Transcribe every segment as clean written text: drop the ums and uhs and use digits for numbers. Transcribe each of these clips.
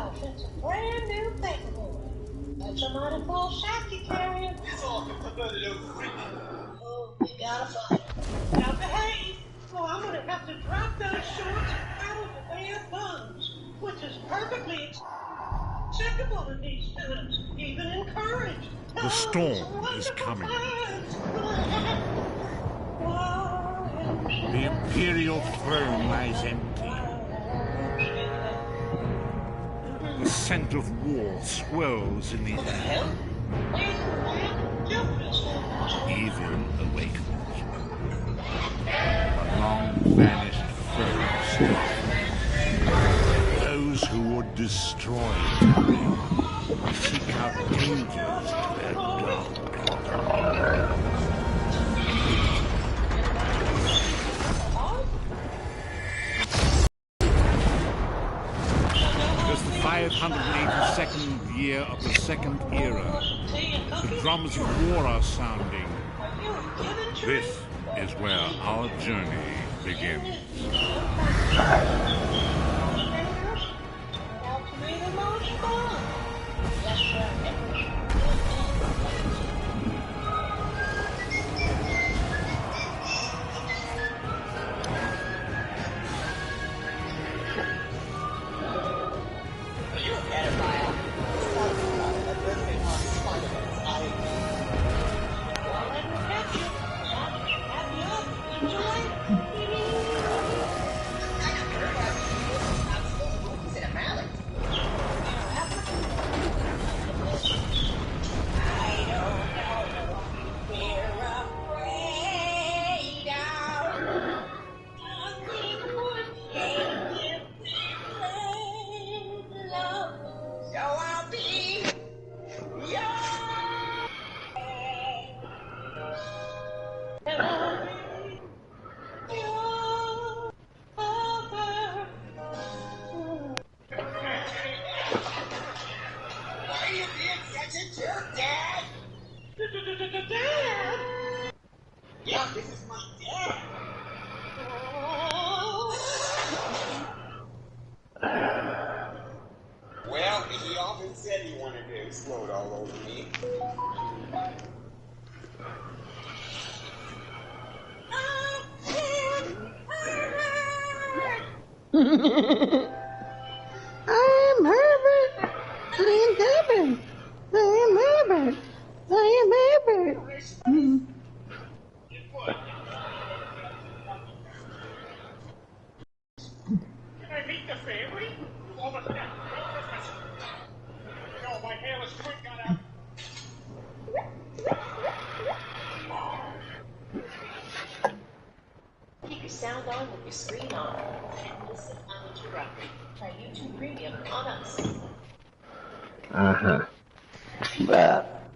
life. It's a brand new thing, boy. That's a mighty full sack you carrying. It's all converted over freaking. Oh, you gotta find it. Now behave, or I'm gonna have to drop those shorts and paddle the damn buns, which is perfectly acceptable in these times, even encouraged. The storm is coming. The Imperial throne lies empty. The scent of war swirls in the air. Evil awakens. A long-vanished foe. Those who would destroy Tariel seek out dangers to their dark. It was the 582nd year of the Second Era. The drums of war are sounding. This is where our journey begins.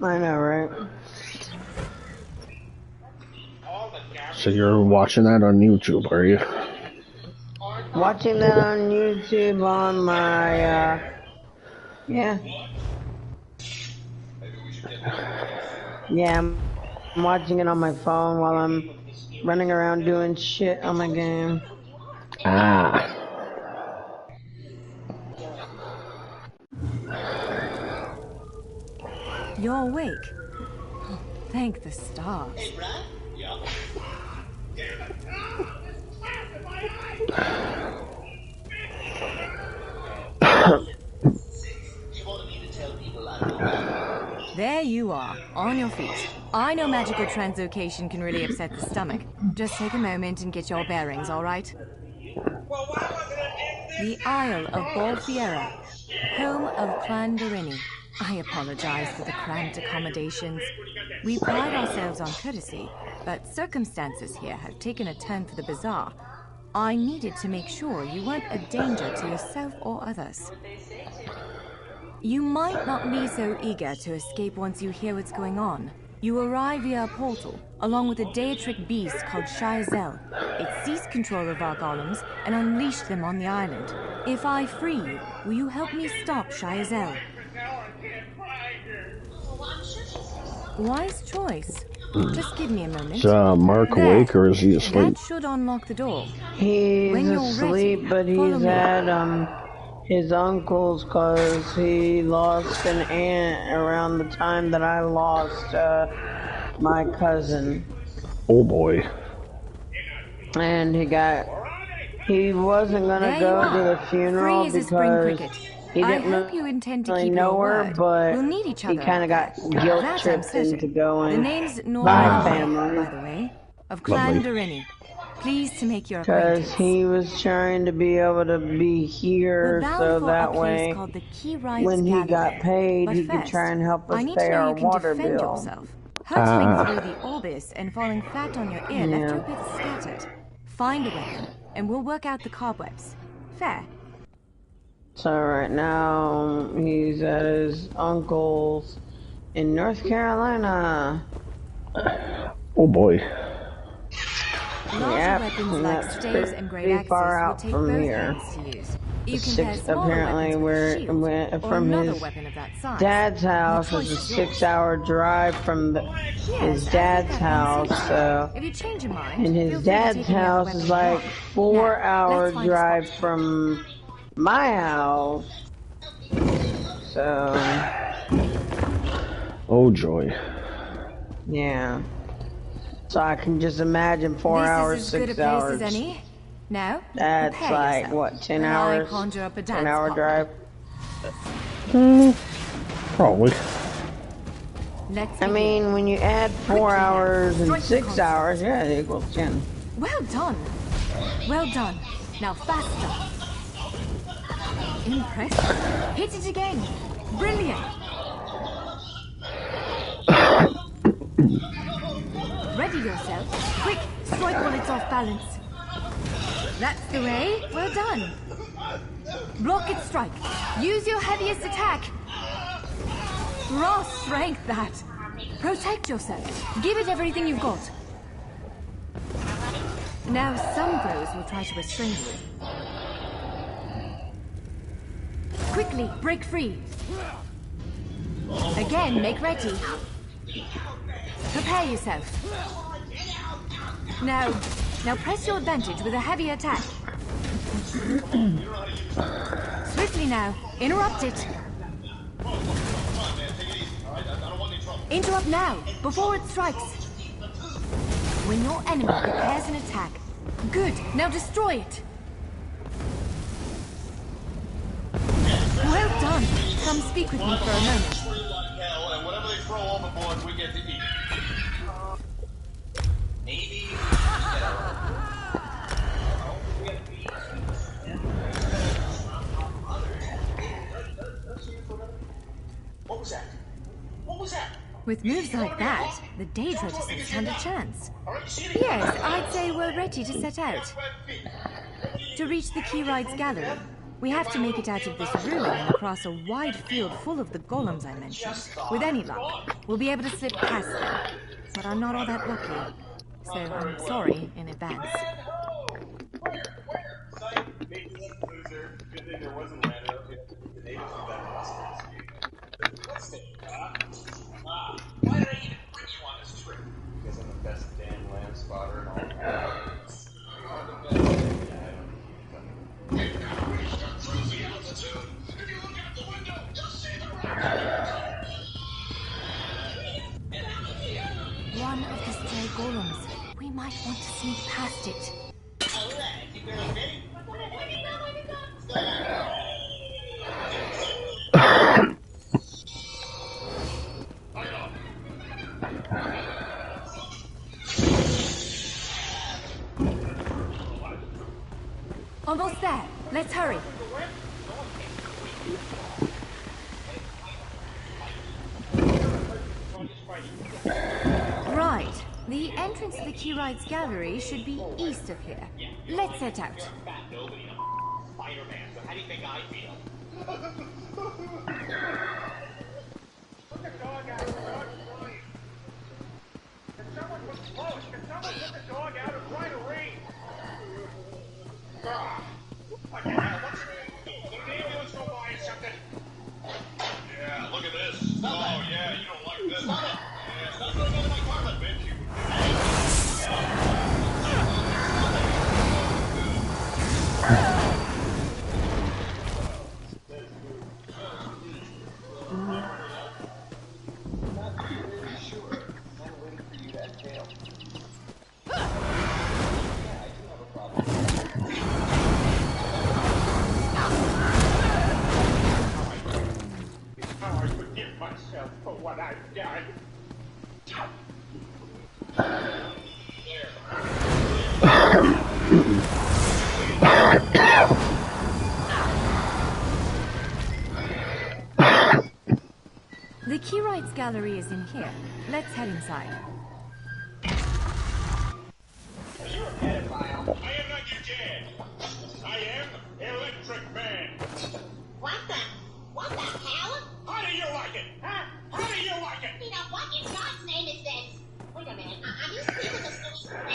I know, right? So you're watching that on YouTube, are you? Watching that on YouTube on my, yeah. Yeah, I'm watching it on my phone while I'm running around doing shit on my game. Ah. You're awake. Oh, thank the stars. Hey, Brad? Yeah. There you are, on your feet. I know magical translocation can really upset the stomach. Just take a moment and get your bearings, all right? The Isle of Balfiera, home of Clan Barini. I apologize for the cramped accommodations. We pride ourselves on courtesy, but circumstances here have taken a turn for the bizarre. I needed to make sure you weren't a danger to yourself or others. You might not be so eager to escape once you hear what's going on. You arrive via a portal, along with a Daetric beast called Shayazel. It seized control of our golems and unleashed them on the island. If I free you, will you help me stop Shayazel? Wise choice. Just give me a moment. Is Mark awake or is he asleep? That should unlock the door. He's asleep, but he's at, his uncle's cause he lost an aunt around the time that I lost my cousin. Oh boy. And he wasn't gonna go to the funeral because he didn't really know her, but he kind of got guilt tripped into going. The name's My family, by the way, of Clan Darini. Pleased to make your because acquaintance. he was trying to be able to be here, so that way, when he got paid, he could try and help us pay our water bill. Hurtling through the orbis and falling flat on your ear left you a bit scattered. Find a weapon, and we'll work out the cobwebs. Fair. So right now, he's at his uncle's in North Carolina. Oh boy. Yep, Weapons like that's staves and great pretty axes far will out take from both here. hands to use. You can pair smaller Apparently, weapons with we're shield, or from another his weapon of that size. dad's house. The It's a choice is yours. 6-hour drive from his dad's house. So, If you change your mind, and feel his free to dad's take any other house weapon is you like want. 4-hour let's find a drive spot. from my house. So, Oh joy. yeah. So I can just imagine 4 hours, This is as good a 6 place hours. as any. Now, That's prepare like yourself. what, 10 While hours? I conjure up a dance 10-hour partner. drive. Probably. Let's I begin. mean, when you add 4 Quickly now. hours and Strike the 6 concept. hours, yeah, it equals 10. Well done. Well done. Now faster. Impressive. Hit it again. Brilliant. Ready yourself. Quick, strike while it's off balance. That's the way. Well done. Block its strike. Use your heaviest attack. Raw strength, that. Protect yourself. Give it everything you've got. Now some foes will try to restrain you. Quickly, break free. Again, make ready. Prepare yourself. Now press your advantage with a heavy attack. Swiftly now, interrupt it. Interrupt now, before it strikes. When your enemy prepares an attack. Good, now destroy it. Well done. Come speak with me for a moment. And whatever they throw overboard, we get to eat. Maybe. What was that? What was that? With moves like that, the Daedra doesn't stand a chance. Alright, Yes, I'd say we're ready to set out. To reach the Keyride's gallery, we have to make it out of this ruin and across a wide field full of the golems I mentioned. With any luck, we'll be able to slip past them. But I'm not all that lucky. So I'm sorry in advance. Why did I even bring you on this trip? Because I'm the best damn land spotter and all that. One of the stray golems. We might want to sneak past it. Almost there. Let's hurry. Right. The entrance to the Keyride's gallery should be east of here. Let's set out. Spider-Man, so how do you think I feel? Put the dog out. The dog's crying. Can someone put the dog out and try to read? What the hell? What's your name? Did the ambulance go by or something? Yeah, look at this. Oh, yeah, you don't like this. Stop it. Yeah, stop throwing out of my carpet, bitch. what I've done. The Keyrites gallery is in here. Let's head inside. You're a pedophile. I am not your dad. I am Electric Man. What the hell? How do you like it? Huh? How do you like it? You know, what in God's name is this? Wait a minute, are you speaking the silly script?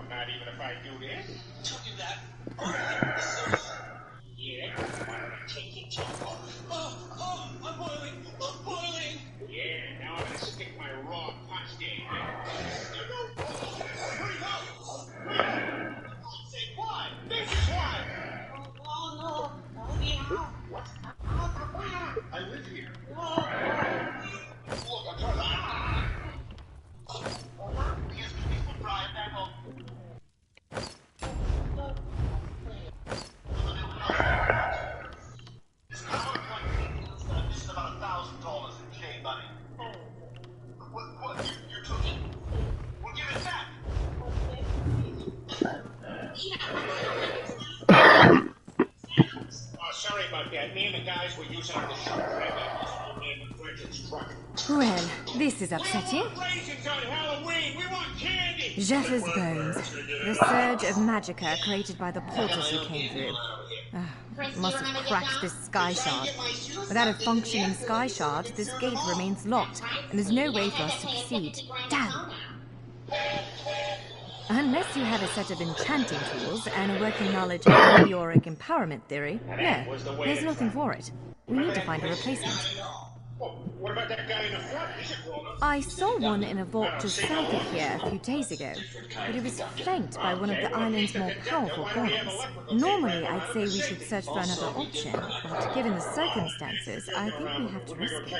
Not even if I do this. Told you that. Yeah, why don't I take it to I'm boiling. I'm boiling. Yeah, now I'm gonna stick my raw prostate. Hurry up! Say why? This is why! Oh no. Oh yeah. What? I live here. Oh. Look, I'm trying to... Excuse me, please put Brian back home. This is about $1,000 in J money. What? You took it? We'll give it back. Sorry about that. Me and the guys were using on the shop. Well, this is upsetting. Raisins on Halloween. We want candy. Jeffers bones. The surge of magicka created by the portals you came through. Must have cracked this sky shard. Without a functioning sky shard, this gate remains locked, and there's no way for us to proceed. Damn! Unless you have a set of enchanting tools and a working knowledge of meteoric empowerment theory, no, there's nothing for it. We need to find a replacement. What about that guy in the front? Is it grown up? I saw one in a vault just south of here a few days ago, but it was flanked by one of the island's more powerful guards. Normally, I'd say we should search for another option, but given the circumstances, I think we have to risk it.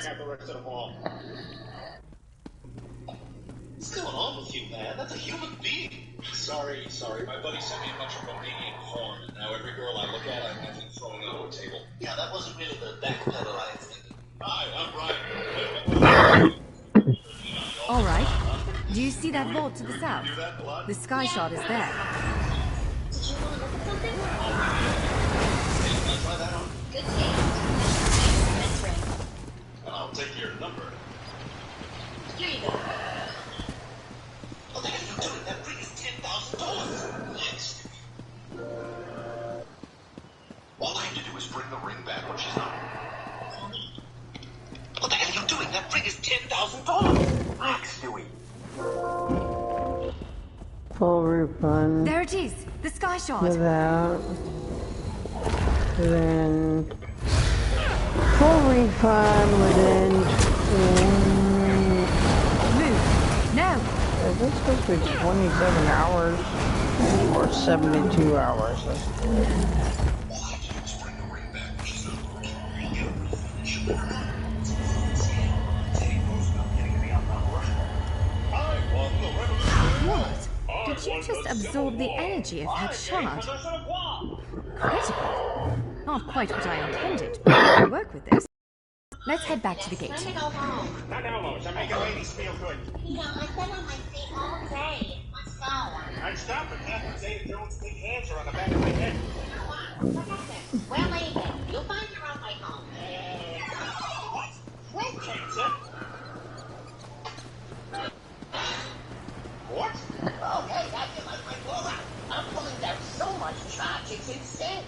What's going on with you, man? That's a human being. Sorry. My buddy sent me a bunch of Romanian porn, and now every girl I look at, I imagine throwing out a table. Yeah, that wasn't really the backpedal I was thinking. Hi, I'm Brian. All right. Do you see that vault to the south? The sky shard is there. Did you want to look at something? Try that on. Good take. That's right. I'll take your number. Here you go. What the heck are you doing? That ring is $10,000. Yes. All I have to do is bring the ring back when she's not. What the hell are you doing? That ring is $10,000. Relax, Stewie. Full refund. There it is, the sky shard. Without. Then. Full refund within. Move. No. Is this supposed to be 27 hours? Or 72 hours? What? Did you just absorb the energy of that shard? Critical. Not quite what I intended, but I can work with this. Let's head back to the gate. Let me go home. Not almost. I'm making ladies feel good. You know, I've been on my feet all day. Let's go. I'd stop if Catherine Zeta-Jones' big hands are on the back of my head. You know what? Look at this. We're leaving. You'll find your own way home. What? Throat cancer? What? Okay, that's it. My blower. I'm pulling down so much charge, it's insane.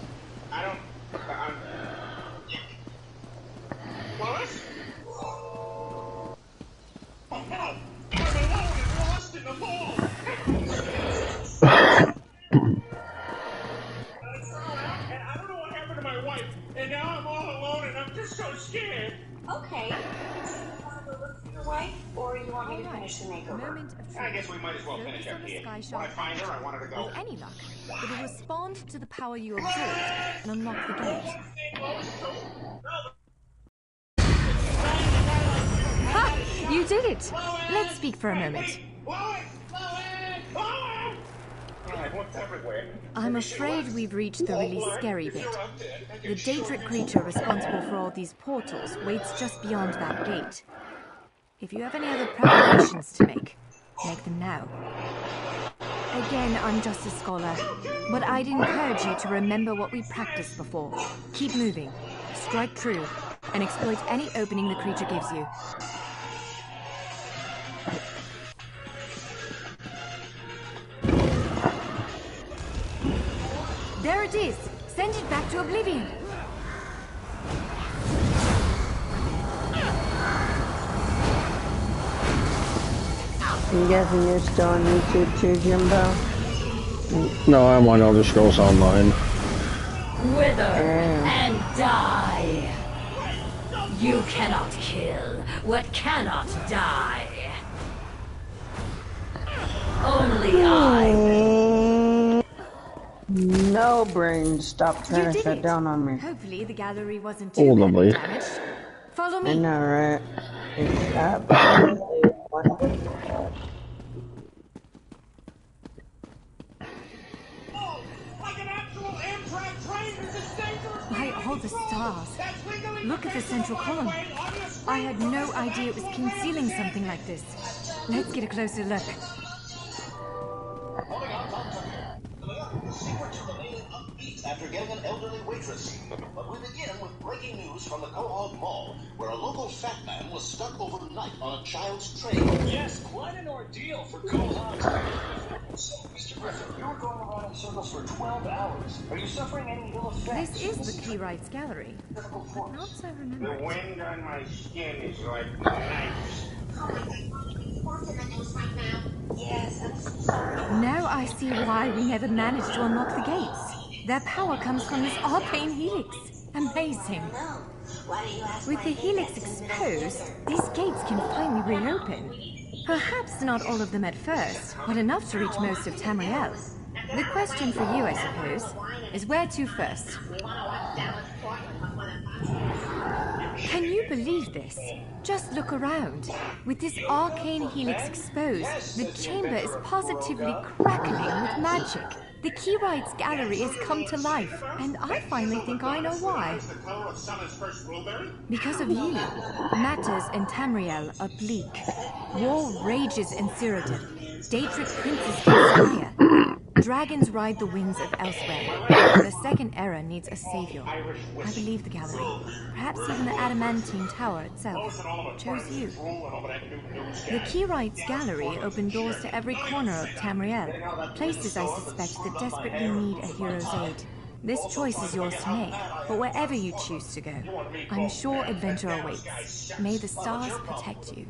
I don't... Lois? Oh, no! I'm alone and lost in the ball! And I don't know what happened to my wife, and now I'm all alone and I'm just so scared. Okay. So you want to go look for your wife, or you want me to finish the makeover? Moment of truth. I guess we might as well finish up here. When I find her, I want her to go. With any luck, it will respond to the power you absorbed and unlock the gate. Ha! You did it! Let's speak for a moment. I'm afraid we've reached the really scary bit. The Daedric creature responsible for all these portals waits just beyond that gate. If you have any other preparations to make them now. Again, I'm just a scholar, but I'd encourage you to remember what we practiced before. Keep moving, strike true, and exploit any opening the creature gives you. There it is! Send it back to oblivion! I'm guessing you're still on YouTube too, Jimbo? No, I'm on Elder Scrolls Online. Wither and die! You cannot kill what cannot die. Only I. No, brain, stop trying to shut down on me. Hopefully the gallery wasn't too badly damaged. Follow me. I know, right? It's absolutely wonderful. By all the stars. Look at the central column. I had no idea it was concealing something like this. Let's get a closer look. After getting an elderly waitress. But we begin with breaking news from the Quahog Mall, where a local fat man was stuck overnight on a child's train. Yes, quite an ordeal for Quahog. So, Mr. Griffin, you were going around in circles for 12 hours. Are you suffering any ill effects? This is the Key Rights Gallery. But not so remember. The wind on my skin is like knives. Now I see why we never managed to unlock the gates. Their power comes from this arcane helix. Amazing. With the helix exposed, these gates can finally reopen. Perhaps not all of them at first, but enough to reach most of Tamriel. The question for you, I suppose, is where to first? Can you believe this? Just look around. With this arcane helix exposed, the chamber is positively crackling with magic. The Key Rights Gallery has come to life, and I finally think I know why. Because of you. Matters in Tamriel are bleak. War rages in Cyrodiil. Daedric princes conspire. Dragons ride the winds of elsewhere. The Second Era needs a savior. I believe the gallery, perhaps even the Adamantine Tower itself, chose you. The Key Rights Gallery opened doors to every corner of Tamriel, places I suspect that desperately need a hero's aid. This choice is yours to make, but wherever you choose to go, I'm sure adventure awaits. May the stars protect you.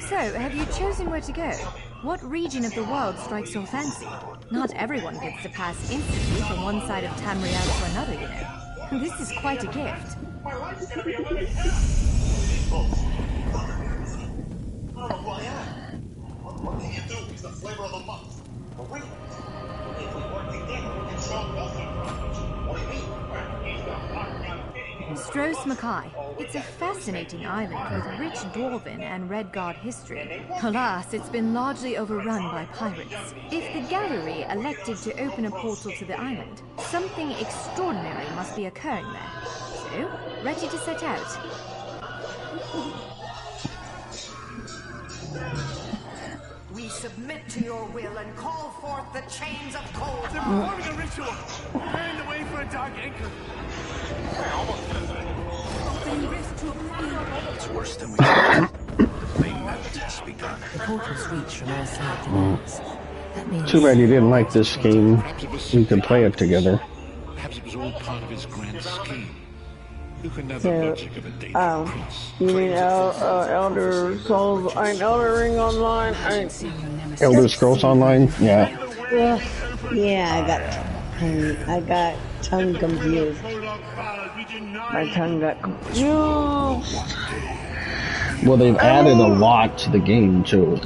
So, have you chosen where to go? What region of the world strikes your fancy? Not everyone gets to pass instantly from one side of Tamriel to another, you know. This is quite a gift. My life's gonna be a living hell. I don't know who I am. What can you do? It's the flavor of the month. But wait, if we work together, we can solve both of our problems. What do you mean? Well, he's the hot young thing. Stros Mackay. It's a fascinating island with rich Dwarven and Red Guard history. Alas, it's been largely overrun by pirates. If the gallery elected to open a portal to the island, something extraordinary must be occurring there. So, ready to set out? We submit to your will and call forth the chains of cold. They're performing a ritual, preparing the way for a dark anchor. Opening rift to oblivion. It's worse than we thought. The flame method has begun. The portals reach from outside the walls. That means... Too bad you didn't like this game. We could play it together. Perhaps it was all part of his grand scheme. You can know the logic of a Daedric prince. You mean Elder Scrolls, Elder Ring Online? Elder Scrolls Online? Yeah. Yeah, I got tongue confused. My tongue got confused. Well, they've added a lot to the game, too.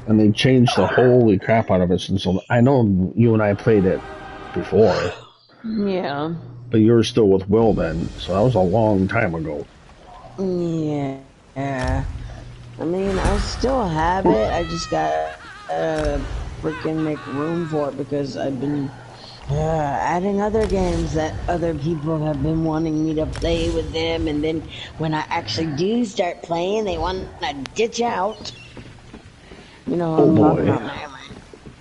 And they changed the holy crap out of it since... I know you and I played it before. Yeah. But you were still with Will then, so that was a long time ago. Yeah. Yeah. I mean, I still have it. I just gotta freaking make room for it because I've been adding other games that other people have been wanting me to play with them, and then when I actually do start playing, they want to ditch out. You know who Oh I'm talking boy. about mainly.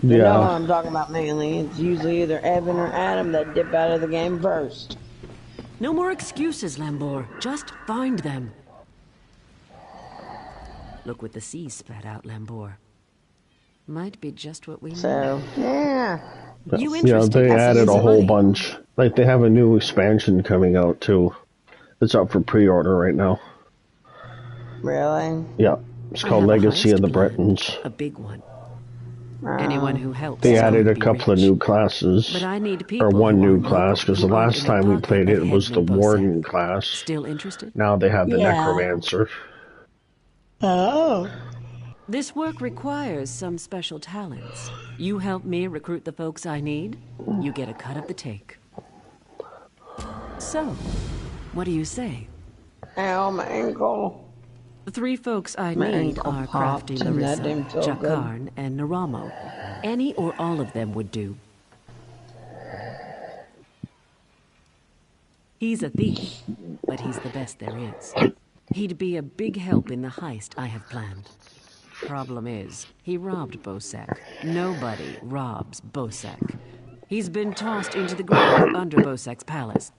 You know who Yeah. I'm talking about mainly. It's usually either Evan or Adam that dip out of the game first. No more excuses, Lambor. Just find them. Look what the sea spat out, Lambor. Might be just what we need. So, yeah. You Yeah, interested? they added a Some whole money. bunch. Like, they have a new expansion coming out, too. It's up for pre-order right now. Really? Yeah. It's called Legacy of the Bretons. A big one. Anyone who helps. They added a couple of new classes. But I need people or one new local, class, because the last time we played it was the Warden class. Still interested? Now they have the Necromancer. Oh. This work requires some special talents. You help me recruit the folks I need, you get a cut of the take. So, what do you say? Ow, my ankle. The 3 folks I My need ankle are popped Crafty, and that Larissa, didn't feel Jakarn, and Naramo. Any or all of them would do. He's a thief, but he's the best there is. He'd be a big help in the heist I have planned. Problem is, he robbed Bosek. Nobody robs Bosek. He's been tossed into the ground under Bosek's palace.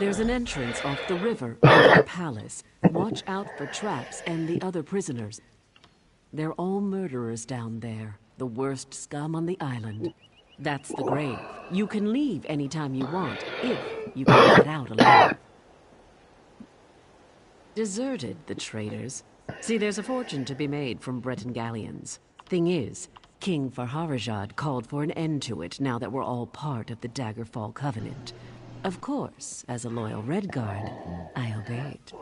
There's an entrance off the river under the palace. Watch out for traps and the other prisoners. They're all murderers down there, the worst scum on the island. That's the grave. You can leave anytime you want, if you can get out alive. Deserted, the traitors. See, there's a fortune to be made from Breton galleons. Thing is, King Farharajad called for an end to it now that we're all part of the Daggerfall Covenant. Of course, as a loyal Redguard, I obeyed.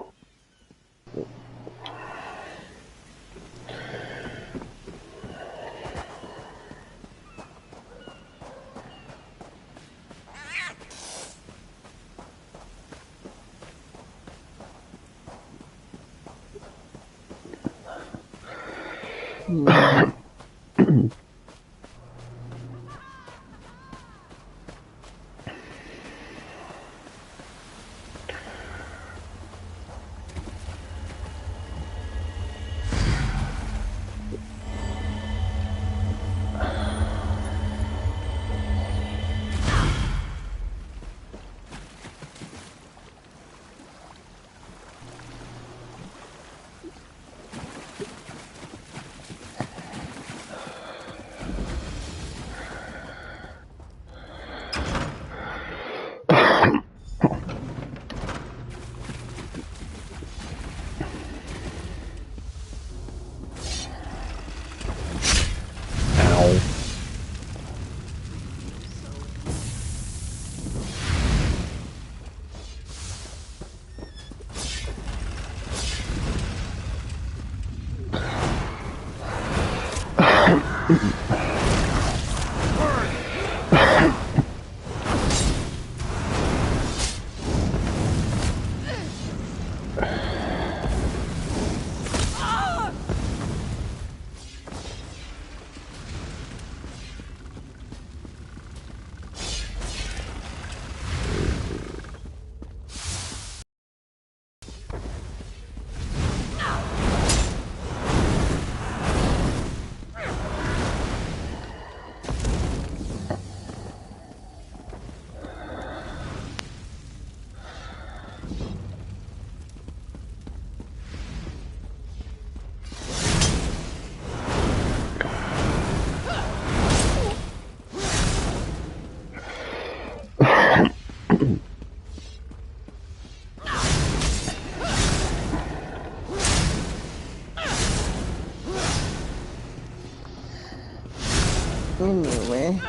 Anyway.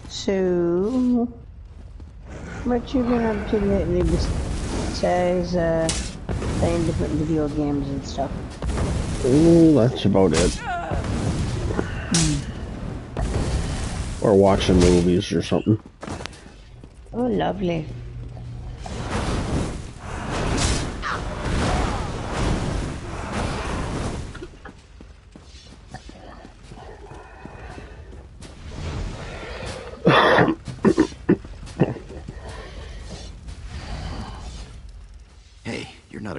So, what you been up to lately besides playing different video games and stuff? Oh, that's about it. Or watching movies or something. Oh, lovely.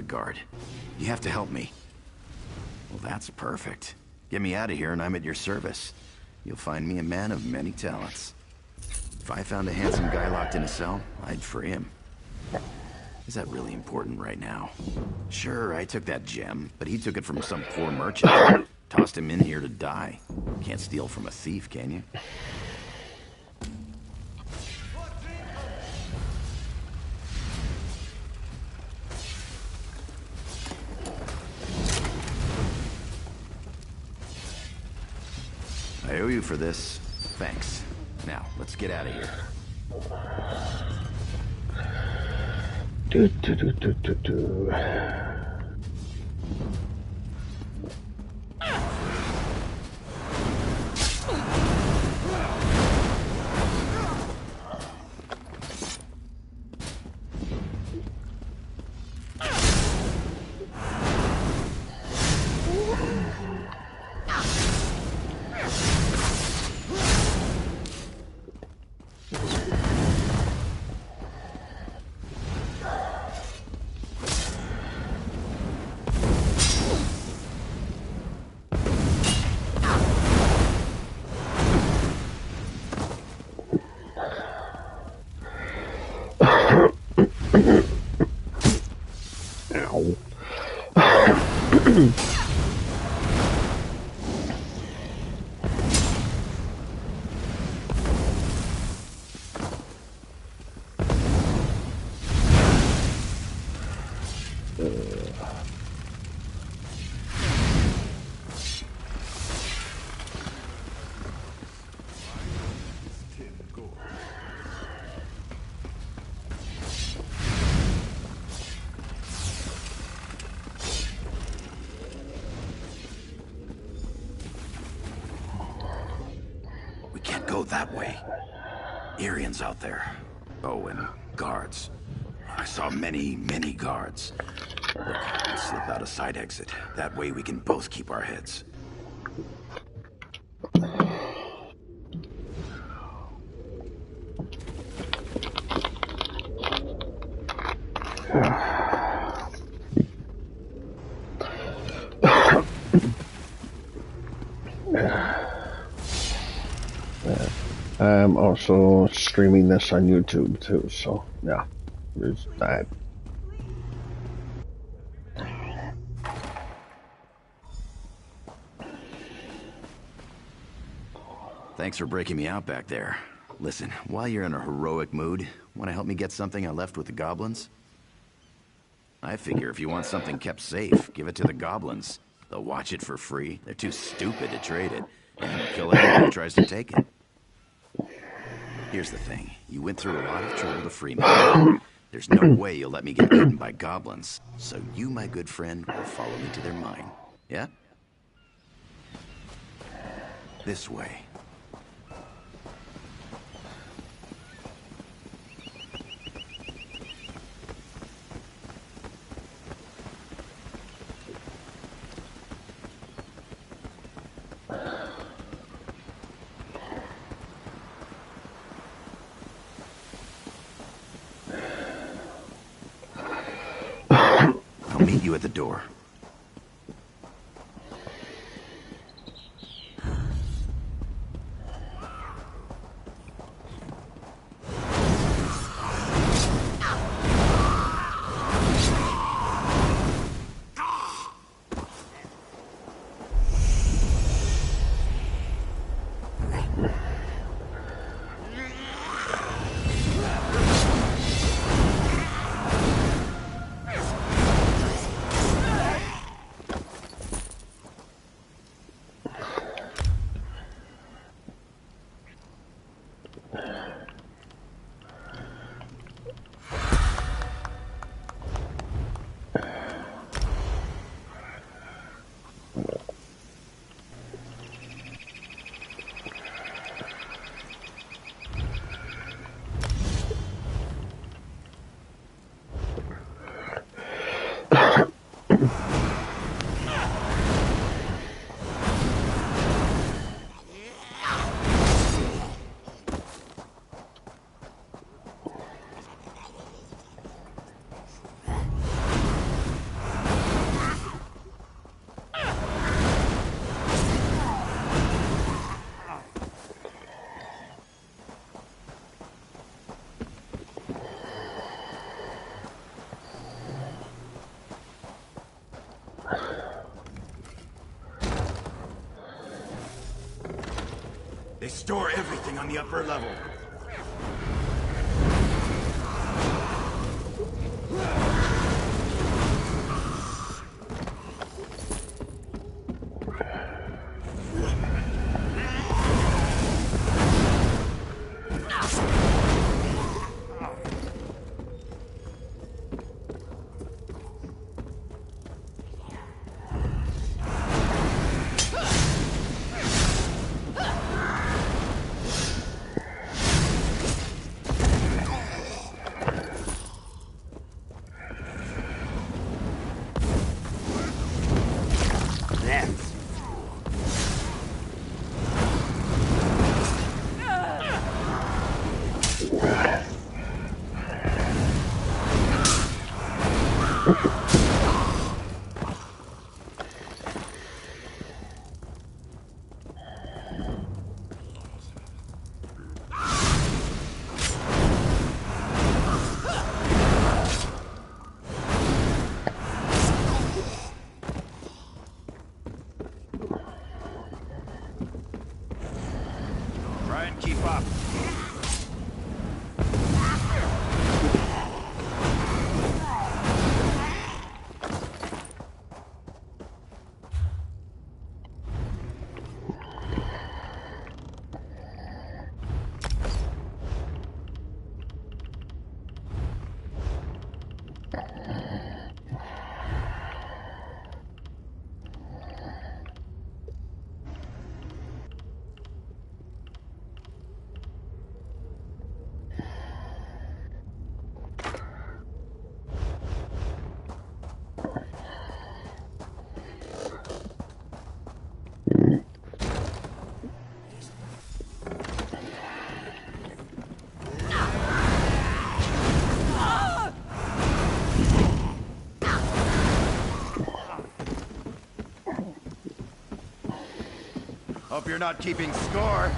guard. You have to help me. Well, that's perfect. Get me out of here and I'm at your service. You'll find me a man of many talents. If I found a handsome guy locked in a cell, I'd free him. Is that really important right now? Sure, I took that gem, but he took it from some poor merchant. Tossed him in here to die. Can't steal from a thief, can you? I owe you for this. Thanks. Now, let's get out of here. That way. Arians out there. Oh, and guards. I saw many guards. Look, let's slip out a side exit. That way we can both keep our heads. I'm also streaming this on YouTube too, so yeah, there's that. Thanks for breaking me out back there. Listen, while you're in a heroic mood, want to help me get something I left with the goblins? I figure if you want something kept safe, give it to the goblins. They'll watch it for free. They're too stupid to trade it, and kill anyone who tries to take it. Here's the thing. You went through a lot of trouble to free me. There's no way you'll let me get eaten by goblins. So you, my good friend, will follow me to their mine. Yeah? This way. I'll meet you at the door. They store everything on the upper level. Try and keep up. Hope you're not keeping score.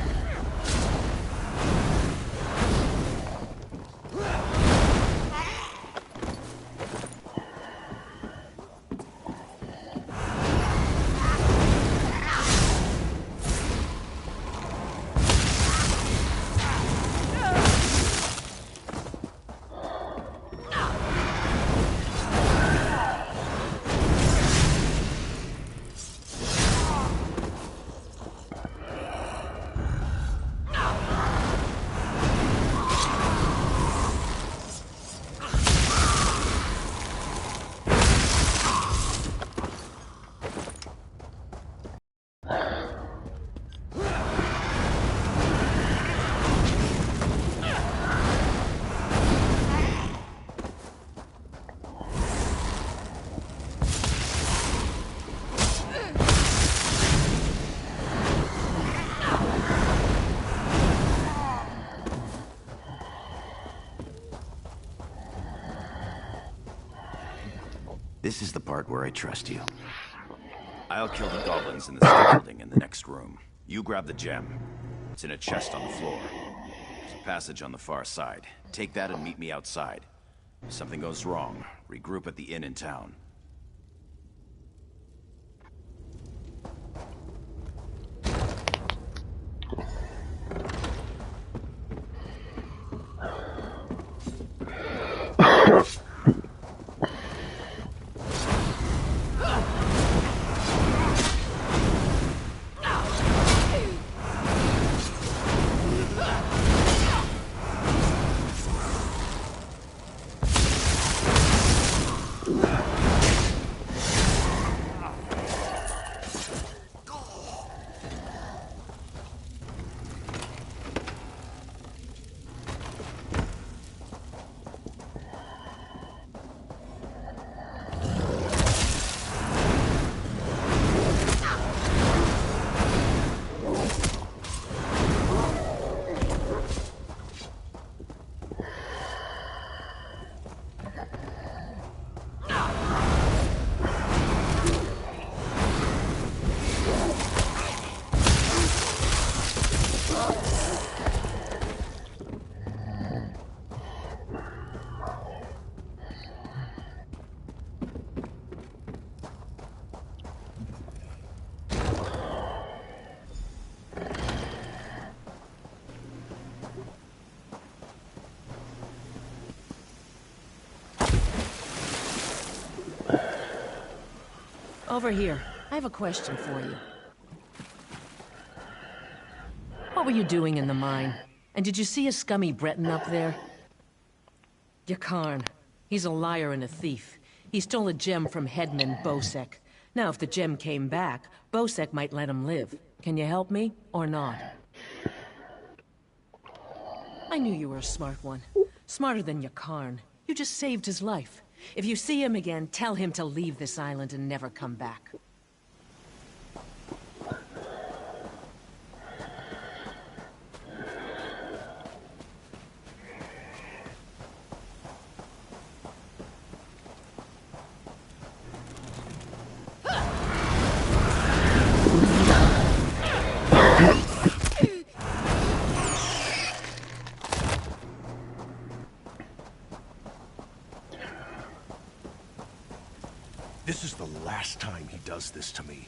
This is the part where I trust you. I'll kill the goblins in the building in the next room. You grab the gem. It's in a chest on the floor. There's a passage on the far side. Take that and meet me outside. If something goes wrong, regroup at the inn in town. Over here. I have a question for you. What were you doing in the mine? And did you see a scummy Breton up there? Yakarn. He's a liar and a thief. He stole a gem from Headman Bosek. Now, if the gem came back, Bosek might let him live. Can you help me, or not? I knew you were a smart one. Smarter than Yakarn. You just saved his life. If you see him again, tell him to leave this island and never come back. This is the last time he does this to me.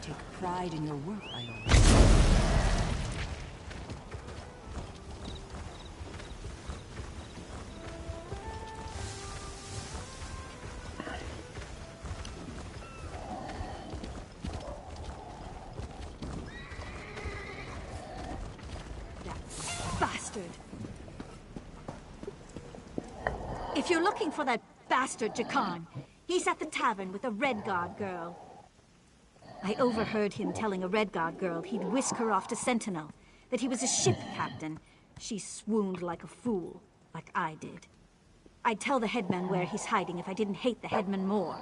Take pride in your work, I always. That bastard! If you're looking for that bastard Jakan, he's at the tavern with a Redguard girl. I overheard him telling a Redguard girl he'd whisk her off to Sentinel, that he was a ship captain. She swooned like a fool, like I did. I'd tell the headman where he's hiding if I didn't hate the headman more.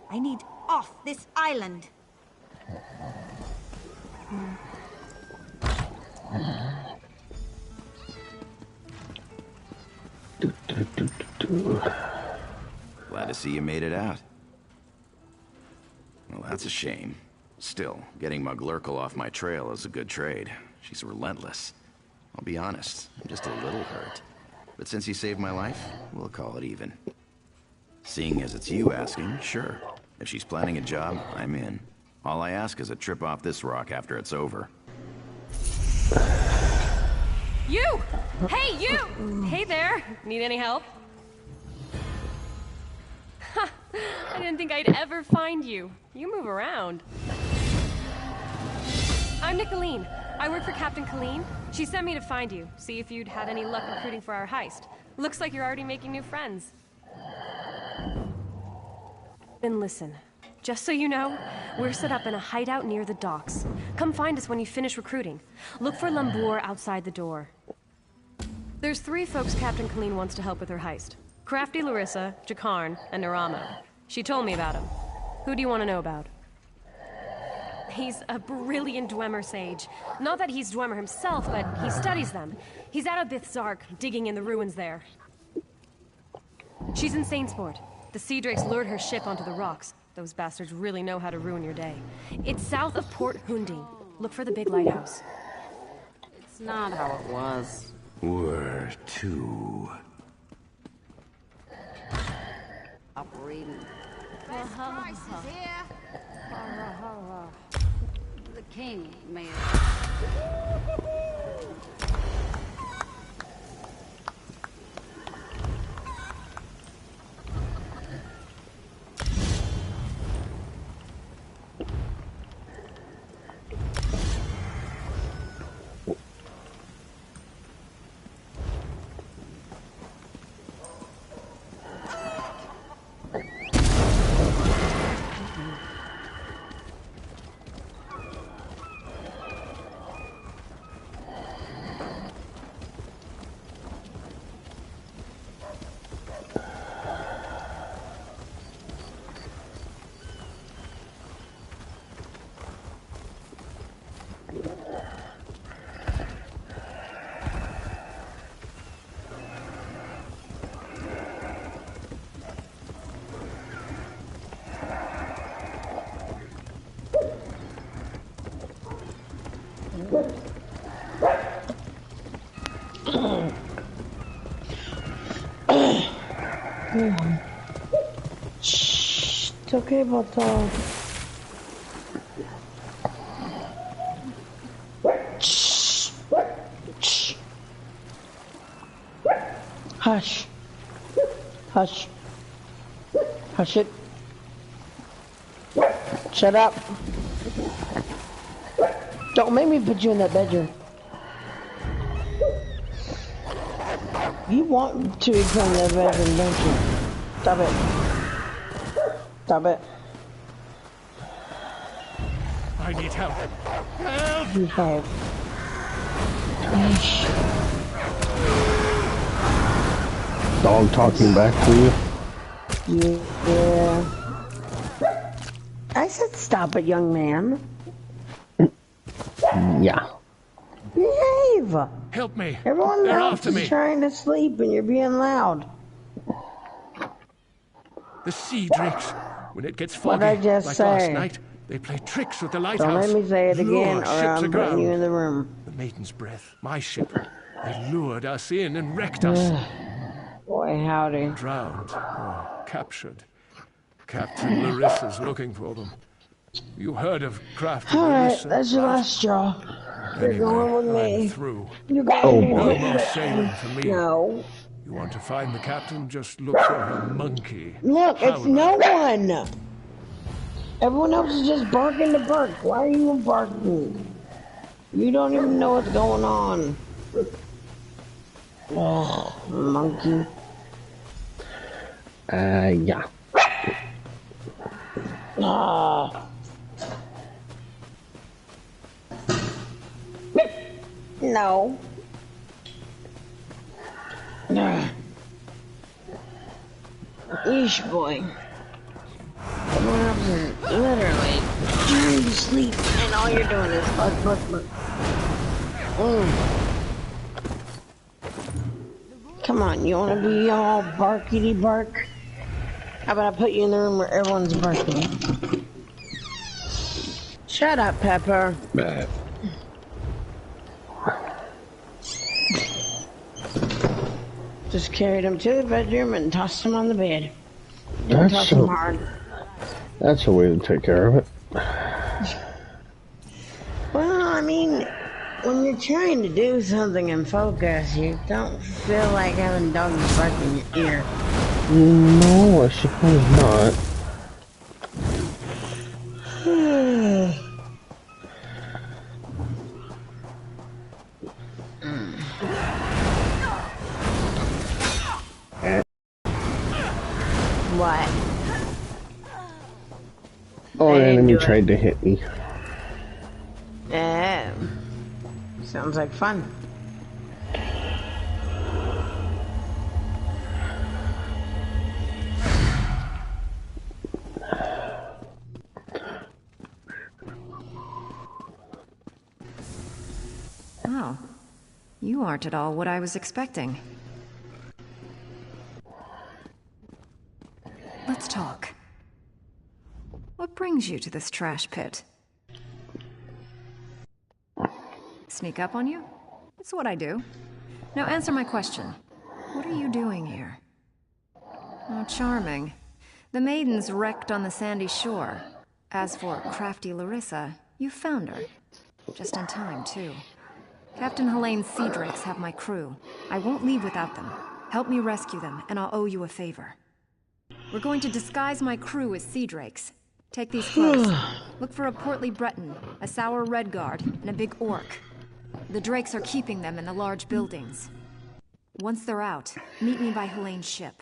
I need off this island. Glad to see you made it out. Well, that's a shame. Still, getting Muglurkle off my trail is a good trade. She's relentless. I'll be honest, I'm just a little hurt. But since you saved my life, we'll call it even. Seeing as it's you asking, sure. If she's planning a job, I'm in. All I ask is a trip off this rock after it's over. You! Hey, you! Hey there! Need any help? Ha! I didn't think I'd ever find you. You move around. I'm Nicolene. I work for Captain Colleen. She sent me to find you, see if you'd had any luck recruiting for our heist. Looks like you're already making new friends. Then listen. Just so you know, we're set up in a hideout near the docks. Come find us when you finish recruiting. Look for Lambour outside the door. There's 3 folks Captain Colleen wants to help with her heist. Crafty Larissa, Jakarn, and Narama. She told me about him. Who do you want to know about? He's a brilliant Dwemer sage. Not that he's Dwemer himself, but he studies them. He's out of Bithzark, digging in the ruins there. She's in Saintsport. The Sea Drakes lured her ship onto the rocks. Those bastards really know how to ruin your day. It's south of Port Hunding. Look for the big lighthouse. It's not how it was. Where to? Stop reading. Best prices here. The king, man. on. Shh. It's okay, Bato. Shh. Shh. Hush. Hush. Hush it. Shut up. Don't make me put you in that bedroom. You want to become that bedroom, don't you? Stop it. Stop it. I need help. Help! You have. Dog talking back to you? Yeah. I said stop it, young man. Yeah. Behave! Help me! Everyone They're else after is me. trying to sleep and you're being loud. The sea drakes. When it gets What'd foggy, I just like say? last night, they play tricks with the lighthouse. Don't let me say it again Lure or ships I'm aground. putting you in the room. The Maiden's Breath, my ship. They lured us in and wrecked us. Boy, howdy. Drowned or captured. Captain Larissa's looking for them. You heard of crafty Alright, Larissa? that's your last straw. You're going with Anyway, me. I'm through. You're going No with more me. sailing for me. No. You want to find the captain? Just look for her monkey. Look, it's Howler. no one. Everyone else is just barking to bark. Why are you barking? You don't even know what's going on. Oh, monkey. Yeah. Ah. No. Yeesh, boy. Everyone else is literally trying to sleep, and all you're doing is bark. Come on, you want to be all barkity bark? How about I put you in the room where everyone's barking? Shut up, Pepper. Just carried him to the bedroom and tossed him on the bed. Don't toss him hard. That's a way to take care of it. Well, I mean, when you're trying to do something and focus, you don't feel like having dogs bark in your ear. No, I suppose not. What? Oh, an enemy tried to hit me. Sounds like fun. Oh, you aren't at all what I was expecting. Let's talk. What brings you to this trash pit? Sneak up on you? It's what I do. Now answer my question. What are you doing here? Oh, charming. The maiden's wrecked on the sandy shore. As for crafty Larissa, you found her. Just in time, too. Captain Helene's sea drakes have my crew. I won't leave without them. Help me rescue them, and I'll owe you a favor. We're going to disguise my crew as sea drakes. Take these clothes. Look for a portly Breton, a sour red guard, and a big orc. The drakes are keeping them in the large buildings. Once they're out, meet me by Helene's ship.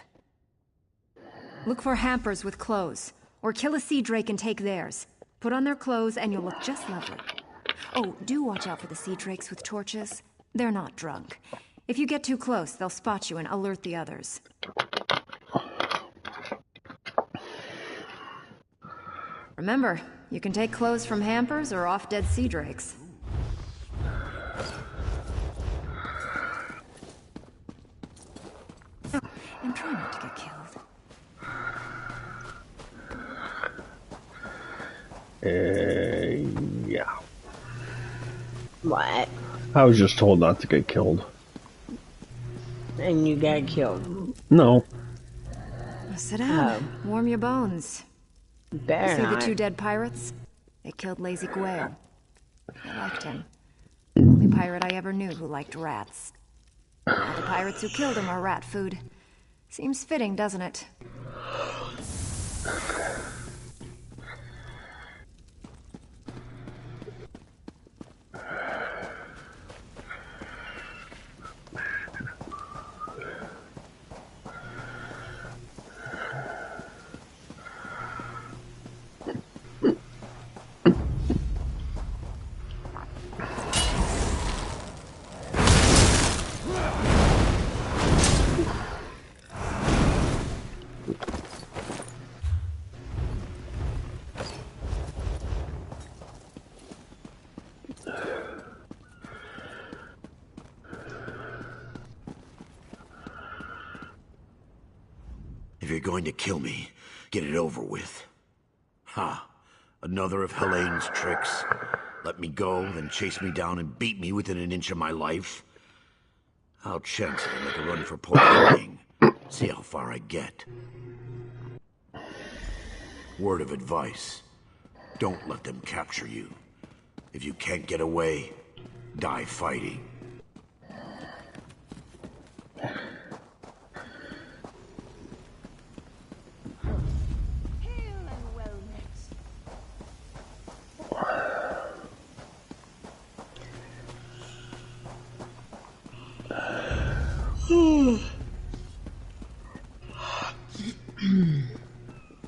Look for hampers with clothes, or kill a sea drake and take theirs. Put on their clothes and you'll look just lovely. Oh, do watch out for the sea drakes with torches. They're not drunk. If you get too close, they'll spot you and alert the others. Remember, you can take clothes from hampers or off-dead sea drakes. And try not to get killed. Yeah. What? I was just told not to get killed. And you got killed. No. Sit down. Warm your bones. Better See not. the 2 dead pirates? They killed Lazy Gwale. I liked him. Only pirate I ever knew who liked rats. All the pirates who killed him are rat food. Seems fitting, doesn't it? If you're going to kill me, get it over with. Ha! Another of Helene's tricks. Let me go, then chase me down and beat me within an inch of my life. I'll chance it and make a run for poisoning. See how far I get. Word of advice. Don't let them capture you. If you can't get away, die fighting.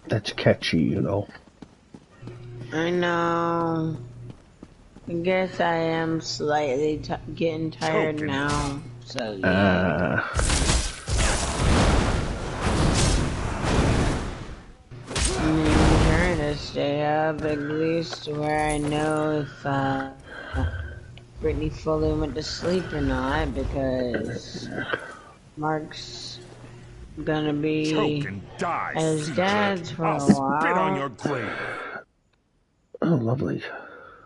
That's catchy, you know. I know. I guess I am slightly getting tired now. So yeah. I'm trying to stay up at least where I know if Brittany fully went to sleep or not, because Mark's gonna be at his dad's for a while. Spit on your grave. Oh, lovely.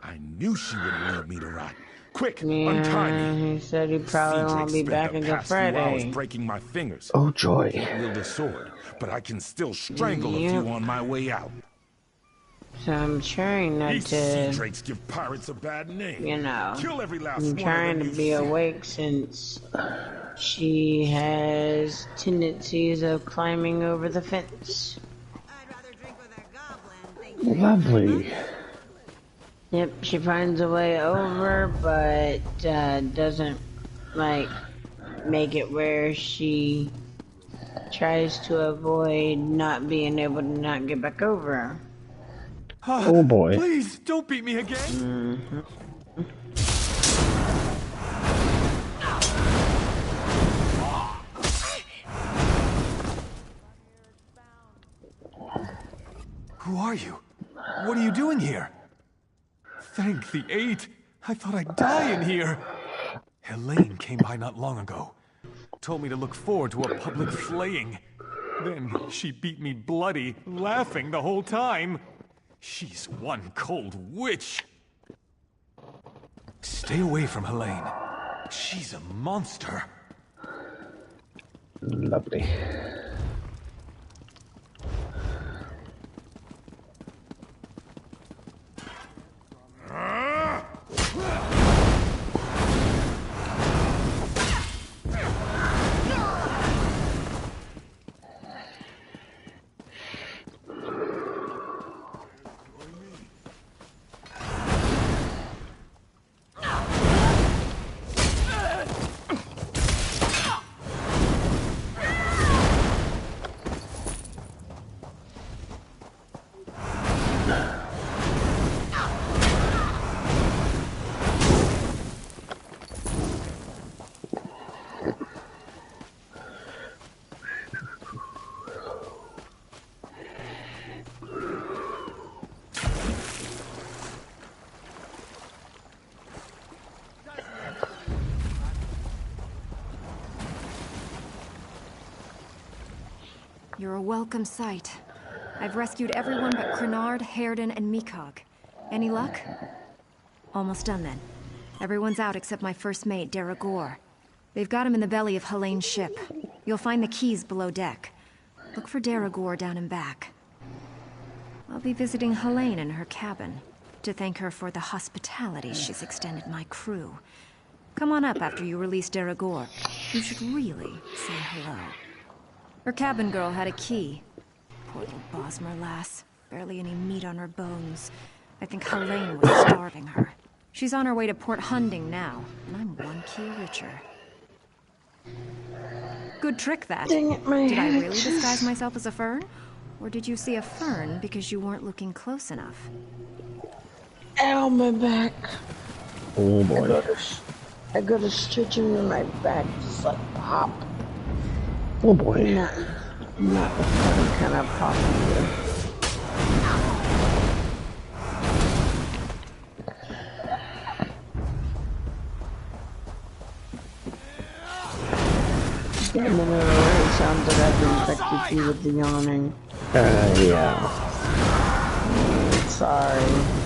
I knew she wouldn't leave me to rot. Quick, Yeah, untie me. he said he probably won't be back until Friday. Breaking my fingers. Oh joy! Can't wield a sword, but I can still strangle a few on my way out. So I'm trying not These to. sea drakes give pirates a bad name. You know, Kill every last I'm one trying of to them be you awake since she has tendencies of climbing over the fence. Lovely. Yep, she finds a way over, but doesn't like make it where she tries to avoid not being able to not get back over. Oh boy. Please, don't beat me again. Who are you? What are you doing here? Thank the 8. I thought I'd die in here. Helene came by not long ago. Told me to look forward to a public flaying. Then she beat me bloody, laughing the whole time. She's one cold witch. Stay away from Helene. She's a monster. Lovely. You're a welcome sight. I've rescued everyone but Crenard, Hairden, and Meekog. Any luck? Almost done then. Everyone's out except my first mate, Daragor. They've got him in the belly of Helene's ship. You'll find the keys below deck. Look for Daragor down and back. I'll be visiting Helene in her cabin to thank her for the hospitality she's extended my crew. Come on up after you release Daragor. You should really say hello. Her cabin girl had a key. Poor little Bosmer lass. Barely any meat on her bones. I think Helene was starving her. She's on her way to Port Hunding now, and I'm one key richer. Good trick, that. Dang it, my Did I head. really disguise myself as a fern? Or did you see a fern because you weren't looking close enough? Ow, my back. Oh boy. I got a stitch in my back, just like pop. Oh boy. Not the funny kind of pop either. Damn it, it sounds like I've infected you with the yawning. Yeah. Sorry.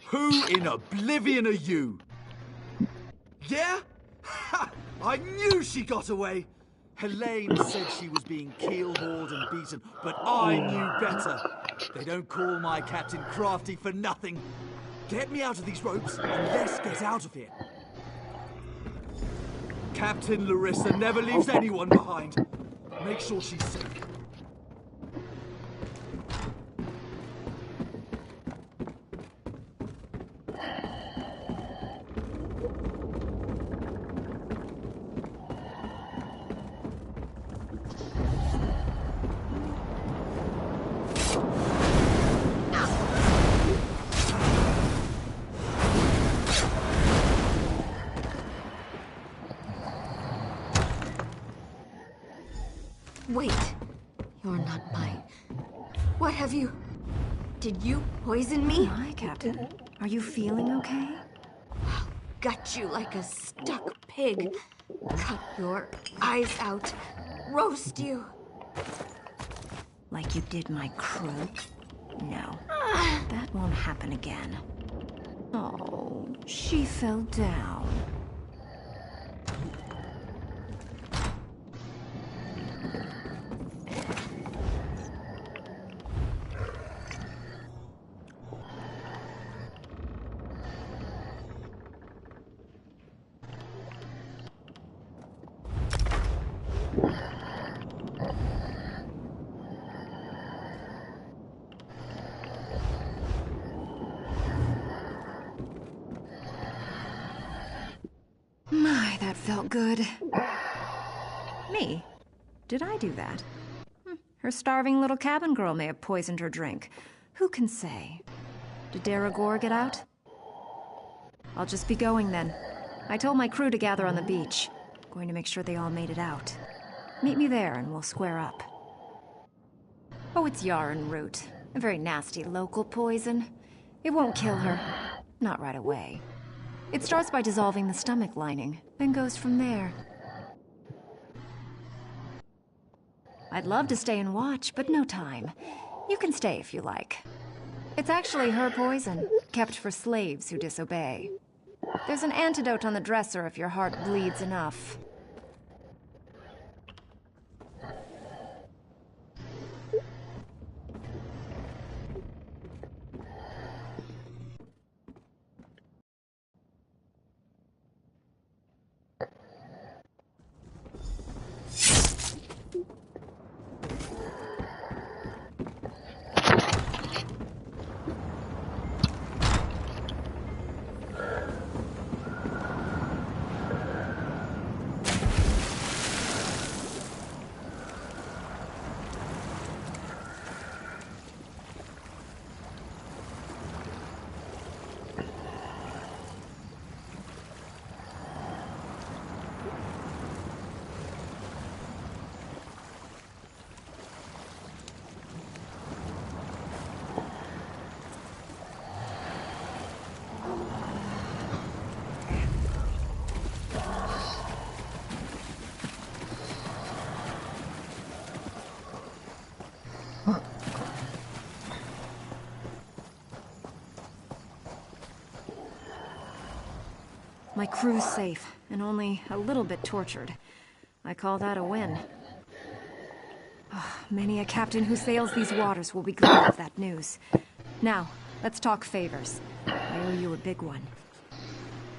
Who in oblivion are you? Yeah? Ha! I knew she got away! Helene said she was being keel-hauled and beaten, but I knew better. They don't call my captain crafty for nothing. Get me out of these ropes and let's get out of here. Captain Larissa never leaves anyone behind. Make sure she's safe. Wait. You're not mine. What have you... Did you poison me? Hi, Captain. Are you feeling okay? I'll gut you like a stuck pig. Cut your eyes out. Roast you. Like you did my crew? No. That won't happen again. Oh, she fell down. My, that felt good. Me? Did I do that? Her starving little cabin girl may have poisoned her drink. Who can say? Did Daragor get out? I'll just be going then. I told my crew to gather on the beach. Going to make sure they all made it out. Meet me there and we'll square up. Oh, it's yarn root. A very nasty local poison. It won't kill her. Not right away. It starts by dissolving the stomach lining, then goes from there. I'd love to stay and watch, but no time. You can stay if you like. It's actually her poison, kept for slaves who disobey. There's an antidote on the dresser if your heart bleeds enough. My crew's safe, and only a little bit tortured. I call that a win. Oh, many a captain who sails these waters will be glad of that news. Now, let's talk favors. I owe you a big one.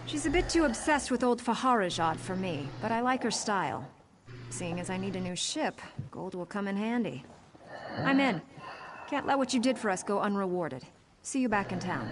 She's a bit too obsessed with old Faharajad for me, but I like her style. Seeing as I need a new ship, gold will come in handy. I'm in. Can't let what you did for us go unrewarded. See you back in town.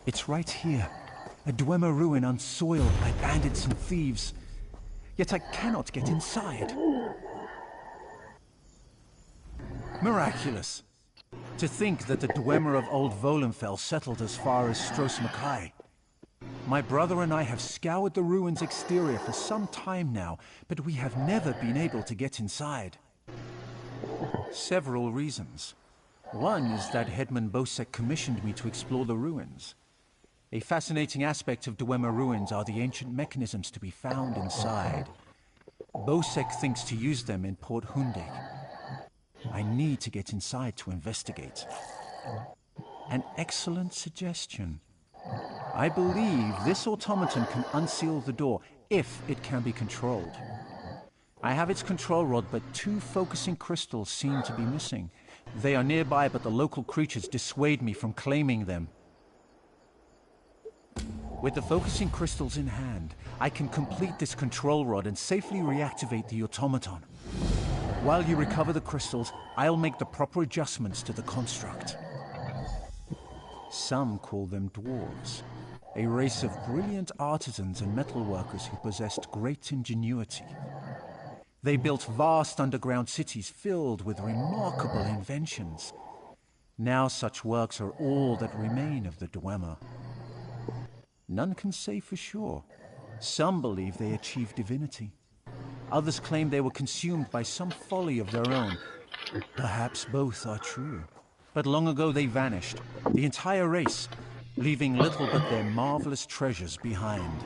It's right here. A Dwemer ruin unsoiled by bandits and thieves. Yet I cannot get inside. Miraculous. To think that the Dwemer of Old Volenfell settled as far as Stros Mackay. My brother and I have scoured the ruin's exterior for some time now, but we have never been able to get inside. Several reasons. One is that Headman Bosek commissioned me to explore the ruins. A fascinating aspect of Dwemer ruins are the ancient mechanisms to be found inside. Bosek thinks to use them in Port Hundig. I need to get inside to investigate. An excellent suggestion. I believe this automaton can unseal the door, if it can be controlled. I have its control rod, but 2 focusing crystals seem to be missing. They are nearby, but the local creatures dissuade me from claiming them. With the focusing crystals in hand, I can complete this control rod and safely reactivate the automaton. While you recover the crystals, I'll make the proper adjustments to the construct. Some call them dwarves. a race of brilliant artisans and metalworkers who possessed great ingenuity. They built vast underground cities filled with remarkable inventions. Now such works are all that remain of the Dwemer. None can say for sure. Some believe they achieved divinity. Others claim they were consumed by some folly of their own. Perhaps both are true. But long ago they vanished, the entire race, leaving little but their marvelous treasures behind.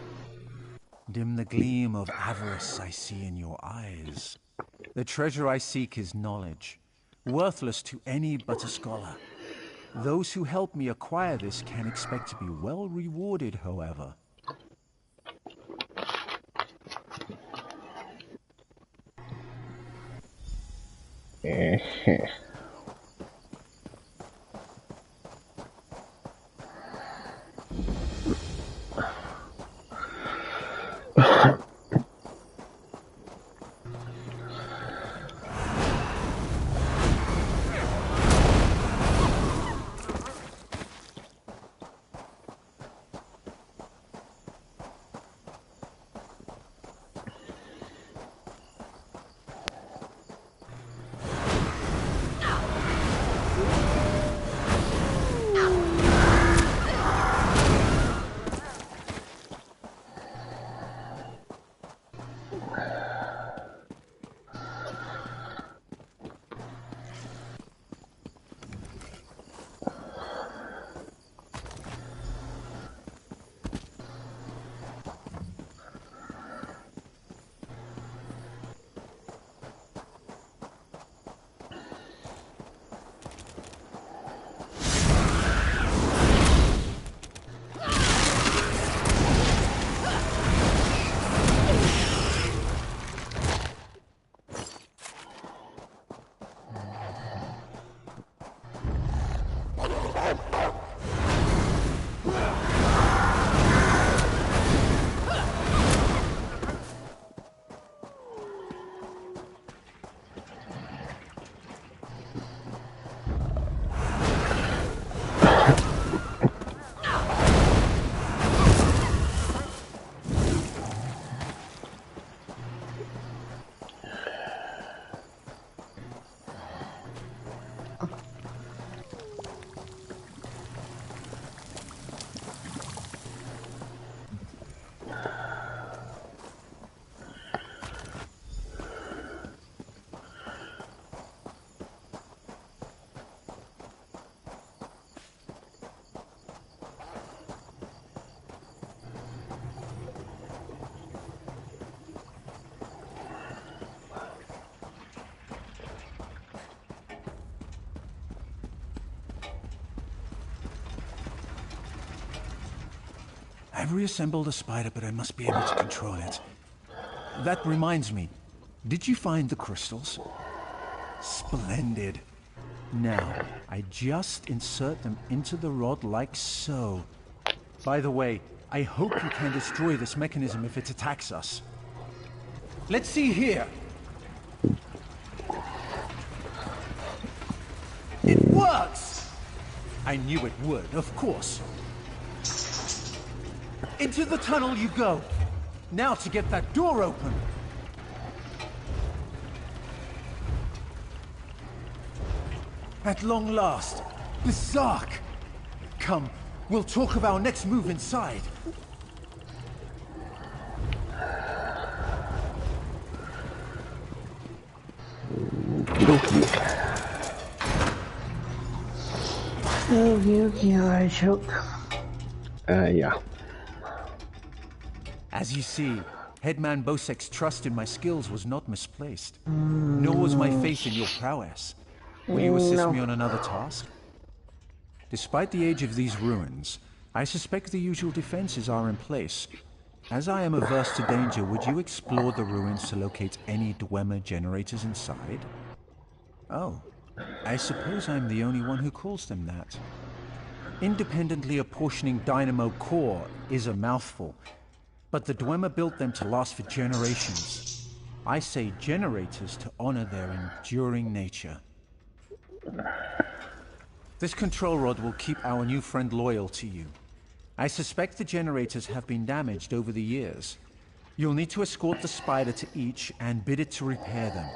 Dim the gleam of avarice I see in your eyes. The treasure I seek is knowledge, worthless to any but a scholar. Those who help me acquire this can expect to be well rewarded, however. I've reassembled a spider, but I must be able to control it. That reminds me, did you find the crystals? Splendid. Now, I just insert them into the rod like so. By the way, I hope you can destroy this mechanism if it attacks us. Let's see here. It works! I knew it would, of course. Into the tunnel you go. Now to get that door open. At long last, the Zark. Come, we'll talk of our next move inside. Okay, I choke. Yeah. As you see, Headman Bosek's trust in my skills was not misplaced. Nor was my faith in your prowess. Will you assist me on another task? Despite the age of these ruins, I suspect the usual defenses are in place. As I am averse to danger, would you explore the ruins to locate any Dwemer generators inside? Oh, I suppose I'm the only one who calls them that. Independently apportioning dynamo core is a mouthful, but the Dwemer built them to last for generations. I say generators to honor their enduring nature. This control rod will keep our new friend loyal to you. I suspect the generators have been damaged over the years. You'll need to escort the spider to each and bid it to repair them.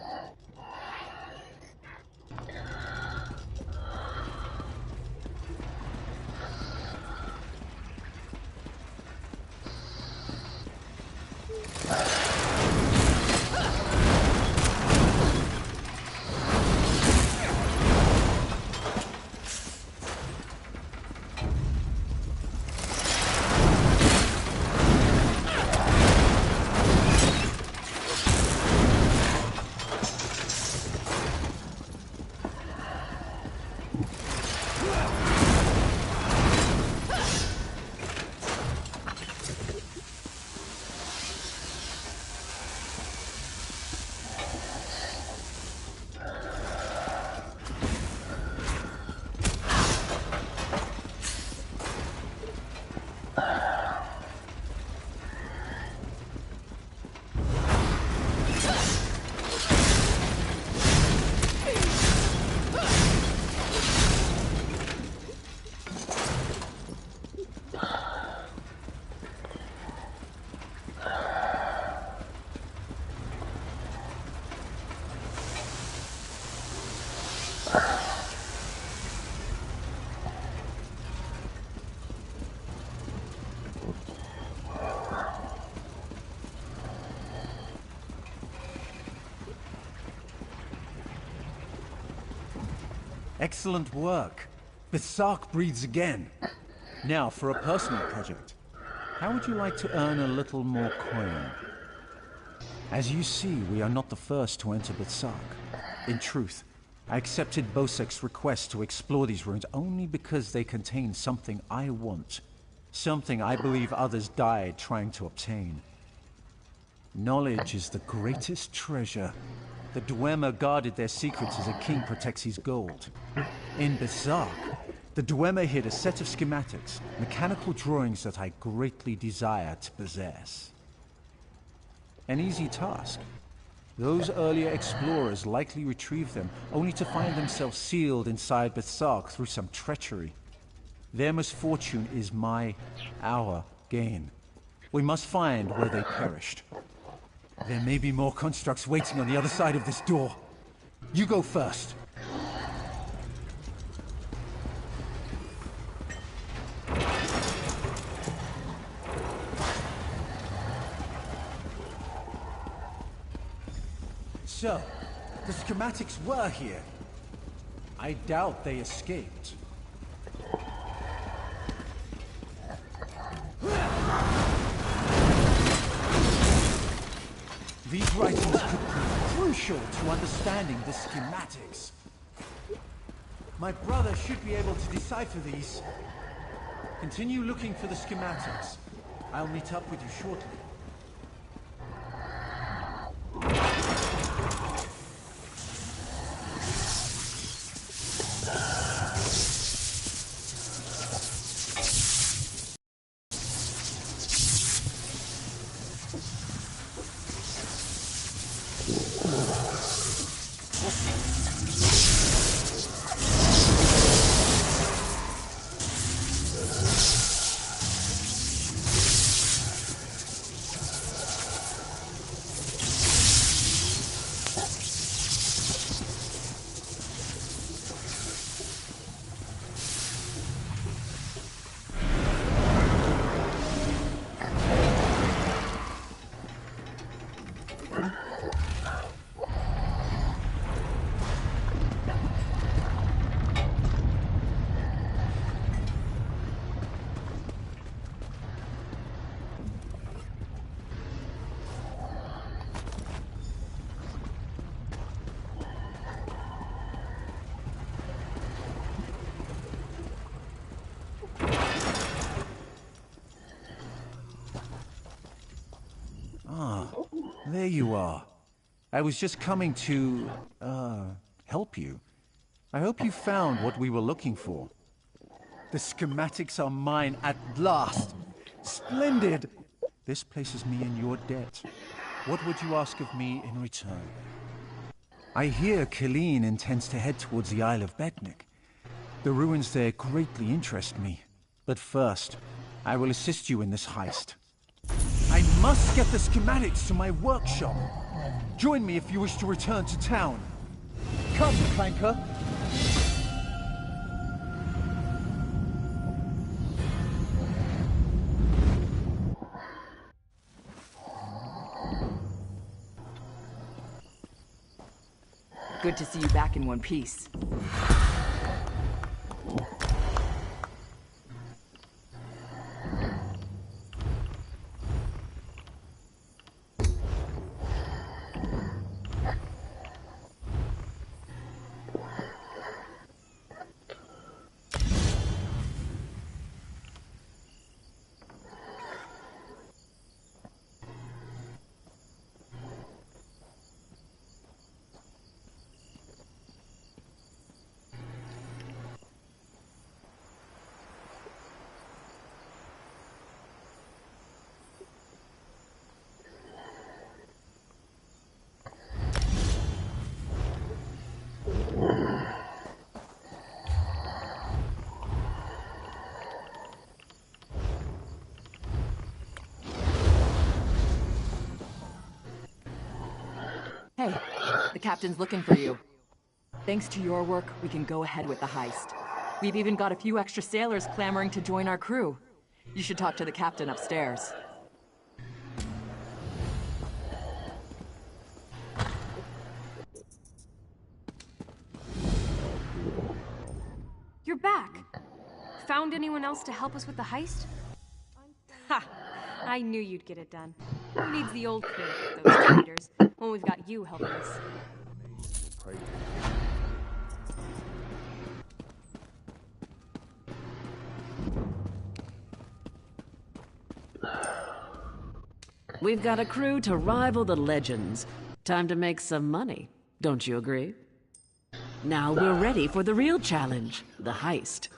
Excellent work. Besark breathes again. Now, for a personal project. How would you like to earn a little more coin? As you see, we are not the first to enter Besark. In truth, I accepted Bosek's request to explore these ruins only because they contain something I want. Something I believe others died trying to obtain. Knowledge is the greatest treasure. The Dwemer guarded their secrets as a king protects his gold. In Besark, the Dwemer hid a set of schematics, mechanical drawings that I greatly desire to possess. An easy task. Those earlier explorers likely retrieved them, only to find themselves sealed inside Besark through some treachery. Their misfortune is our gain. We must find where they perished. There may be more constructs waiting on the other side of this door. You go first. So, the schematics were here. I doubt they escaped. These writings could prove crucial to understanding the schematics. My brother should be able to decipher these. Continue looking for the schematics. I'll meet up with you shortly. There you are. I was just coming to, help you. I hope you found what we were looking for. The schematics are mine at last. Splendid! This places me in your debt. What would you ask of me in return? I hear Killeen intends to head towards the Isle of Betnik. The ruins there greatly interest me. But first, I will assist you in this heist. I must get the schematics to my workshop. Join me if you wish to return to town. Come, Clanker. Good to see you back in one piece. Hey, the captain's looking for you. Thanks to your work, we can go ahead with the heist. We've even got a few extra sailors clamoring to join our crew. You should talk to the captain upstairs. You're back. Found anyone else to help us with the heist? Ha! I knew you'd get it done. Who needs the old crew, those traitors, when we've got you helping us? We've got a crew to rival the legends. Time to make some money, don't you agree? Now we're ready for the real challenge, the heist.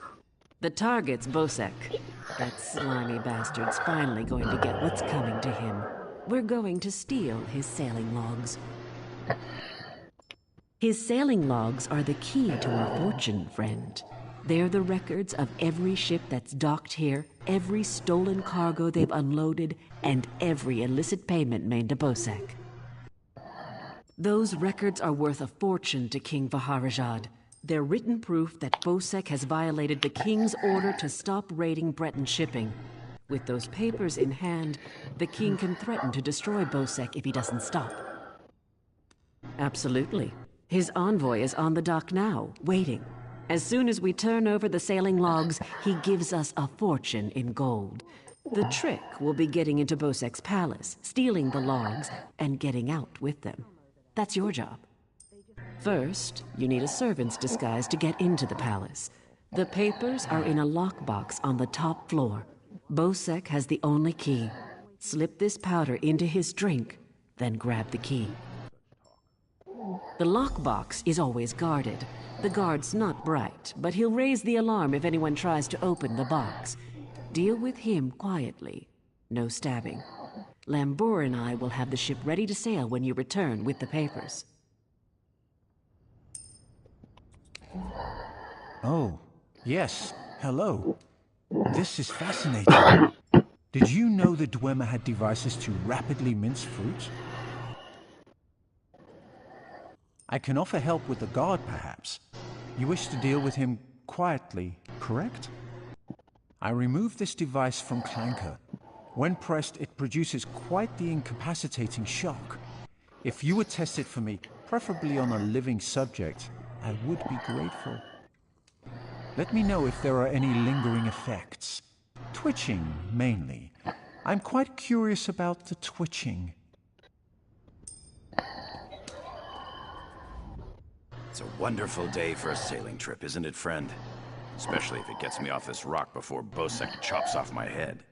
The target's Bosek. That slimy bastard's finally going to get what's coming to him. We're going to steal his sailing logs. His sailing logs are the key to our fortune, friend. They're the records of every ship that's docked here, every stolen cargo they've unloaded, and every illicit payment made to Bosek. Those records are worth a fortune to King Vaharajad. They're written proof that Bosek has violated the king's order to stop raiding Breton shipping. With those papers in hand, the king can threaten to destroy Bosek if he doesn't stop. Absolutely. His envoy is on the dock now, waiting. As soon as we turn over the sailing logs, he gives us a fortune in gold. The trick will be getting into Bosek's palace, stealing the logs, and getting out with them. That's your job. First, you need a servant's disguise to get into the palace. The papers are in a lockbox on the top floor. Bosek has the only key. Slip this powder into his drink, then grab the key. The lockbox is always guarded. The guard's not bright, but he'll raise the alarm if anyone tries to open the box. Deal with him quietly. No stabbing. Lambour and I will have the ship ready to sail when you return with the papers. Oh, yes. Hello. This is fascinating. Did you know the Dwemer had devices to rapidly mince fruit? I can offer help with the guard, perhaps. You wish to deal with him quietly, correct? I removed this device from Clanker. When pressed, it produces quite the incapacitating shock. If you would test it for me, preferably on a living subject, I would be grateful. Let me know if there are any lingering effects. Twitching, mainly. I'm quite curious about the twitching. It's a wonderful day for a sailing trip, isn't it, friend? Especially if it gets me off this rock before Bosek chops off my head.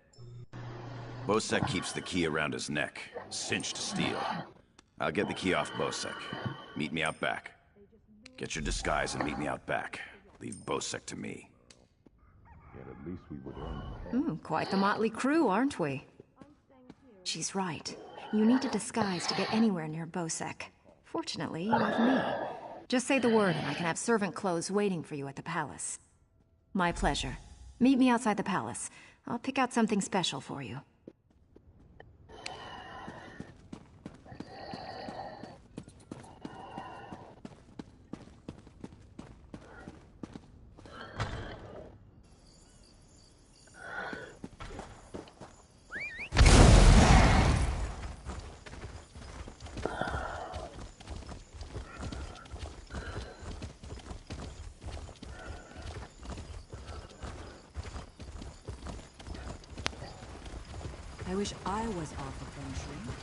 Bosek keeps the key around his neck, cinched to steal. I'll get the key off Bosek. Meet me out back. Get your disguise and meet me out back. Leave Bosek to me. Quite the motley crew, aren't we? She's right. You need a disguise to get anywhere near Bosek. Fortunately, you have me. Just say the word and I can have servant clothes waiting for you at the palace. My pleasure. Meet me outside the palace. I'll pick out something special for you. I wish I was off of feng shui.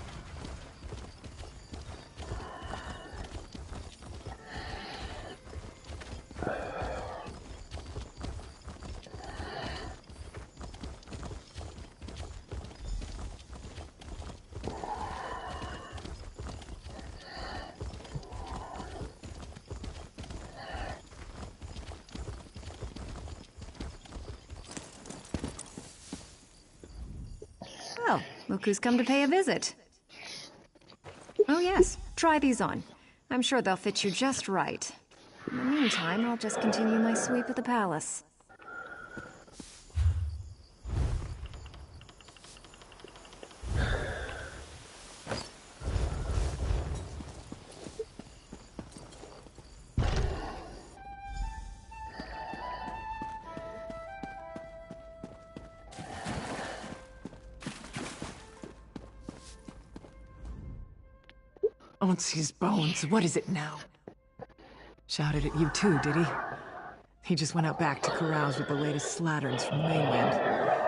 Oh, look who's come to pay a visit. Oh yes, try these on. I'm sure they'll fit you just right. In the meantime, I'll just continue my sweep of the palace. Onsi's bones, what is it now? Shouted at you too, did he? He just went out back to carouse with the latest slatterns from the mainland.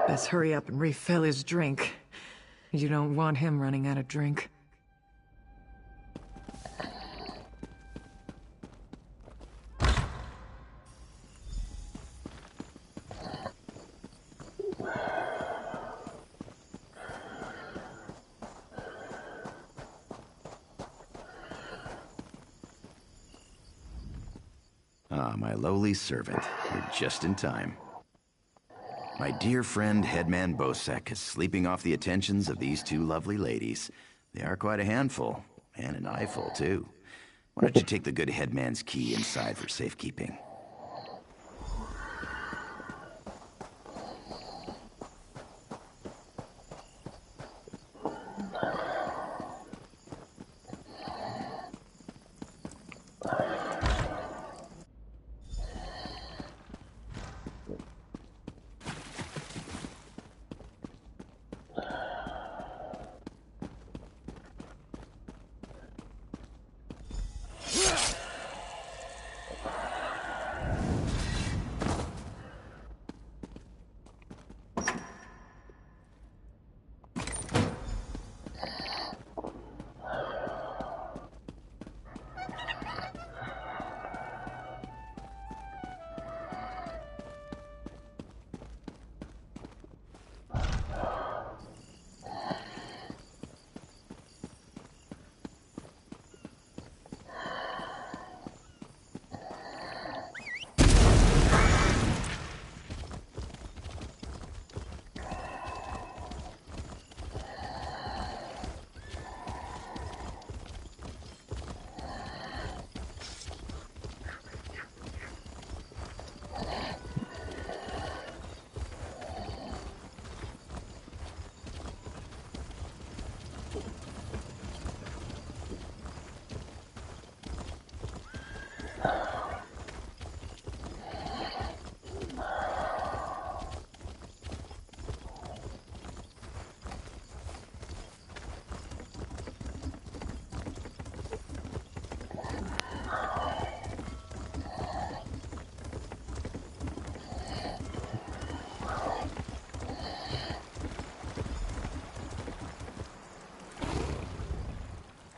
Best hurry up and refill his drink. You don't want him running out of drink. Ah, my lowly servant. You're just in time. My dear friend, Headman Bosek, is sleeping off the attentions of these two lovely ladies. They are quite a handful, and an eyeful, too. Why don't you take the good headman's key inside for safekeeping?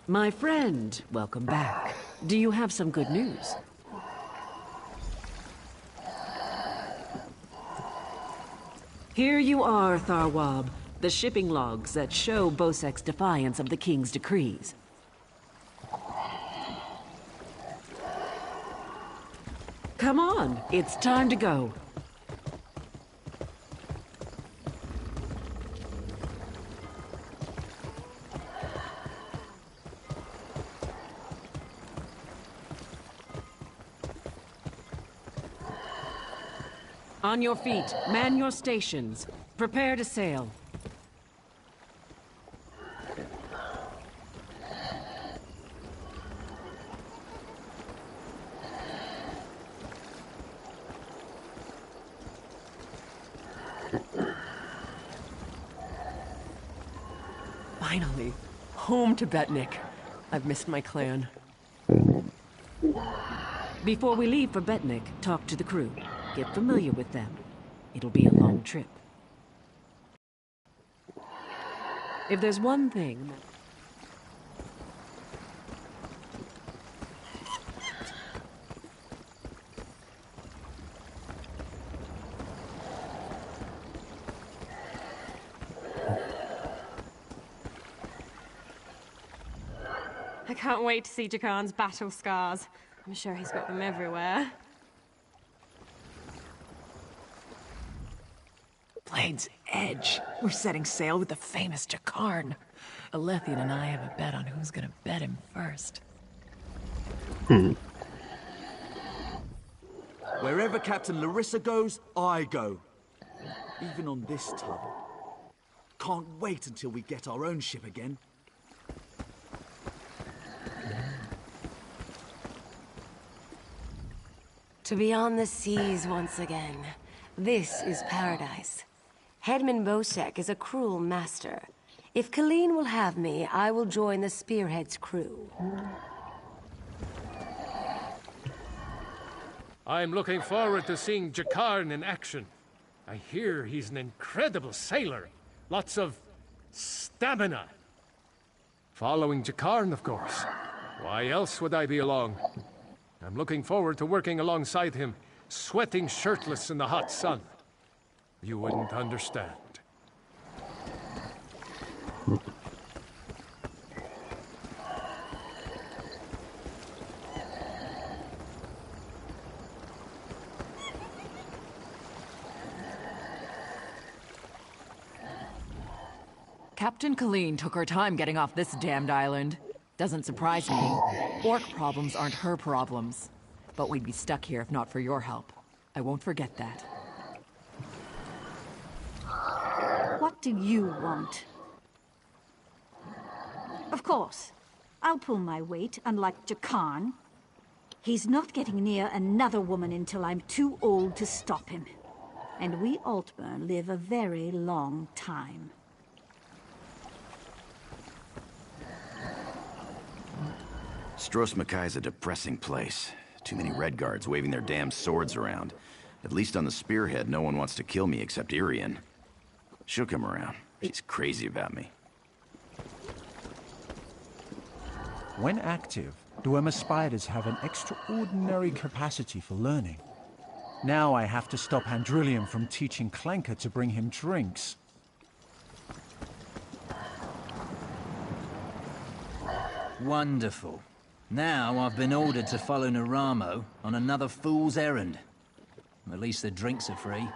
My friend, welcome back. Do you have some good news? Here you are, Tharwab. The shipping logs that show Bosek's defiance of the king's decrees. Come on, it's time to go. On your feet, man your stations. Prepare to sail. Finally, home to Betnik. I've missed my clan. Before we leave for Betnik, talk to the crew. Get familiar with them. It'll be a long trip. If there's one thing... I can't wait to see Jakarn's battle scars. I'm sure he's got them everywhere. Blade's Edge. We're setting sail with the famous Jakarn. Alethian and I have a bet on who's gonna bet him first. Wherever Captain Larissa goes, I go. Even on this tub. Can't wait until we get our own ship again. To be on the seas once again. This is paradise. Headman Bosek is a cruel master. If Colleen will have me, I will join the Spearhead's crew. I'm looking forward to seeing Jakarn in action. I hear he's an incredible sailor. Lots of stamina. Following Jakarn, of course. Why else would I be along? I'm looking forward to working alongside him, sweating shirtless in the hot sun. You wouldn't understand. Captain Colleen took her time getting off this damned island. Doesn't surprise me. Orc problems aren't her problems. But we'd be stuck here if not for your help. I won't forget that. What do you want? Of course. I'll pull my weight, unlike Jakarn. He's not getting near another woman until I'm too old to stop him. And we Altburn live a very long time. Stros Makai's a depressing place. Too many Redguards waving their damn swords around. At least on the Spearhead, no one wants to kill me except Irian. She'll come around. She's crazy about me. When active, Dwemer spiders have an extraordinary capacity for learning. Now I have to stop Handrillium from teaching Clanker to bring him drinks. Wonderful. Now I've been ordered to follow Naramo on another fool's errand. At least the drinks are free.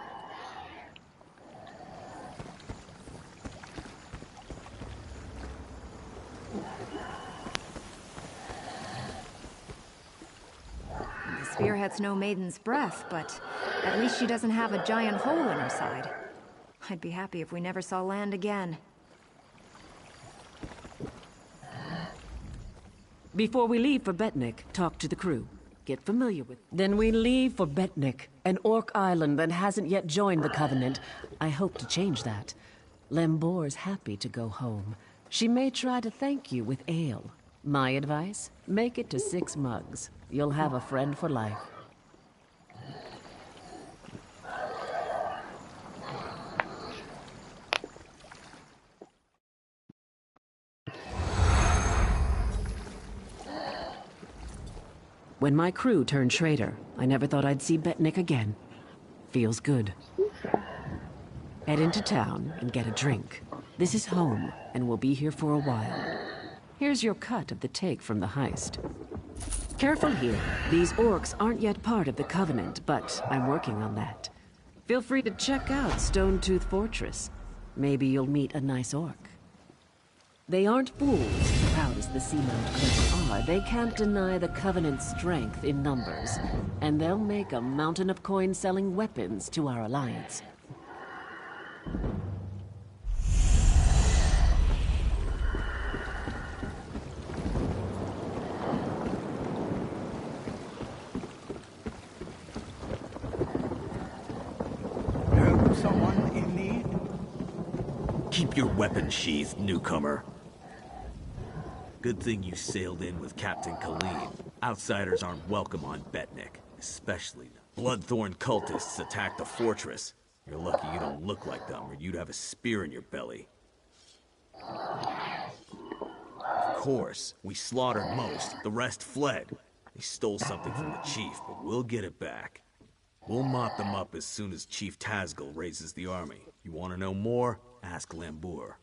The Spearhead's no maiden's breath, but at least she doesn't have a giant hole in her side. I'd be happy if we never saw land again. Before we leave for Betnik, talk to the crew. Get familiar with... Then we leave for Betnik, an orc island that hasn't yet joined the Covenant. I hope to change that. Lembor's happy to go home. She may try to thank you with ale. My advice? Make it to 6 mugs. You'll have a friend for life. When my crew turned traitor, I never thought I'd see Betnik again. Feels good. Head into town and get a drink. This is home, and we'll be here for a while. Here's your cut of the take from the heist. Careful here. These orcs aren't yet part of the Covenant, but I'm working on that. Feel free to check out Stonetooth Fortress. Maybe you'll meet a nice orc. They aren't fools, proud as the Seamount Cliffs are. They can't deny the Covenant's strength in numbers, and they'll make a mountain of coin-selling weapons to our alliance. Keep your weapon sheathed, newcomer. Good thing you sailed in with Captain Colleen. Outsiders aren't welcome on Betnik, especially Bloodthorn cultists attack the fortress. You're lucky you don't look like them, or you'd have a spear in your belly. Of course, we slaughtered most. The rest fled. They stole something from the chief, but we'll get it back. We'll mop them up as soon as Chief Tazgul raises the army. You want to know more? Ask Lambour.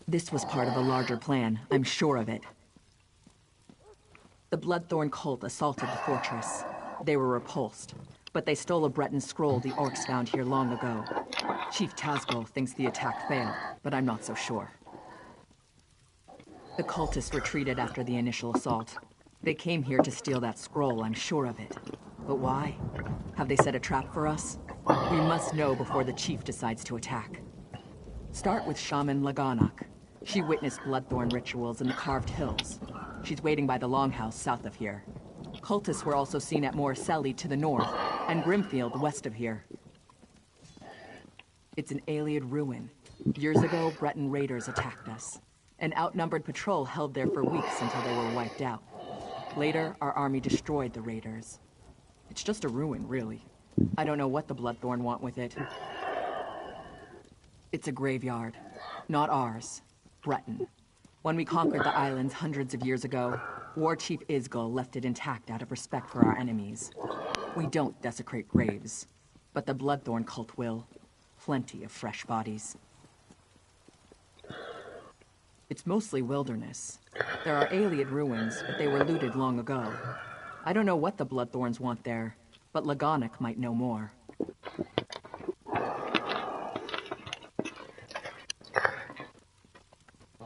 This was part of a larger plan, I'm sure of it. The Bloodthorn cult assaulted the fortress. They were repulsed, but they stole a Breton scroll the orcs found here long ago. Chief Tazgul thinks the attack failed, but I'm not so sure. The cultists retreated after the initial assault. They came here to steal that scroll, I'm sure of it. But why? Have they set a trap for us? We must know before the chief decides to attack. Start with Shaman Laganak. She witnessed Bloodthorn rituals in the Carved Hills. She's waiting by the Longhouse south of here. Cultists were also seen at Morriselli to the north, and Grimfield west of here. It's an Ayleid ruin. Years ago, Breton raiders attacked us. An outnumbered patrol held there for weeks until they were wiped out. Later, our army destroyed the raiders. It's just a ruin, really. I don't know what the Bloodthorn want with it. It's a graveyard. Not ours. Breton. When we conquered the islands hundreds of years ago, War Chief Isgul left it intact out of respect for our enemies. We don't desecrate graves, but the Bloodthorn cult will. Plenty of fresh bodies. It's mostly wilderness. There are Ayleid ruins, but they were looted long ago. I don't know what the Bloodthorns want there, but Laganak might know more.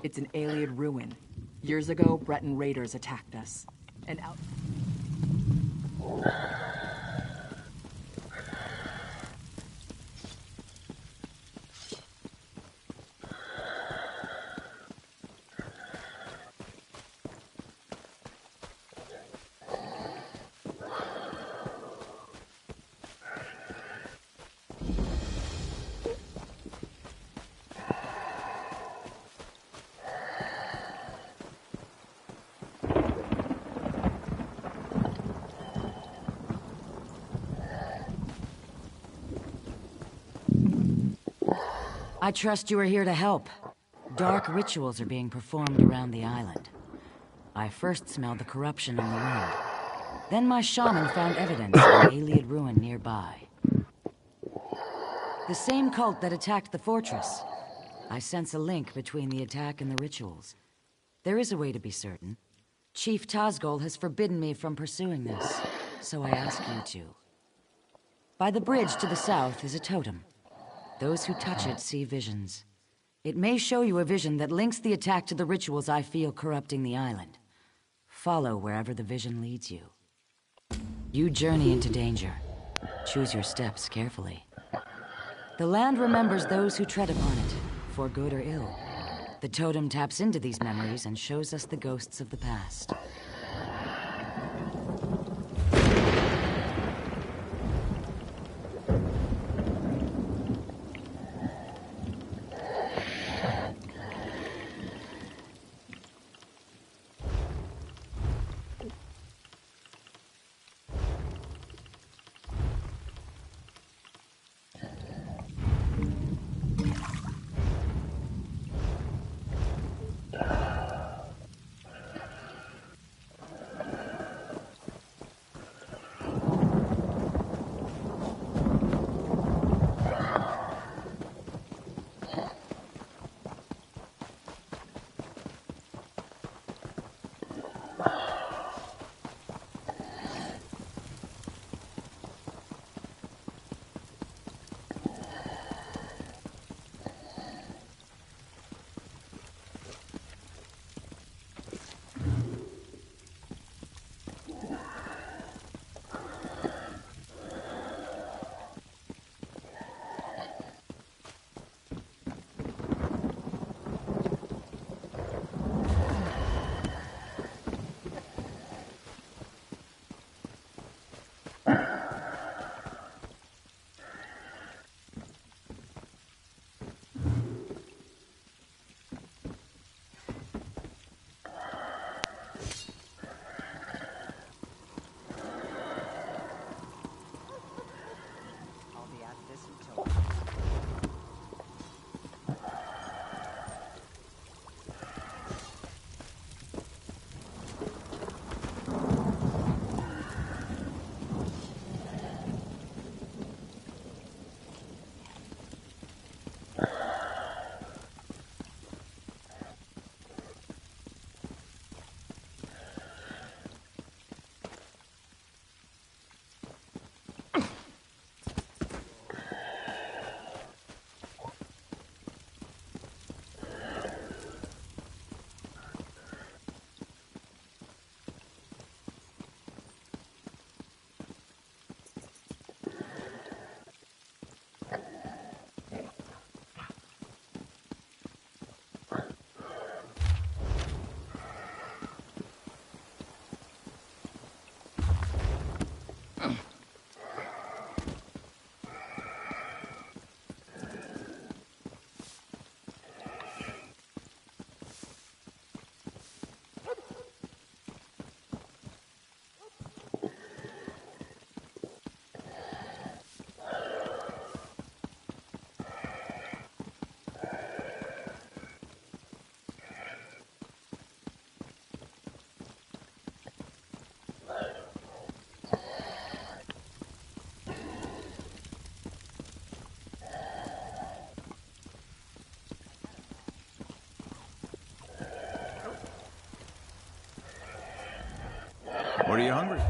It's an Ayleid ruin. Years ago, Breton raiders attacked us. And out... I trust you are here to help. Dark rituals are being performed around the island. I first smelled the corruption in the wind. Then my shaman found evidence of an Ayleid ruin nearby. The same cult that attacked the fortress. I sense a link between the attack and the rituals. There is a way to be certain. Chief Tazgul has forbidden me from pursuing this, so I ask you to. By the bridge to the south is a totem. Those who touch it see visions. It may show you a vision that links the attack to the rituals I feel corrupting the island. Follow wherever the vision leads you. You journey into danger. Choose your steps carefully. The land remembers those who tread upon it, for good or ill. The totem taps into these memories and shows us the ghosts of the past. Or are you hungry?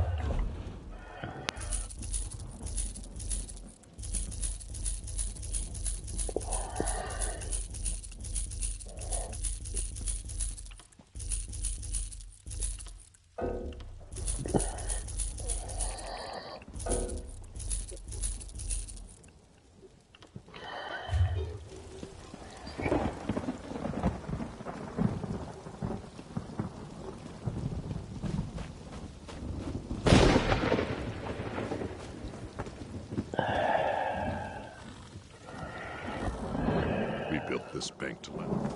We built this bank to lend.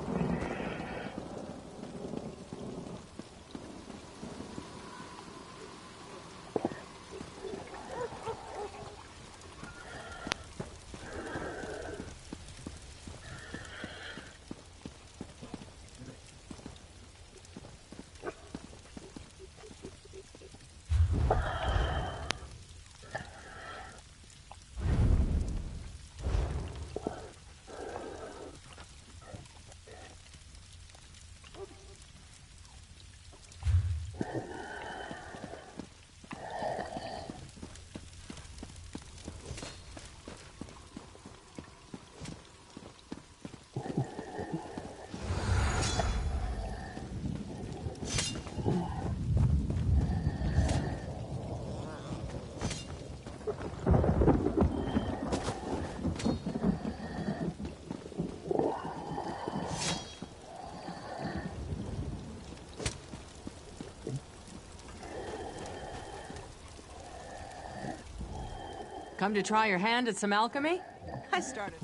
Come to try your hand at some alchemy? I started.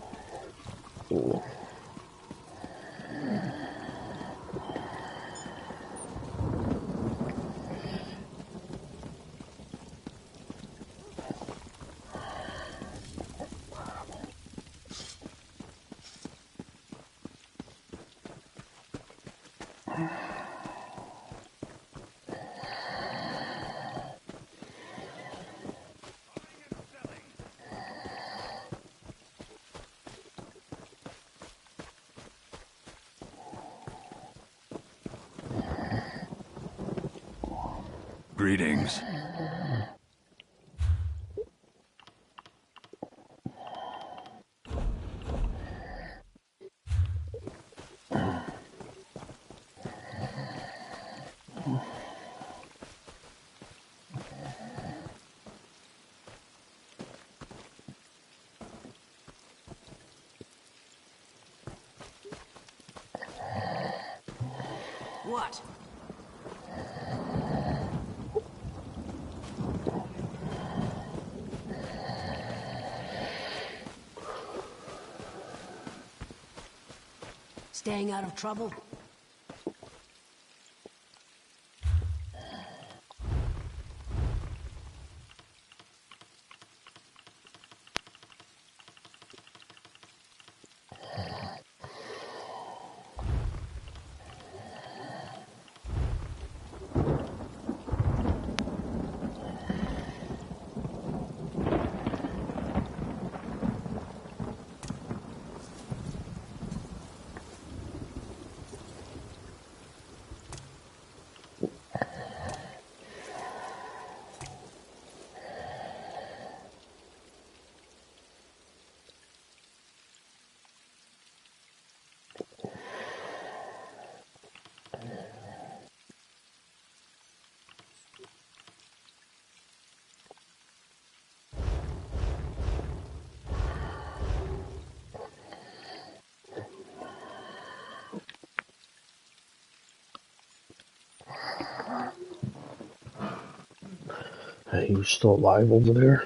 Greetings. What? Staying out of trouble? Hey, you still alive over there?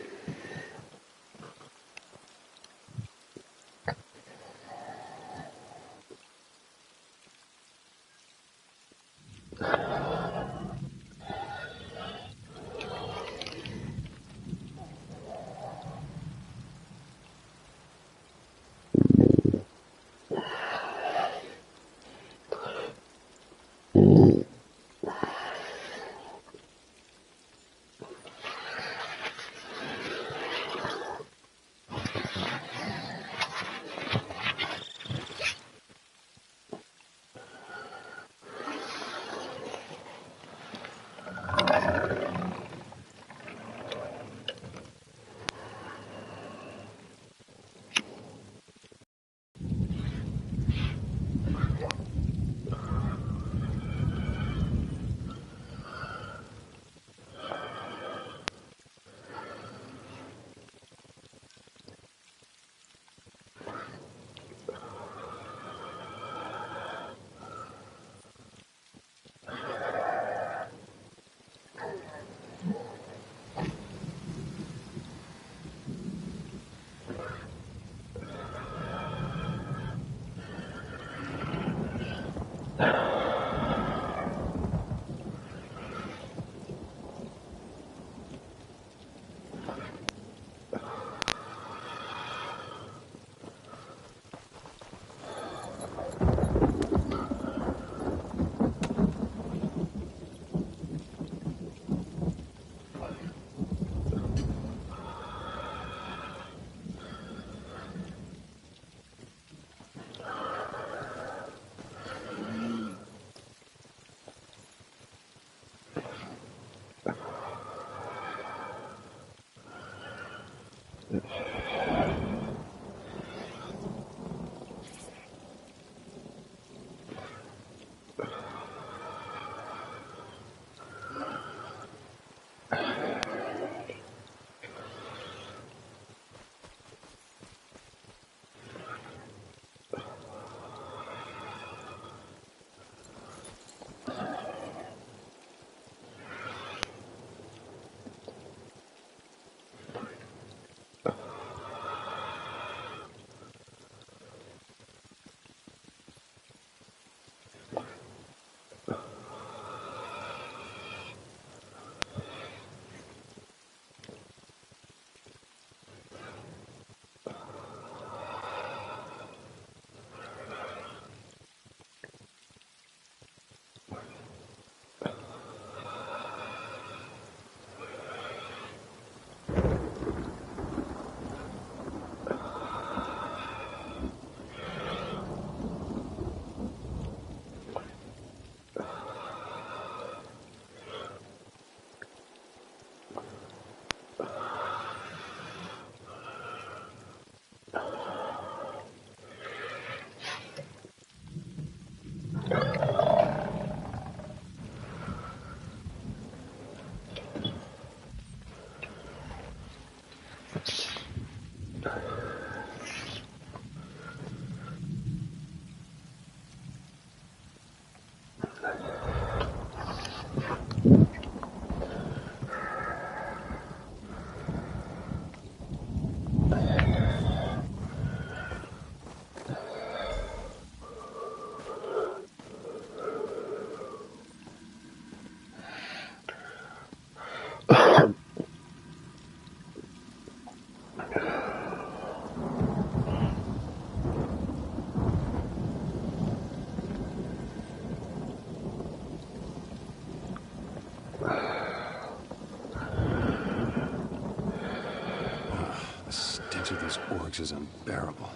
The stench of these orcs is unbearable.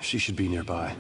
She should be nearby.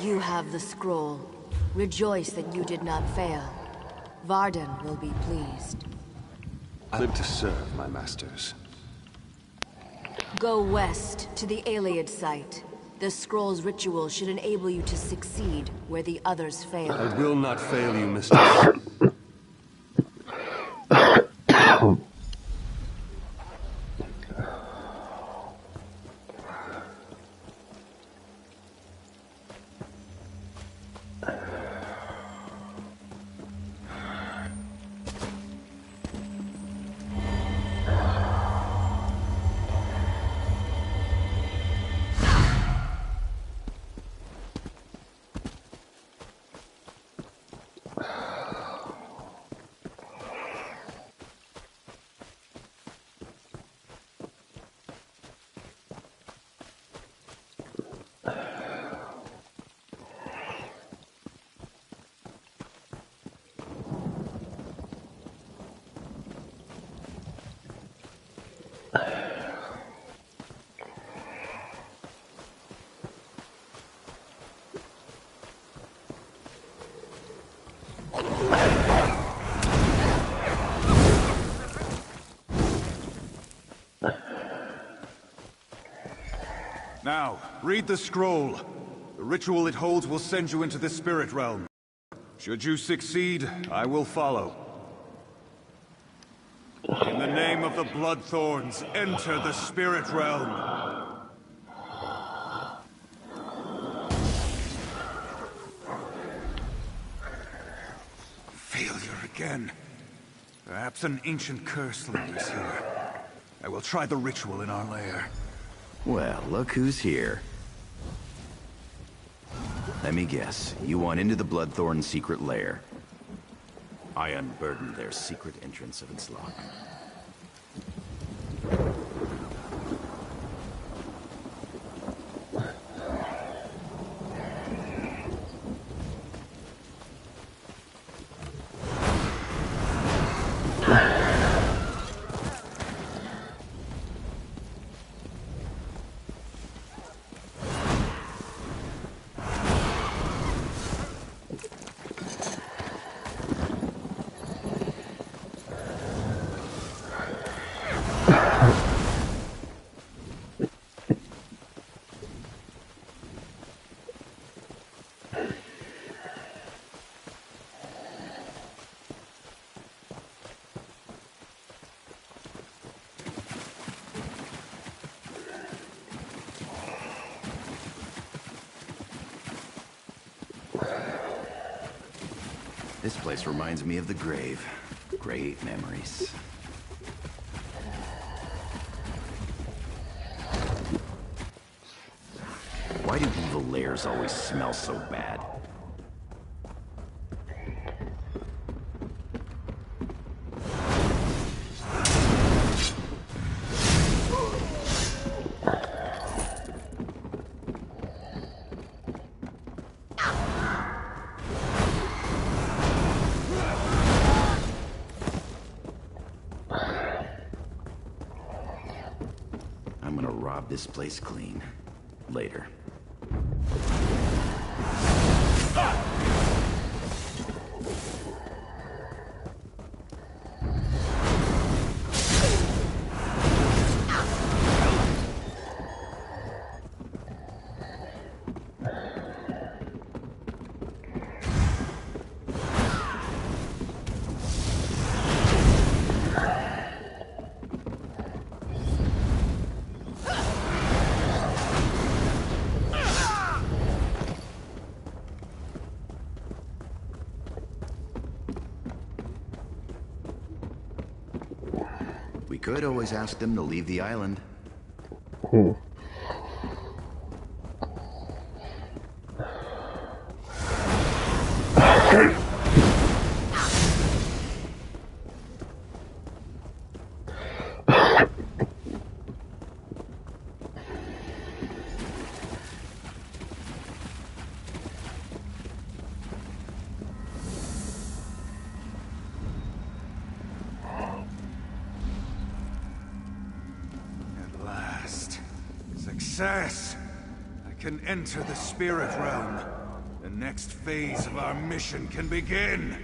You have the scroll. Rejoice that you did not fail. Varden will be pleased. I live to serve my masters. Go west to the Iliad site. The scroll's ritual should enable you to succeed where the others failed. I will not fail you, mistress. Now, read the scroll. The ritual it holds will send you into the spirit realm. Should you succeed, I will follow. In the name of the Bloodthorns, enter the spirit realm. Failure again. Perhaps an ancient curse lingers here. I will try the ritual in our lair. Well, look who's here. Let me guess. You want into the Bloodthorn secret lair. I unburdened their secret entrance of its lock. This place reminds me of the grave. Great memories. Why do evil lairs always smell so bad? I'm gonna rob this place clean. Later. We could always ask them to leave the island. Success! I can enter the spirit realm. The next phase of our mission can begin.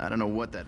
I don't know what that...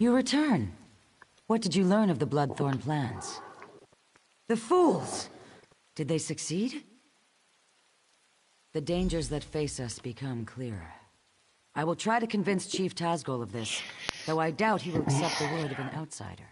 You return. What did you learn of the Bloodthorn plans? The fools! Did they succeed? The dangers that face us become clearer. I will try to convince Chief Tazgol of this, though I doubt he will accept the word of an outsider.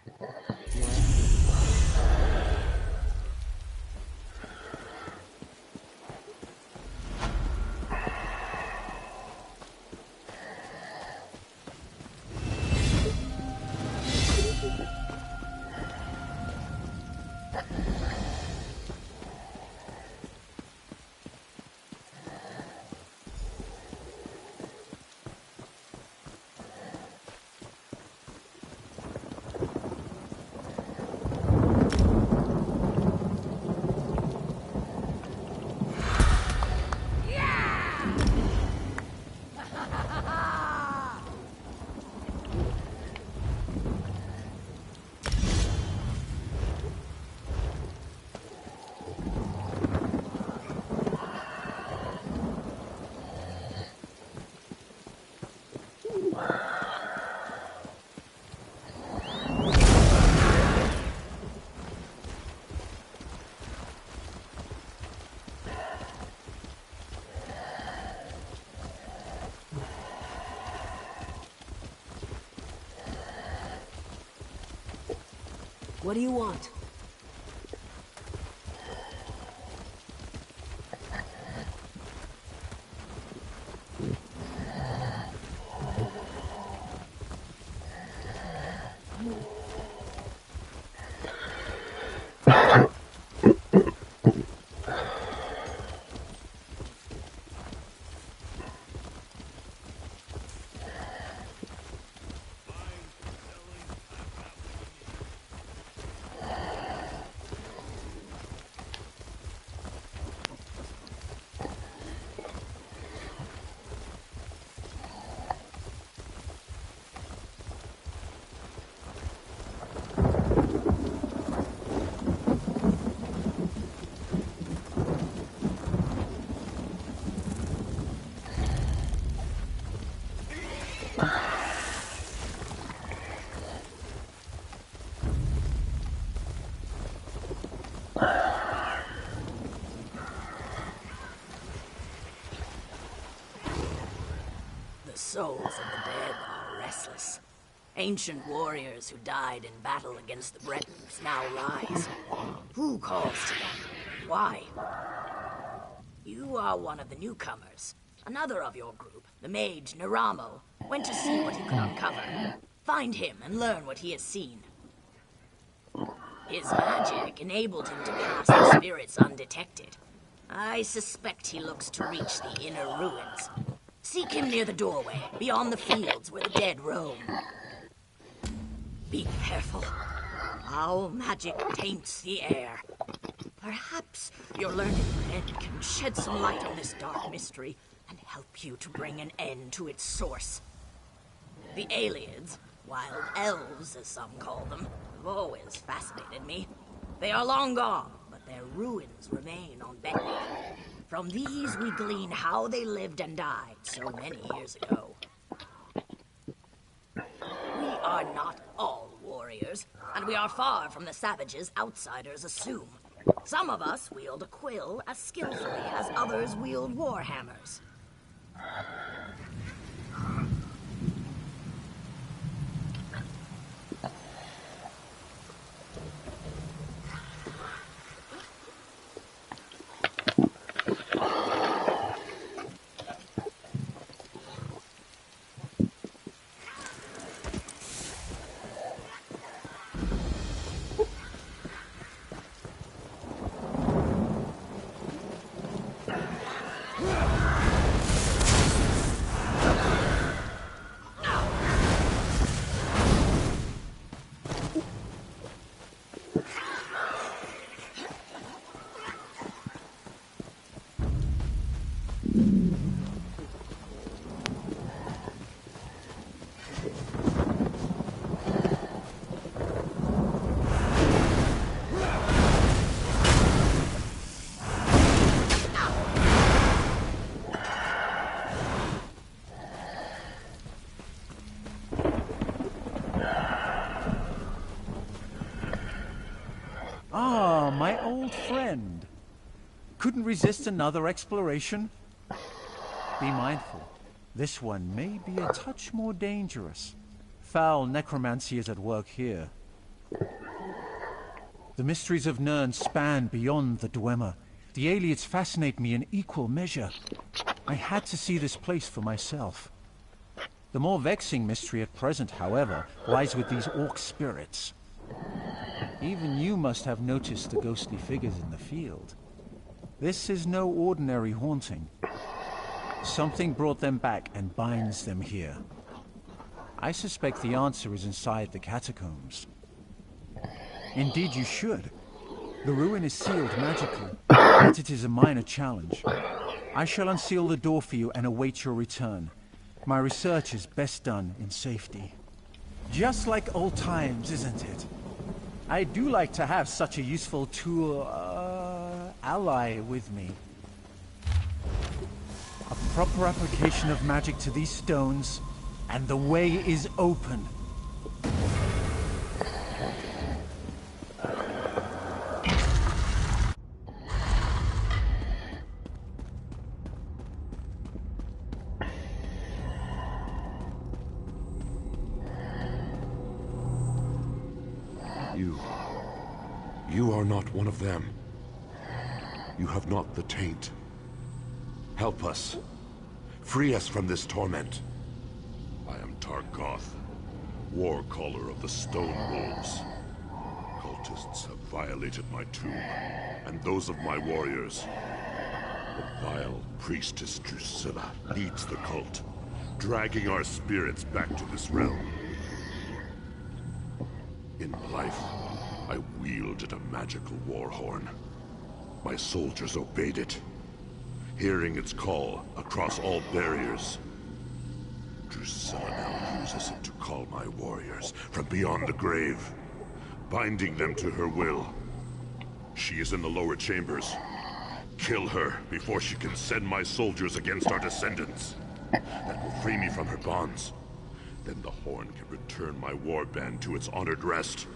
What do you want? The souls of the dead are restless. Ancient warriors who died in battle against the Bretons now rise. Who calls to them? Why? You are one of the newcomers. Another of your group, the mage Naramo, went to see what he could uncover. Find him and learn what he has seen. His magic enabled him to pass the spirits undetected. I suspect he looks to reach the inner ruins. Seek him near the doorway, beyond the fields where the dead roam. Be careful. Foul magic taints the air. Perhaps your learned friend can shed some light on this dark mystery and help you to bring an end to its source. The Aliens, wild elves as some call them, have always fascinated me. They are long gone, but their ruins remain on Betnik. From these we glean how they lived and died so many years ago. We are not we are far from the savages outsiders assume. Some of us wield a quill as skillfully as others wield war hammers. Ah, my old friend. Couldn't resist another exploration? Be mindful. This one may be a touch more dangerous. Foul necromancy is at work here. The mysteries of Nirn span beyond the Dwemer. The Ayleids fascinate me in equal measure. I had to see this place for myself. The more vexing mystery at present, however, lies with these orc spirits. Even you must have noticed the ghostly figures in the field. This is no ordinary haunting. Something brought them back and binds them here. I suspect the answer is inside the catacombs. Indeed you should. The ruin is sealed magically, but it is a minor challenge. I shall unseal the door for you and await your return. My research is best done in safety. Just like old times, isn't it? I do like to have such a useful tool, ally with me. A proper application of magic to these stones, and the way is open. You are not one of them. You have not the taint. Help us. Free us from this torment. I am Targoth, war caller of the Stone Wolves. Cultists have violated my tomb, and those of my warriors. The vile priestess Drusilla leads the cult, dragging our spirits back to this realm. In life, I wielded a magical war horn. My soldiers obeyed it, hearing its call across all barriers. Drusilla now uses it to call my warriors from beyond the grave, binding them to her will. She is in the lower chambers. Kill her before she can send my soldiers against our descendants. That will free me from her bonds. Then the horn can return my warband to its honored rest.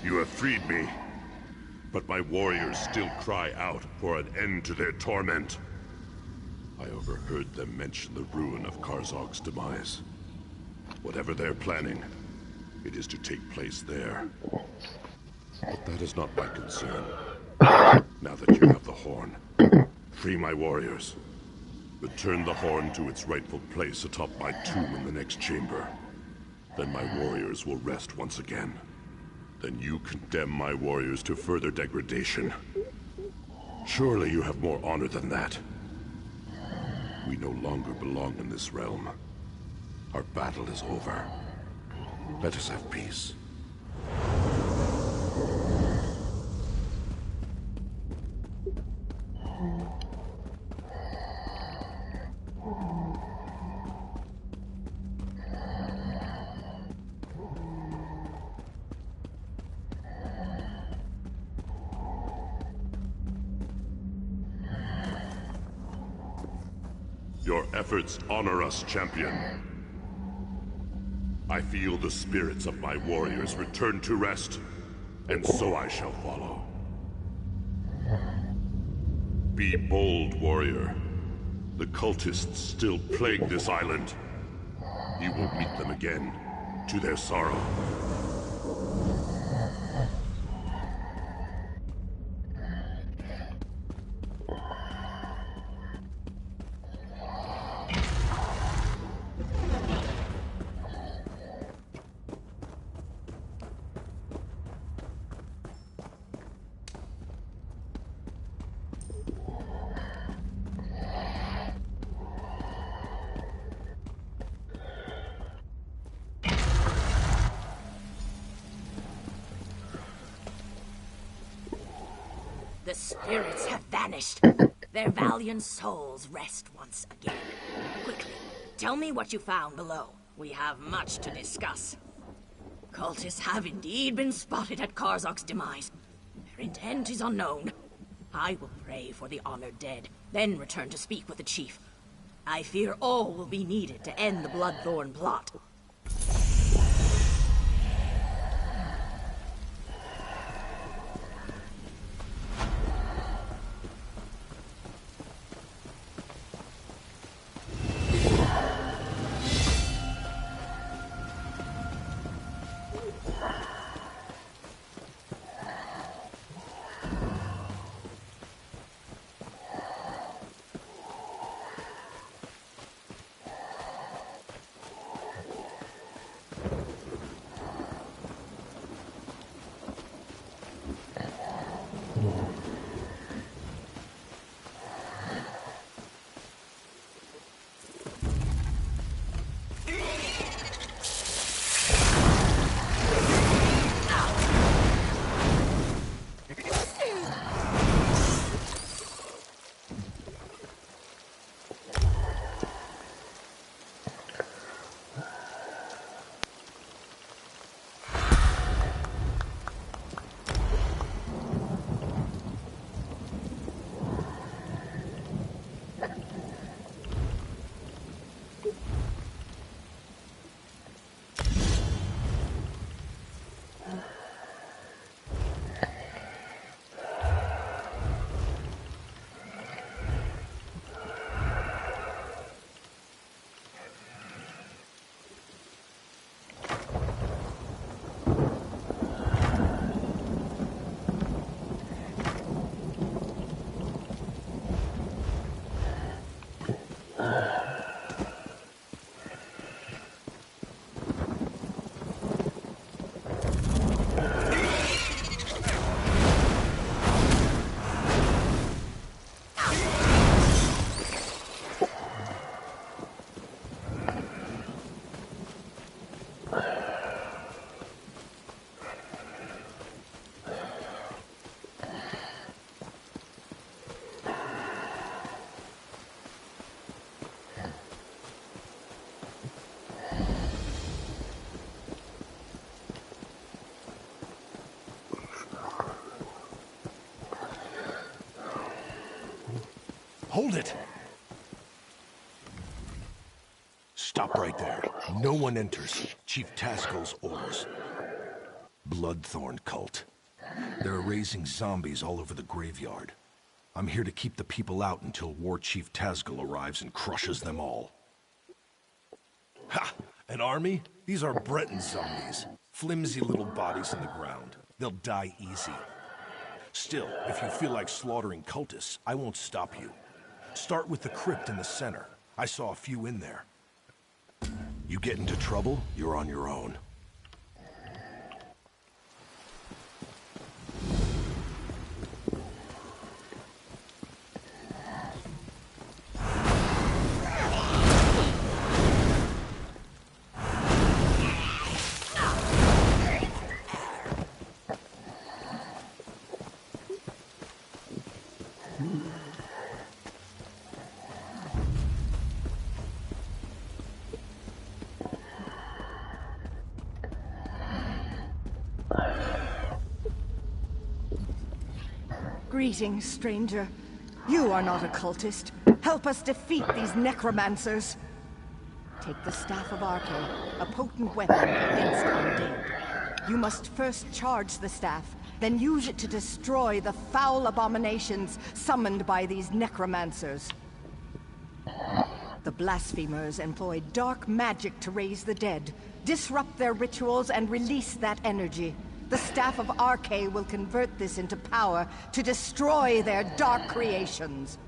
You have freed me, but my warriors still cry out for an end to their torment. I overheard them mention the ruin of Karzog's demise. Whatever they're planning, it is to take place there. But that is not my concern. Now that you have the horn, free my warriors. Return the horn to its rightful place atop my tomb in the next chamber. Then my warriors will rest once again. Then you condemn my warriors to further degradation. Surely you have more honor than that. We no longer belong in this realm. Our battle is over. Let us have peace. Your efforts honor us, champion. I feel the spirits of my warriors return to rest, and so I shall follow. Be bold, warrior. The cultists still plague this island. You will meet them again, to their sorrow. The spirits have vanished. Their valiant souls rest once again. Quickly, tell me what you found below. We have much to discuss. Cultists have indeed been spotted at Karzog's demise. Their intent is unknown. I will pray for the honored dead, then return to speak with the chief. I fear all will be needed to end the Bloodthorn plot. Hold it! Stop right there. No one enters. Chief Tasco's orders. Bloodthorn cult. They're raising zombies all over the graveyard. I'm here to keep the people out until War Chief Tazgul arrives and crushes them all. Ha! An army? These are Breton zombies. Flimsy little bodies in the ground. They'll die easy. Still, if you feel like slaughtering cultists, I won't stop you. Start with the crypt in the center. I saw a few in there. You get into trouble, you're on your own. Greetings, stranger. You are not a cultist. Help us defeat these necromancers. Take the Staff of Arche, a potent weapon against undead. You must first charge the staff, then use it to destroy the foul abominations summoned by these necromancers. The blasphemers employ dark magic to raise the dead, disrupt their rituals, and release that energy. The Staff of Arche will convert this into power to destroy their dark creations.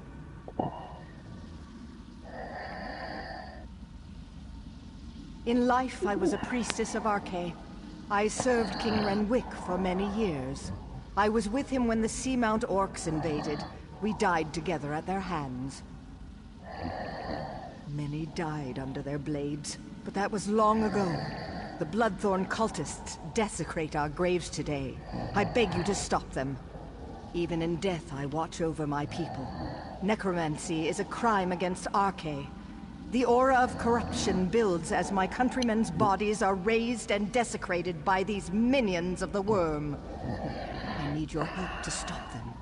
In life, I was a priestess of Arche. I served King Renwick for many years. I was with him when the Seamount Orcs invaded. We died together at their hands. Many died under their blades, but that was long ago. The Bloodthorn cultists desecrate our graves today. I beg you to stop them. Even in death, I watch over my people. Necromancy is a crime against Arche. The aura of corruption builds as my countrymen's bodies are raised and desecrated by these minions of the worm. I need your help to stop them.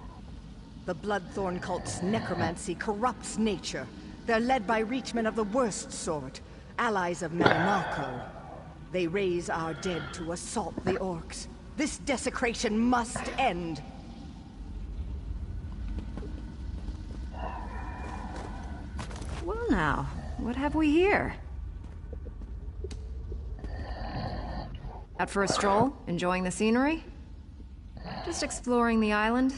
The Bloodthorn cult's necromancy corrupts nature. They're led by reachmen of the worst sort, allies of Manimalco. They raise our dead to assault the orcs. This desecration must end. Well now, what have we here? Out for a stroll? Enjoying the scenery? Just exploring the island.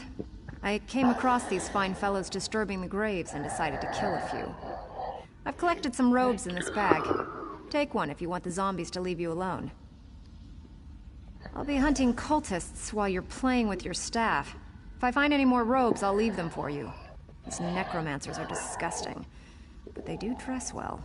I came across these fine fellows disturbing the graves and decided to kill a few. I've collected some robes in this bag. Take one if you want the zombies to leave you alone. I'll be hunting cultists while you're playing with your staff. If I find any more robes, I'll leave them for you. These necromancers are disgusting, but they do dress well.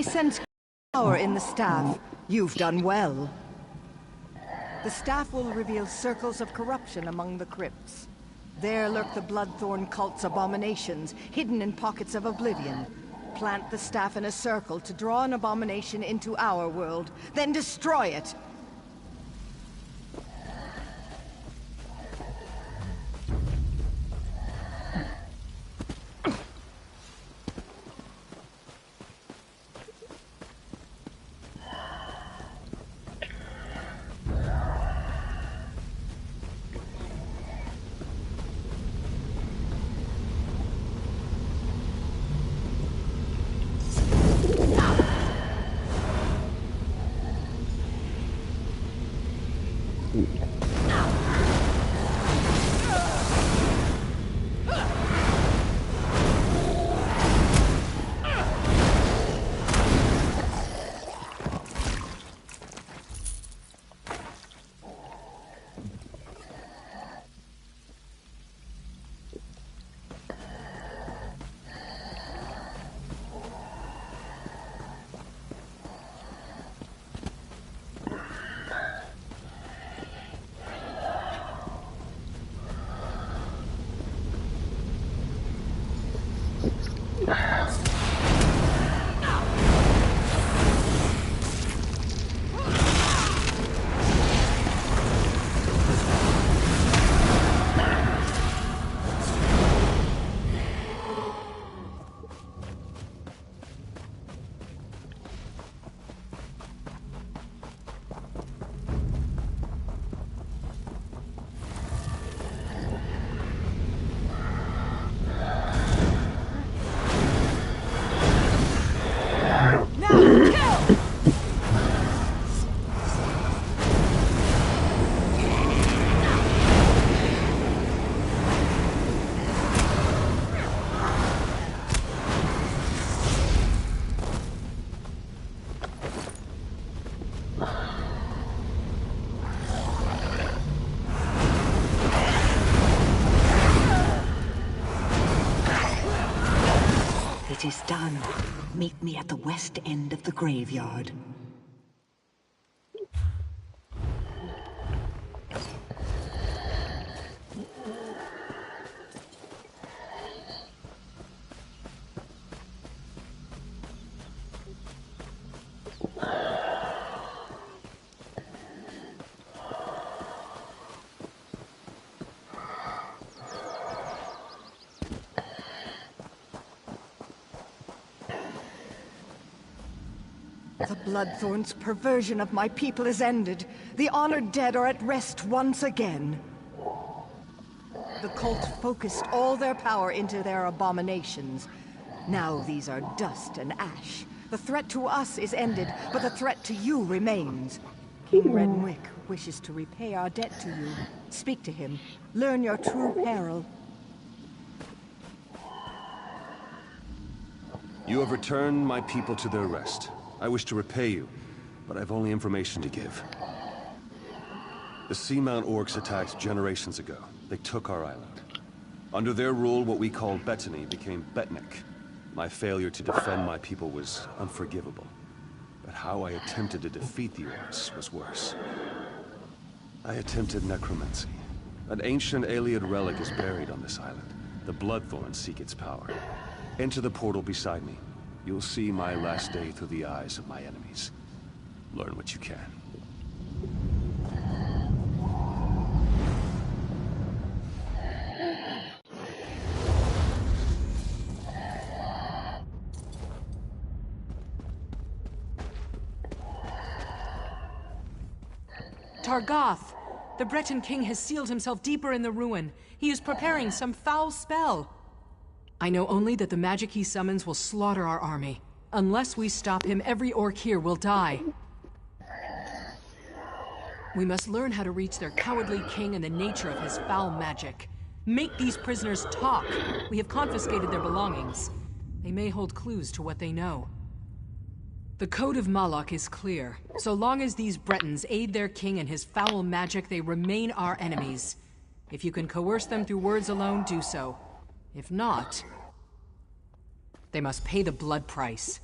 sense power in the staff. You've done well. The staff will reveal circles of corruption among the crypts. There lurk the Bloodthorn cult's abominations, hidden in pockets of oblivion. Plant the staff in a circle to draw an abomination into our world, then destroy it! It is done. Meet me at the west end of the graveyard. The Bloodthorn's perversion of my people is ended. The honored dead are at rest once again. The cult focused all their power into their abominations. Now these are dust and ash. The threat to us is ended, but the threat to you remains. King Redwick wishes to repay our debt to you. Speak to him. Learn your true peril. You have returned my people to their rest. I wish to repay you, but I've only information to give. The Seamount orcs attacked generations ago. They took our island. Under their rule, what we called Bettany became Betnik. My failure to defend my people was unforgivable. But how I attempted to defeat the orcs was worse. I attempted necromancy. An ancient Ayleid relic is buried on this island. The Bloodthorn seek its power. Enter the portal beside me. You'll see my last day through the eyes of my enemies. Learn what you can. Targoth! The Breton king has sealed himself deeper in the ruin. He is preparing some foul spell. I know only that the magic he summons will slaughter our army. Unless we stop him, every orc here will die. We must learn how to reach their cowardly king and the nature of his foul magic. Make these prisoners talk. We have confiscated their belongings. They may hold clues to what they know. The Code of Malak is clear. So long as these Bretons aid their king and his foul magic, they remain our enemies. If you can coerce them through words alone, do so. If not, they must pay the blood price.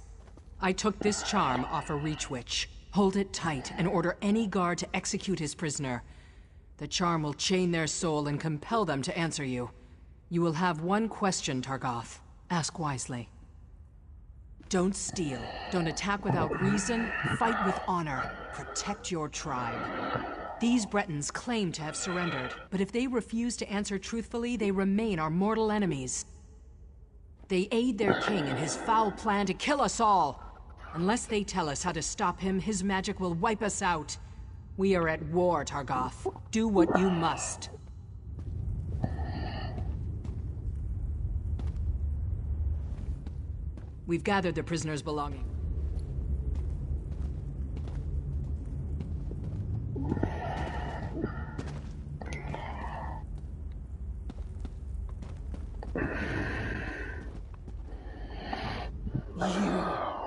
I took this charm off a Reach Witch. Hold it tight and order any guard to execute his prisoner. The charm will chain their soul and compel them to answer you. You will have one question, Targoth. Ask wisely. Don't steal. Don't attack without reason. Fight with honor. Protect your tribe. These Bretons claim to have surrendered, but if they refuse to answer truthfully, they remain our mortal enemies. They aid their king in his foul plan to kill us all. Unless they tell us how to stop him, his magic will wipe us out. We are at war, Targoth. Do what you must. We've gathered the prisoner's belongings.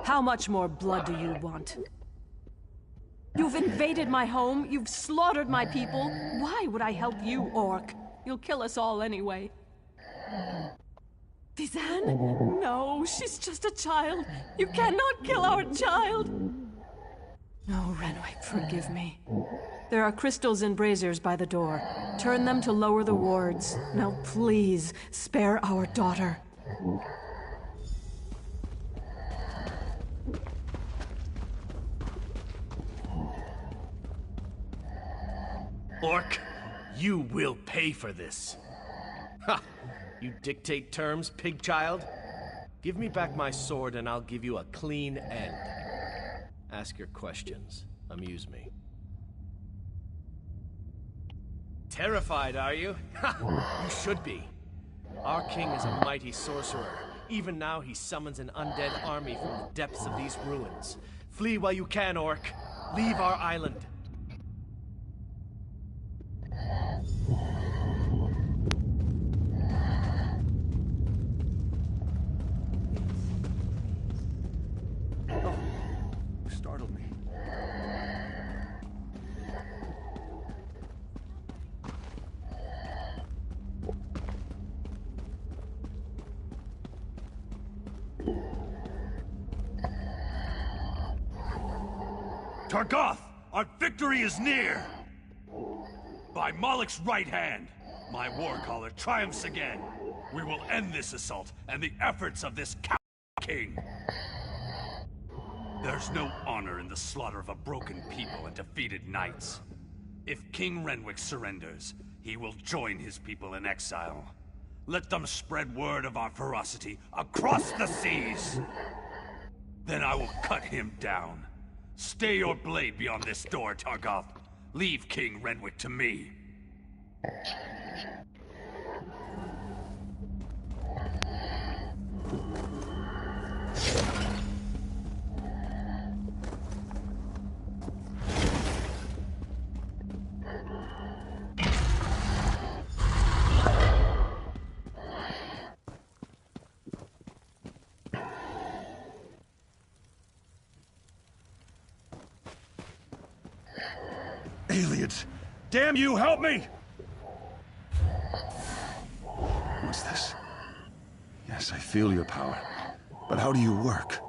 How much more blood do you want? You've invaded my home, you've slaughtered my people. Why would I help you, Orc? You'll kill us all anyway. Vizan? No, she's just a child. You cannot kill our child. No, Renwick, forgive me. There are crystals and braziers by the door. Turn them to lower the wards. Now, please, spare our daughter. Orc, you will pay for this. Ha! You dictate terms, pig child? Give me back my sword and I'll give you a clean end. Ask your questions. Amuse me. Terrified, are you? Ha! You should be. Our king is a mighty sorcerer. Even now he summons an undead army from the depths of these ruins. Flee while you can, Orc. Leave our island. Startled me. Targoth, our victory is near! By Malek's right hand, my warcaller triumphs again. We will end this assault and the efforts of this king. There's no honor in the slaughter of a broken people and defeated knights. If King Renwick surrenders, he will join his people in exile. Let them spread word of our ferocity across the seas. Then I will cut him down. Stay your blade beyond this door, Targoth. Leave King Renwick to me. Aliens! Damn you, help me! What's this? Yes, I feel your power. But how do you work?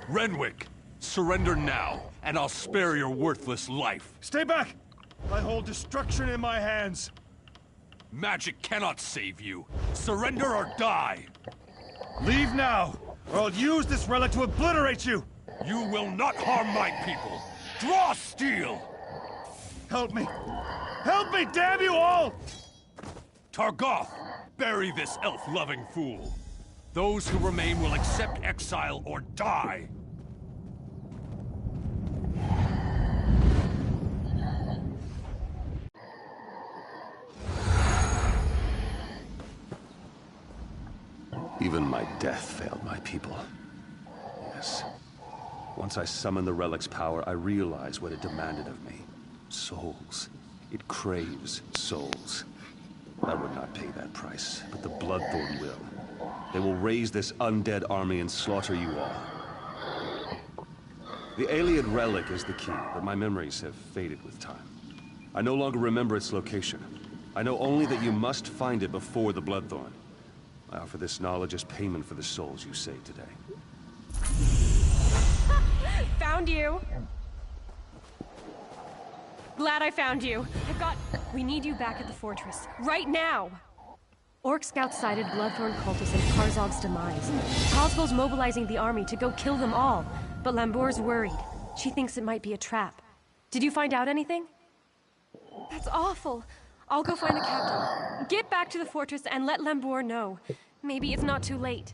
Renwick, surrender now, and I'll spare your worthless life. Stay back! I hold destruction in my hands. Magic cannot save you. Surrender or die. Leave now, or I'll use this relic to obliterate you! You will not harm my people. Draw steel! Help me! Help me, damn you all! Targoth, bury this elf-loving fool. Those who remain will accept exile or die. Even my death failed my people. Yes. Once I summoned the relic's power, I realized what it demanded of me. Souls. It craves souls. I would not pay that price, but the Bloodthorn will. They will raise this undead army and slaughter you all. The Ayleid relic is the key, but my memories have faded with time. I no longer remember its location. I know only that you must find it before the Bloodthorn. I offer this knowledge as payment for the souls you saved today. Found you! Glad I found you. We need you back at the fortress. Right now! Orc scouts sighted Bloodthorn cultists and Karzog's demise. Tazgol's mobilizing the army to go kill them all, but Lambour's worried. She thinks it might be a trap. Did you find out anything? That's awful. I'll go find the captain. Get back to the fortress and let Lambour know. Maybe it's not too late.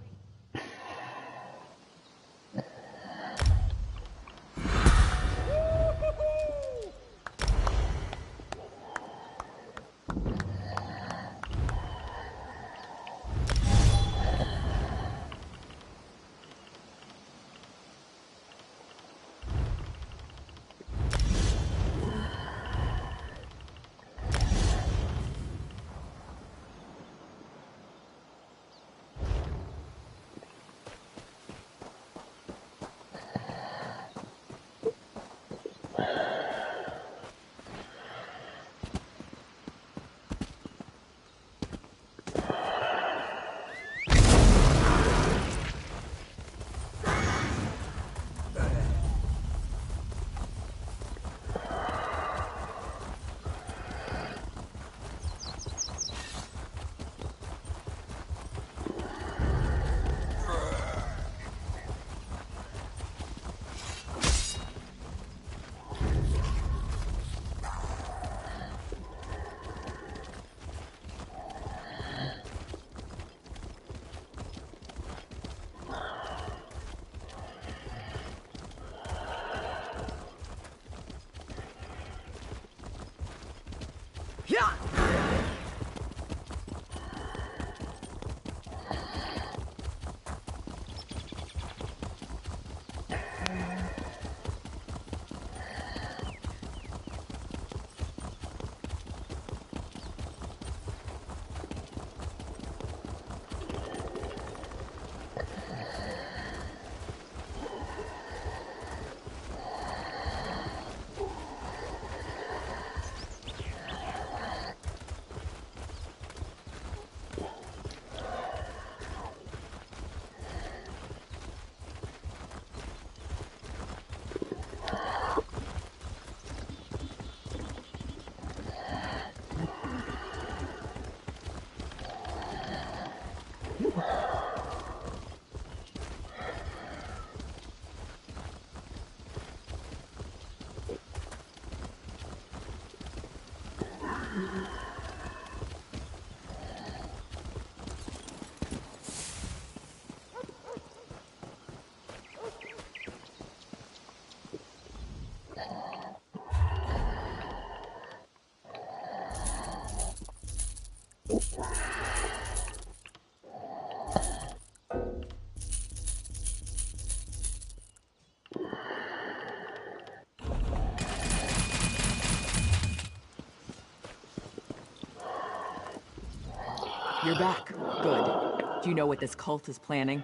You're back. Good. Do you know what this cult is planning?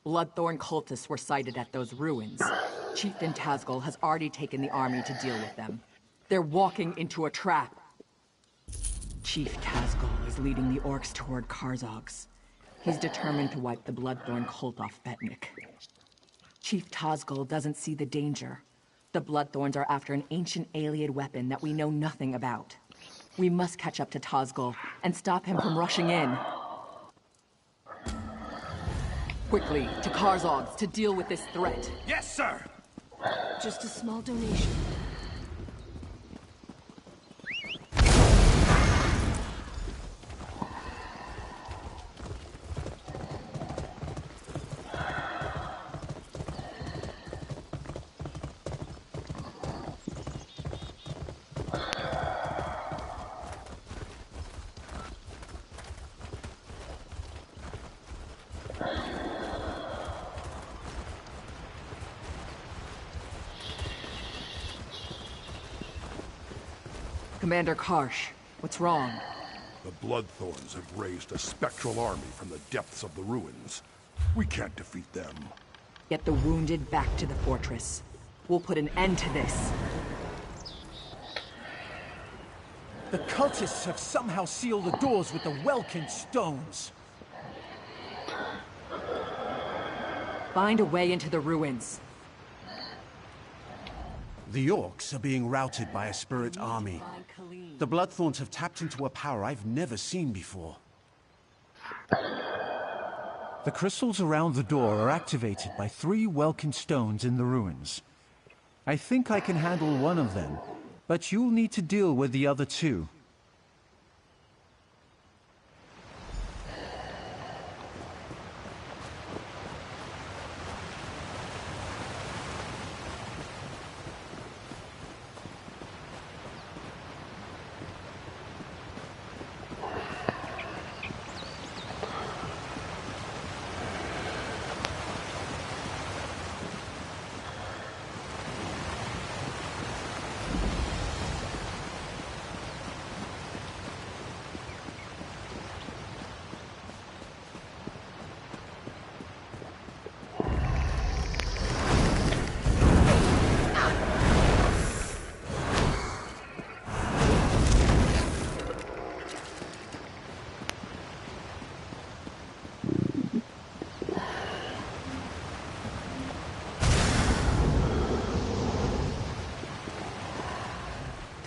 Bloodthorn cultists were sighted at those ruins. Chieftain Tazgol has already taken the army to deal with them. They're walking into a trap. Chief Tazgol is leading the orcs toward Karzog's. He's determined to wipe the Bloodthorn cult off Betnik. Chief Tazgol doesn't see the danger. The Bloodthorns are after an ancient Ayleid weapon that we know nothing about. We must catch up to Tazgol and stop him from rushing in. Quickly, to Karzog's to deal with this threat. Yes, sir! Just a small donation. Commander Karsh, what's wrong? The Bloodthorns have raised a spectral army from the depths of the ruins. We can't defeat them. Get the wounded back to the fortress. We'll put an end to this. The cultists have somehow sealed the doors with the Welkin stones. Find a way into the ruins. The orcs are being routed by a spirit army. The Bloodthorns have tapped into a power I've never seen before. The crystals around the door are activated by 3 Welkin stones in the ruins. I think I can handle one of them, but you'll need to deal with the other 2.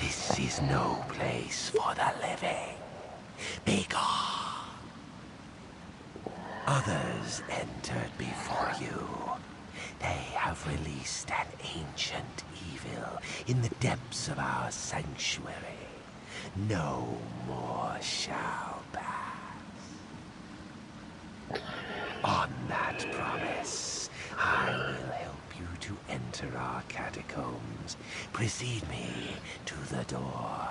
This is no place for the living. Begone! Others entered before you. They have released an ancient evil in the depths of our sanctuary. No more shall pass. On that promise, I will help you to enter our catacombs. Precede me to the door.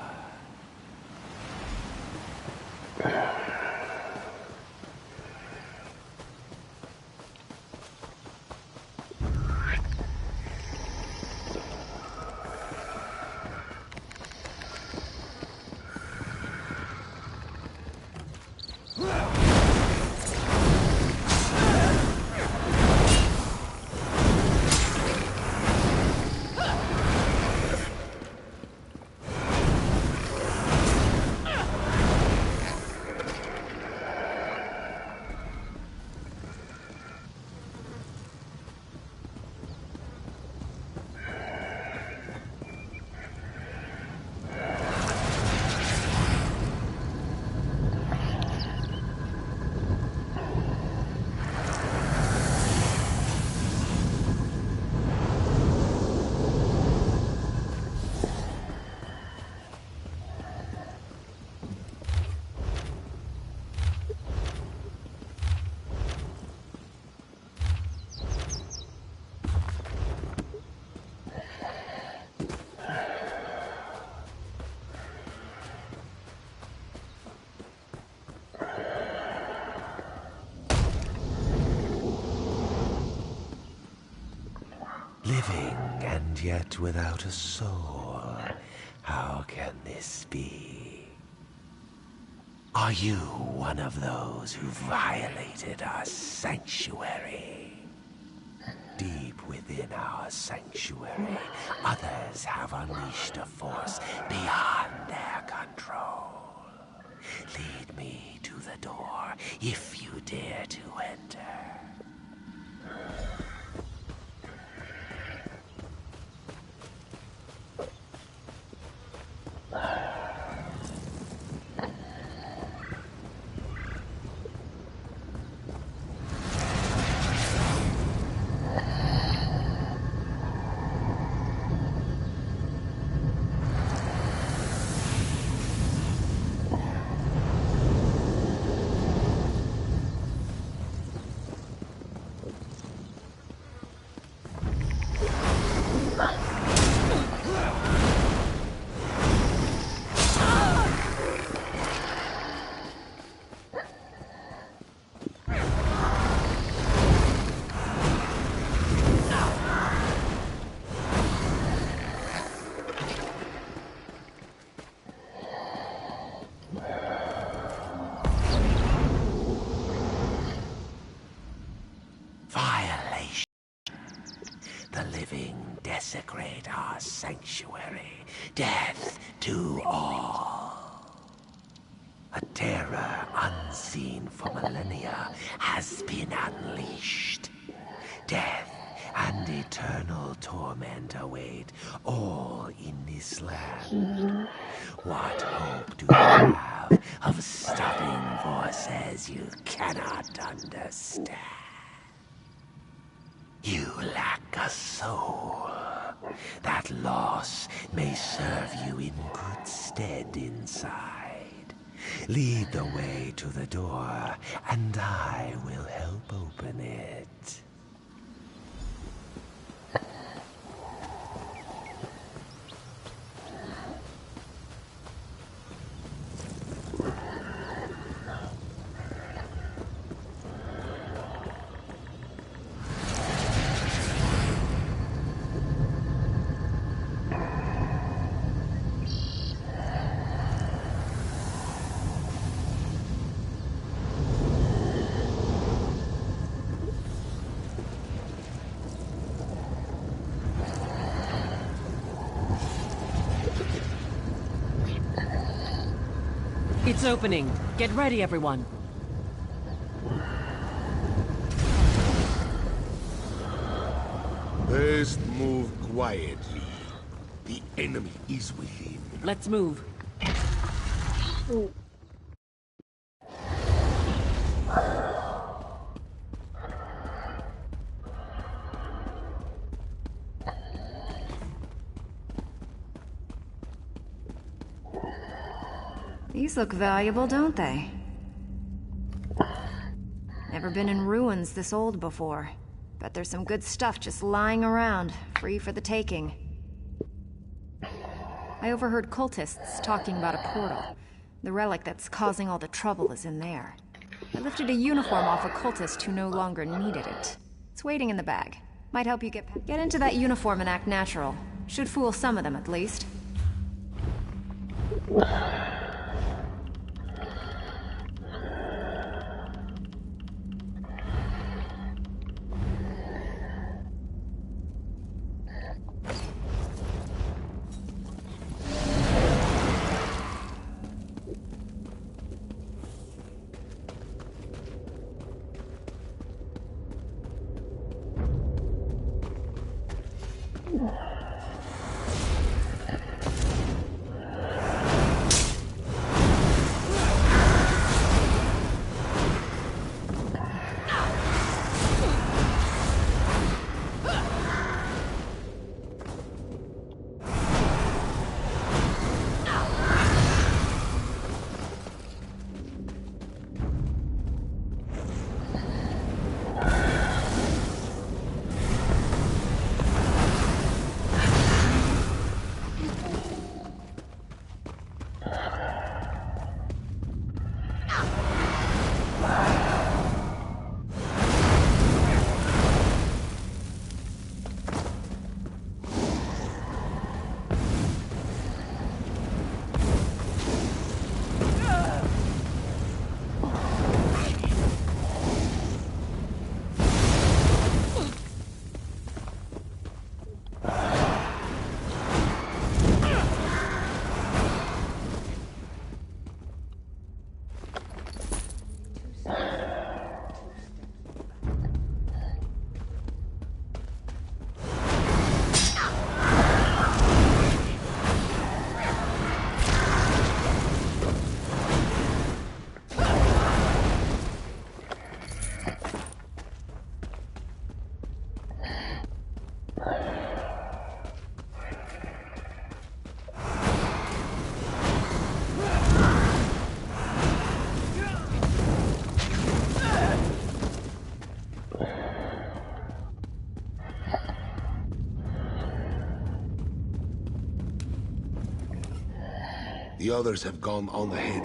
Living and yet without a soul. How can this be? Are you one of those who violated our sanctuary? Deep within our sanctuary, others have unleashed a force beyond their control. Lead me to the door if you dare to enter. Desecrate our sanctuary. Death to all. A terror unseen for millennia has been unleashed. Death and eternal torment await all in this land. What hope do you have of stopping forces you cannot understand? You lack a soul. That loss may serve you in good stead inside. Lead the way to the door, and I will help open it. It's opening. Get ready, everyone. First, move quietly. The enemy is within. Let's move. These look valuable, don't they? Never been in ruins this old before. Bet there's some good stuff just lying around, free for the taking. I overheard cultists talking about a portal. The relic that's causing all the trouble is in there. I lifted a uniform off a cultist who no longer needed it. It's waiting in the bag. Might help you get into that uniform and act natural. Should fool some of them, at least. The others have gone on ahead.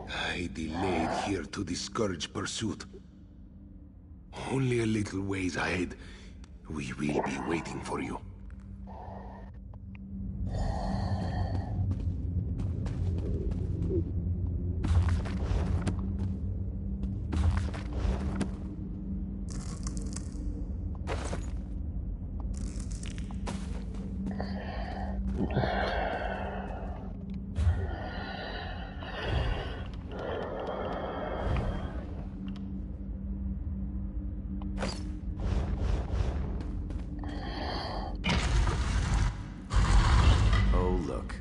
I delayed here to discourage pursuit. Only a little ways ahead. We will be waiting for you.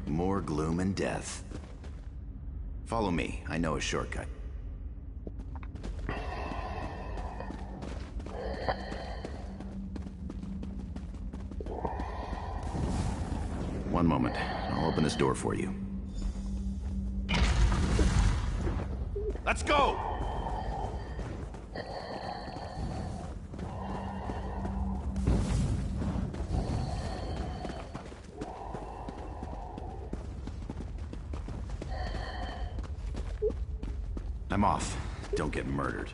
More gloom and death. Follow me. I know a shortcut. One moment. I'll open this door for you. Let's go! I'm off. Don't get murdered.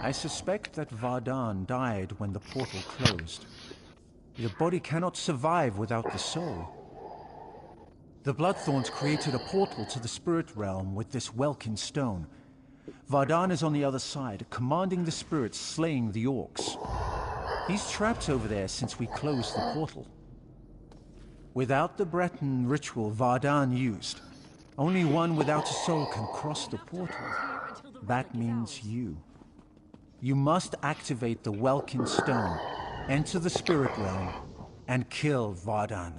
I suspect that Vardan died when the portal closed. The body cannot survive without the soul. The Bloodthorns created a portal to the spirit realm with this Welkin stone. Vardan is on the other side, commanding the spirits slaying the orcs. He's trapped over there since we closed the portal. Without the Breton ritual Vardan used, only one without a soul can cross the portal. That means you. You must activate the Welkin stone, enter the spirit realm, and kill Vardan.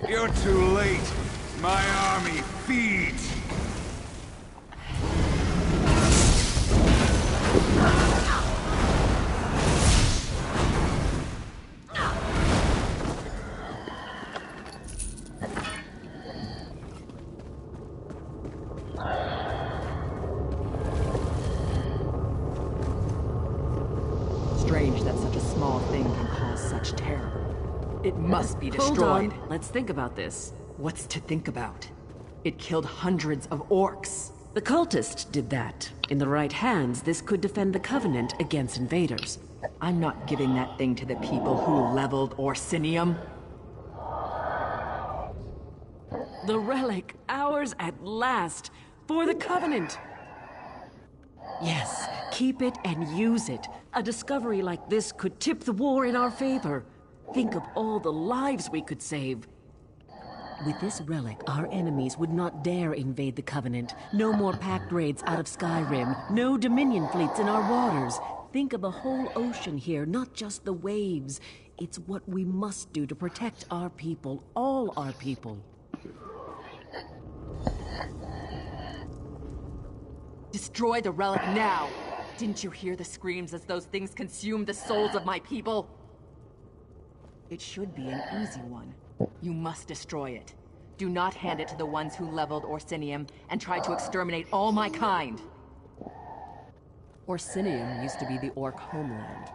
You're too late. My army feeds. Strange that such a small thing can cause such terror. It must be destroyed. Hold on. Let's think about this. What's to think about? It killed hundreds of orcs. The cultist did that. In the right hands, this could defend the Covenant against invaders. I'm not giving that thing to the people who leveled Orsinium. The relic, ours at last, for the Covenant. Yes, keep it and use it. A discovery like this could tip the war in our favor. Think of all the lives we could save. With this relic, our enemies would not dare invade the Covenant. No more pact raids out of Skyrim. No Dominion fleets in our waters. Think of a whole ocean here, not just the waves. It's what we must do to protect our people, all our people. Destroy the relic now! Didn't you hear the screams as those things consumed the souls of my people? It should be an easy one. You must destroy it. Do not hand it to the ones who leveled Orsinium and tried to exterminate all my kind. Orsinium used to be the orc homeland.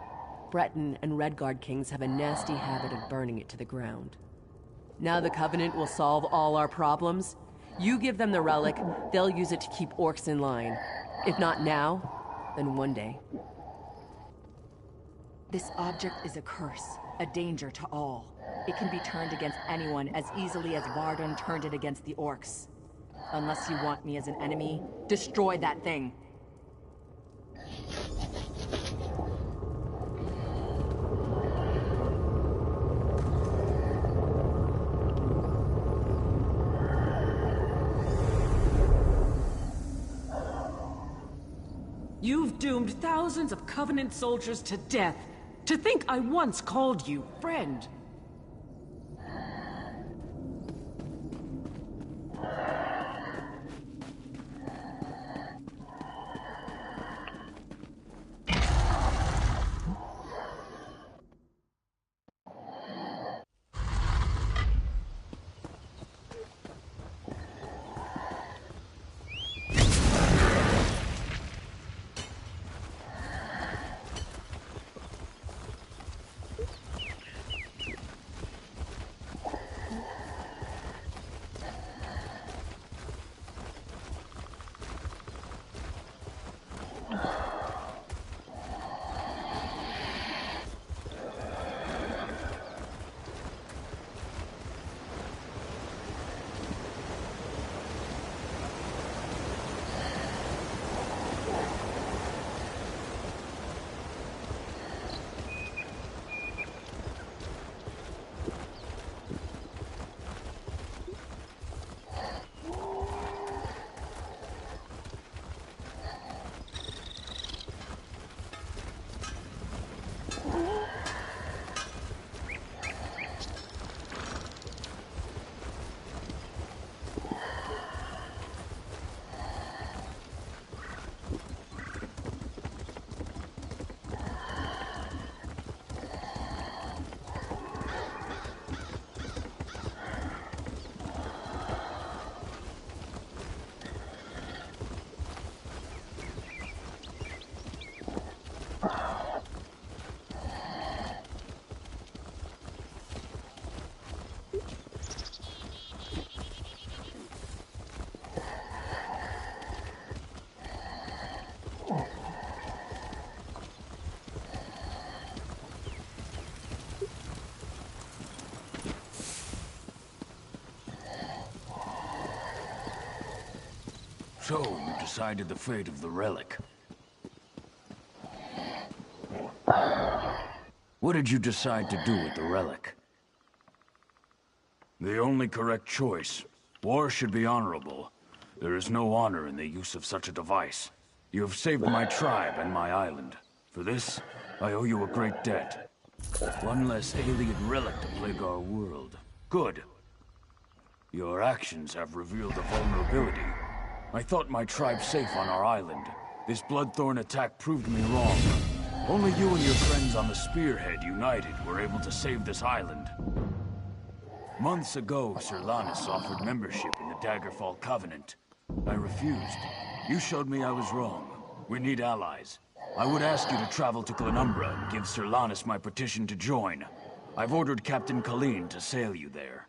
Breton and Redguard kings have a nasty habit of burning it to the ground. Now the Covenant will solve all our problems. You give them the relic, they'll use it to keep orcs in line. If not now, then one day. This object is a curse, a danger to all. It can be turned against anyone as easily as Vardan turned it against the orcs. Unless you want me as an enemy, destroy that thing. You've doomed thousands of Covenant soldiers to death. To think I once called you friend. So, you decided the fate of the relic. What did you decide to do with the relic? The only correct choice. War should be honorable. There is no honor in the use of such a device. You have saved my tribe and my island. For this, I owe you a great debt. One less alien relic to plague our world. Good. Your actions have revealed a vulnerability. I thought my tribe safe on our island. This Bloodthorn attack proved me wrong. Only you and your friends on the Spearhead united were able to save this island. Months ago, Sir Lannis offered membership in the Daggerfall Covenant. I refused. You showed me I was wrong. We need allies. I would ask you to travel to Glenumbra and give Sir Lannis my petition to join. I've ordered Captain Colleen to sail you there.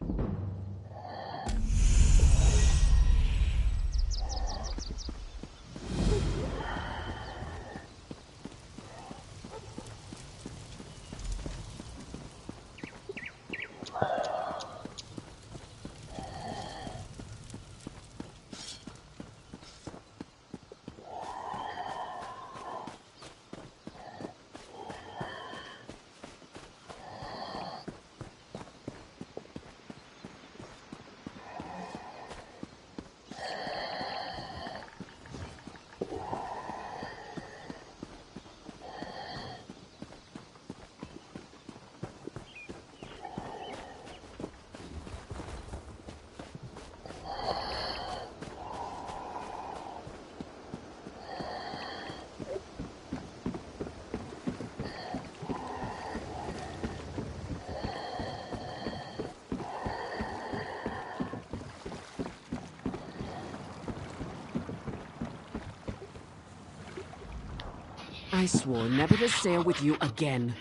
I swore never to sail with you again.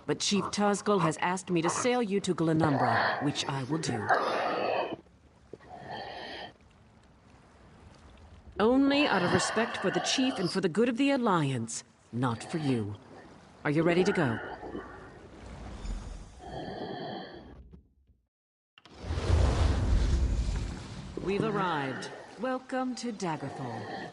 But Chief Tazgul has asked me to sail you to Glenumbra, which I will do. Only out of respect for the Chief and for the good of the Alliance, not for you. Are you ready to go? We've arrived. Welcome to Daggerfall.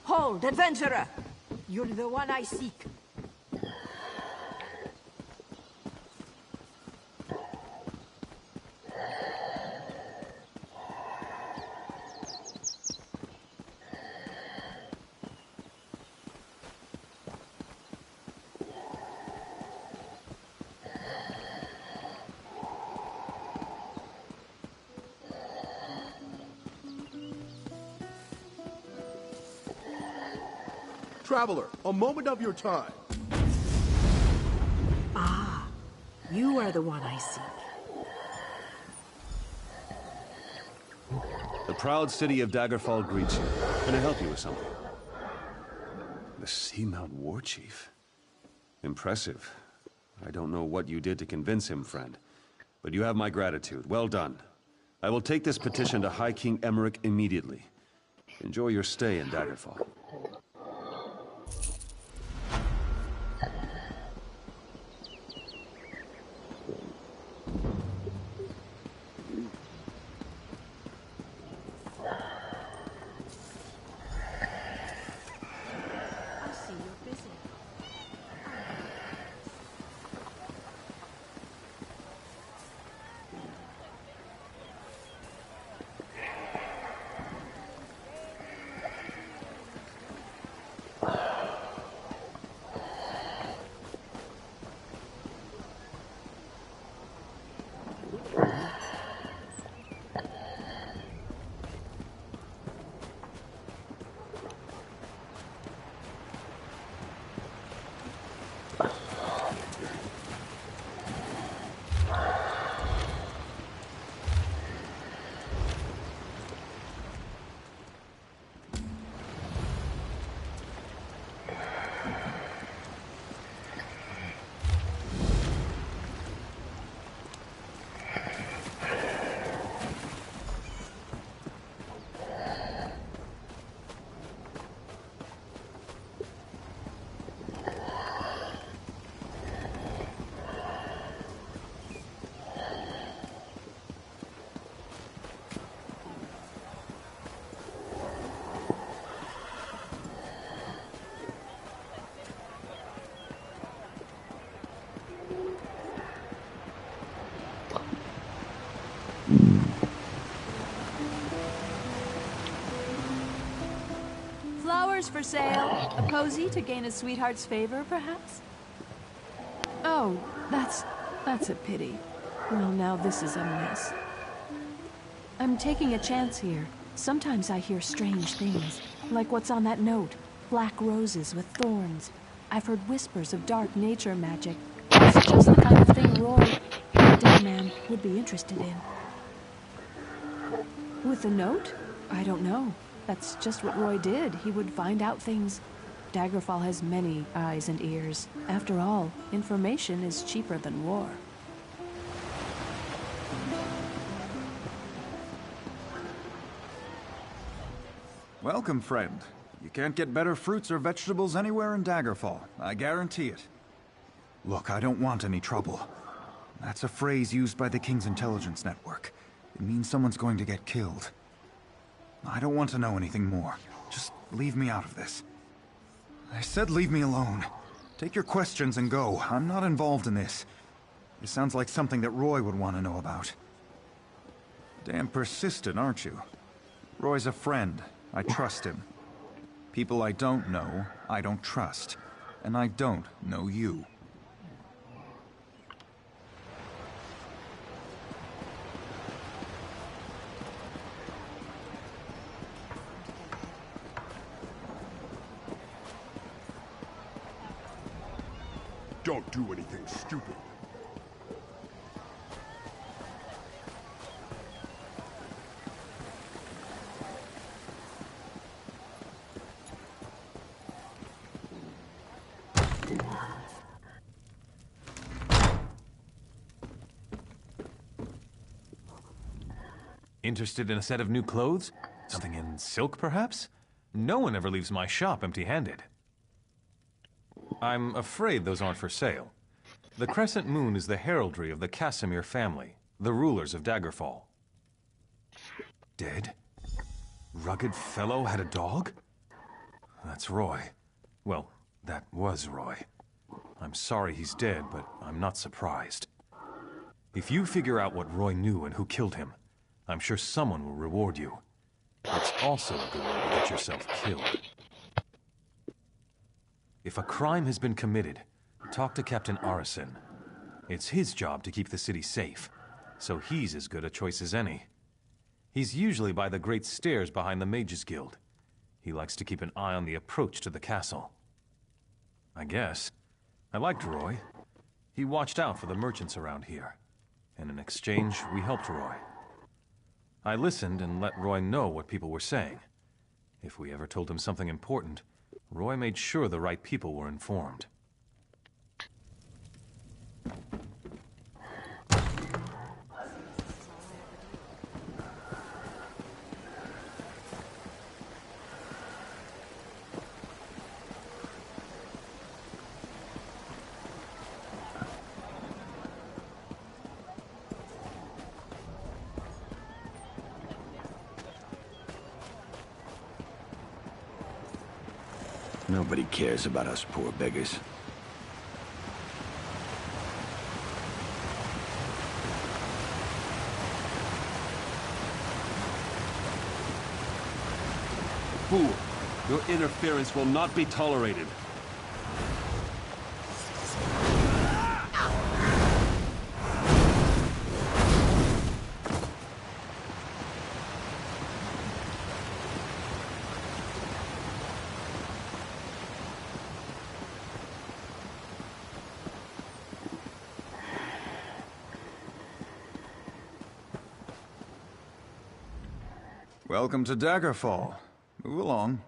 Hold, adventurer! You're the one I seek. Traveler, a moment of your time. Ah, you are the one I seek. The proud city of Daggerfall greets you. Can I help you with something? The Seamount War Chief. Impressive. I don't know what you did to convince him, friend. But you have my gratitude. Well done. I will take this petition to High King Emmerich immediately. Enjoy your stay in Daggerfall. for sale? A posy to gain a sweetheart's favor, perhaps? Oh, that's a pity. Well, now this is a mess. I'm taking a chance here. Sometimes I hear strange things, like what's on that note. Black roses with thorns. I've heard whispers of dark nature magic. It's just the kind of thing Roy, the dead man, would be interested in. With the note? I don't know. That's just what Roy did. He would find out things. Daggerfall has many eyes and ears. After all, information is cheaper than war. Welcome, friend. You can't get better fruits or vegetables anywhere in Daggerfall. I guarantee it. Look, I don't want any trouble. That's a phrase used by the King's intelligence network. It means someone's going to get killed. I don't want to know anything more. Just leave me out of this. I said leave me alone. Take your questions and go. I'm not involved in this. This sounds like something that Roy would want to know about. Damn persistent, aren't you? Roy's a friend. I trust him. People I don't know, I don't trust. And I don't know you. Don't do anything stupid. Interested in a set of new clothes? Something in silk, perhaps? No one ever leaves my shop empty-handed. I'm afraid those aren't for sale. The Crescent Moon is the heraldry of the Casimir family, the rulers of Daggerfall. Dead? Rugged fellow had a dog? That's Roy. Well, that was Roy. I'm sorry he's dead, but I'm not surprised. If you figure out what Roy knew and who killed him, I'm sure someone will reward you. It's also a good way to get yourself killed. If a crime has been committed, talk to Captain Arison. It's his job to keep the city safe, so he's as good a choice as any. He's usually by the great stairs behind the Mages Guild. He likes to keep an eye on the approach to the castle. I guess. I liked Roy. He watched out for the merchants around here, and in exchange, we helped Roy. I listened and let Roy know what people were saying. If we ever told him something important, Roy made sure the right people were informed. Nobody cares about us poor beggars. Fool! Your interference will not be tolerated. Welcome to Daggerfall. Move along.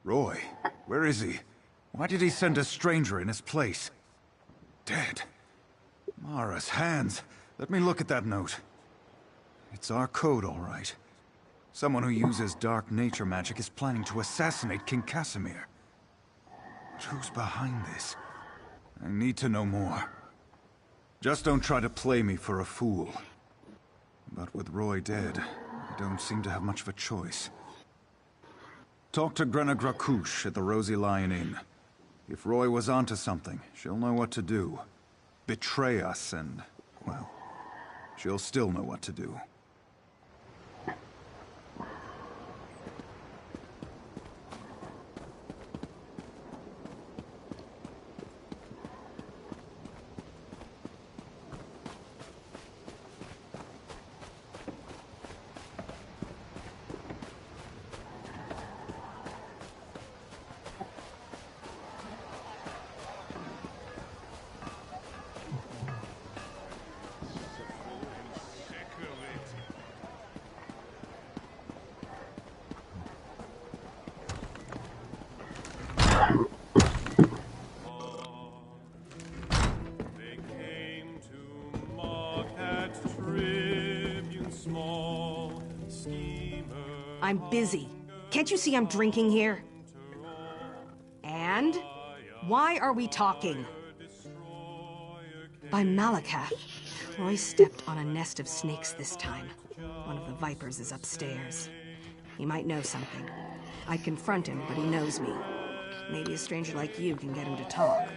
Roy, where is he? Why did he send a stranger in his place? Dead. Mara's hands. Let me look at that note. It's our code, all right. Someone who uses dark nature magic is planning to assassinate King Casimir. But who's behind this? I need to know more. Just don't try to play me for a fool. But with Roy dead, I don't seem to have much of a choice. Talk to Grenna Grakush at the Rosy Lion Inn. If Roy was onto something, she'll know what to do. Betray us and, well, she'll still know what to do. I'm busy. Can't you see I'm drinking here? And? Why are we talking? By Malakath, Roy stepped on a nest of snakes this time. One of the vipers is upstairs. He might know something. I'd confront him, but he knows me. Maybe a stranger like you can get him to talk.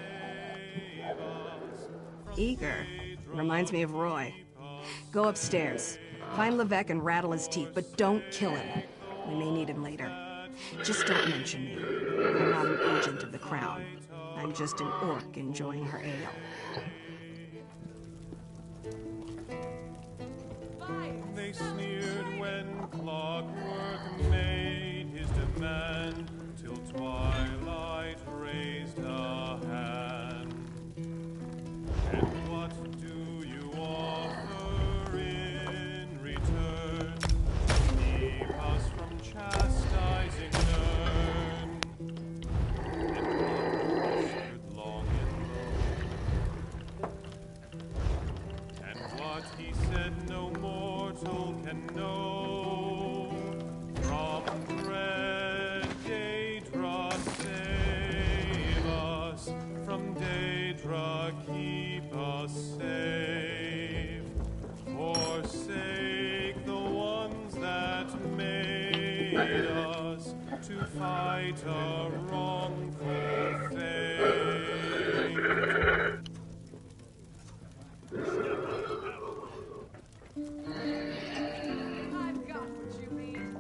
Eager. Reminds me of Roy. Go upstairs. Find Levesque and rattle his teeth, but don't kill him. We may need him later. Just don't mention me. I'm not an agent of the Crown. I'm just an orc enjoying her ale. They sneered when Clockwork made his demand, till Twilight raised a hand. And what do you offer in return? Keep us from chastising Nern. And whispered long and low. And what he said no mortal can know. From dread Daedra save us, from Daedra keep us safe. Forsake the ones that made us to fight a wrongful fate. I've got what you mean.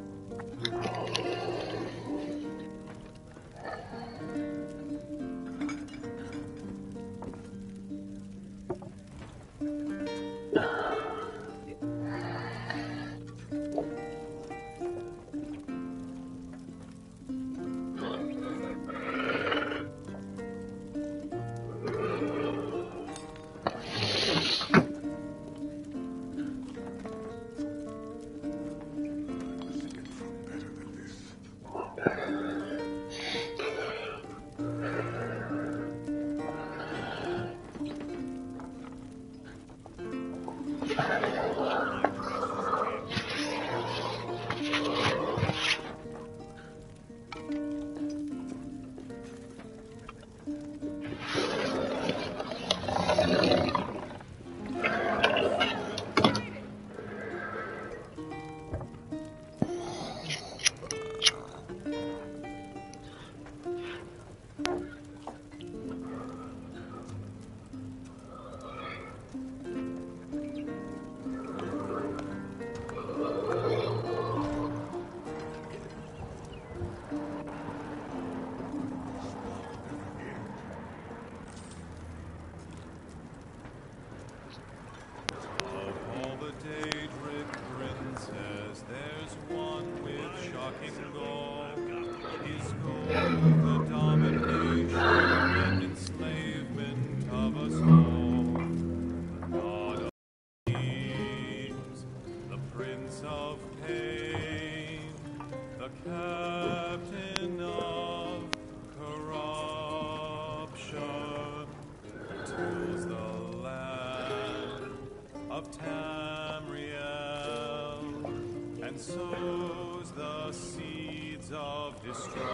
Sows the seeds of destruction.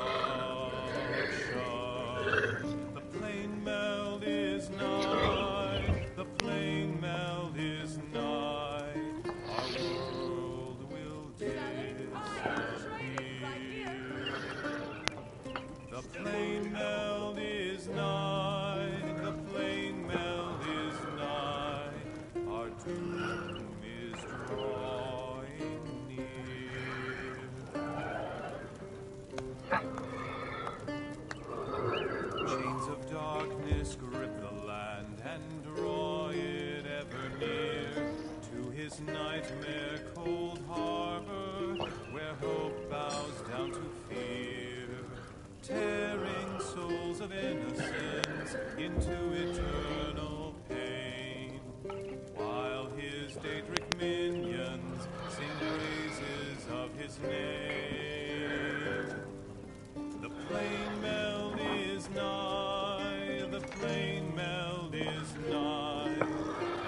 The plain meld is nigh, the plain meld is nigh. Our world will disappear. The plain meld is nigh, the plain meld is nigh. Our doom is drawing near. Chains of darkness grip the land and draw it ever near to his nightmare cold harbor, where hope bows down to fear, tearing souls of innocence into eternal pain, while his Daedric minions sing praises of his name. The plain meld is nigh, the plain meld is nigh,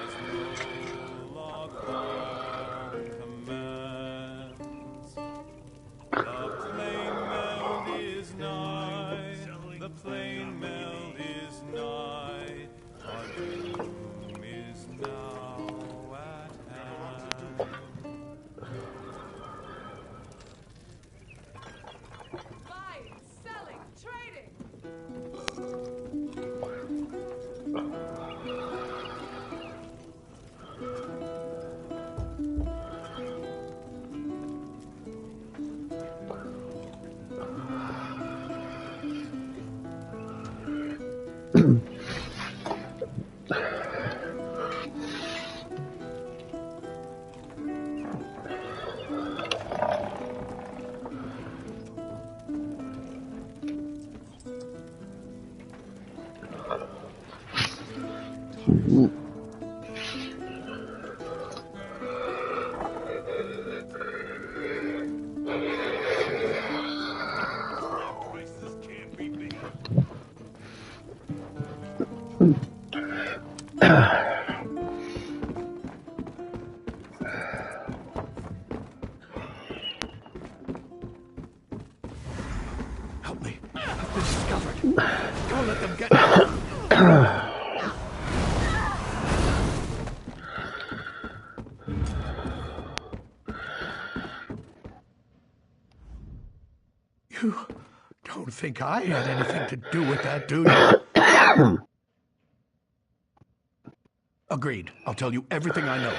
as no log commands. Help me. I've been discovered. Don't let them get me. You don't think I had anything to do with that, do you? Agreed. I'll tell you everything I know.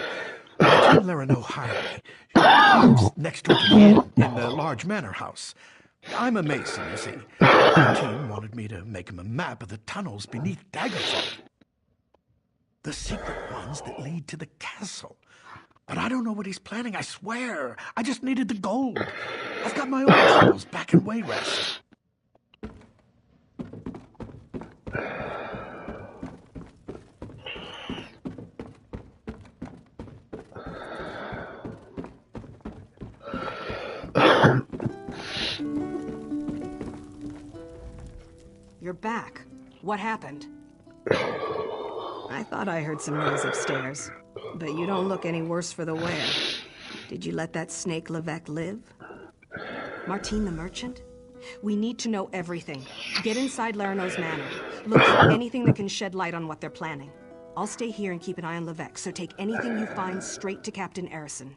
Martin Lerino hired me. He lives next door to me in the large manor house. I'm a mason, you see. Martin wanted me to make him a map of the tunnels beneath Daggerfall. The secret ones that lead to the castle. But I don't know what he's planning, I swear. I just needed the gold. I've got my own troubles back in Wayrest. You're back. What happened? I thought I heard some noise upstairs, but you don't look any worse for the wear. Did you let that snake Levesque live? Martin the merchant? We need to know everything. Get inside Lerino's manor. Look for anything that can shed light on what they're planning. I'll stay here and keep an eye on Levesque, so take anything you find straight to Captain Erison.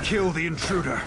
Kill the intruder.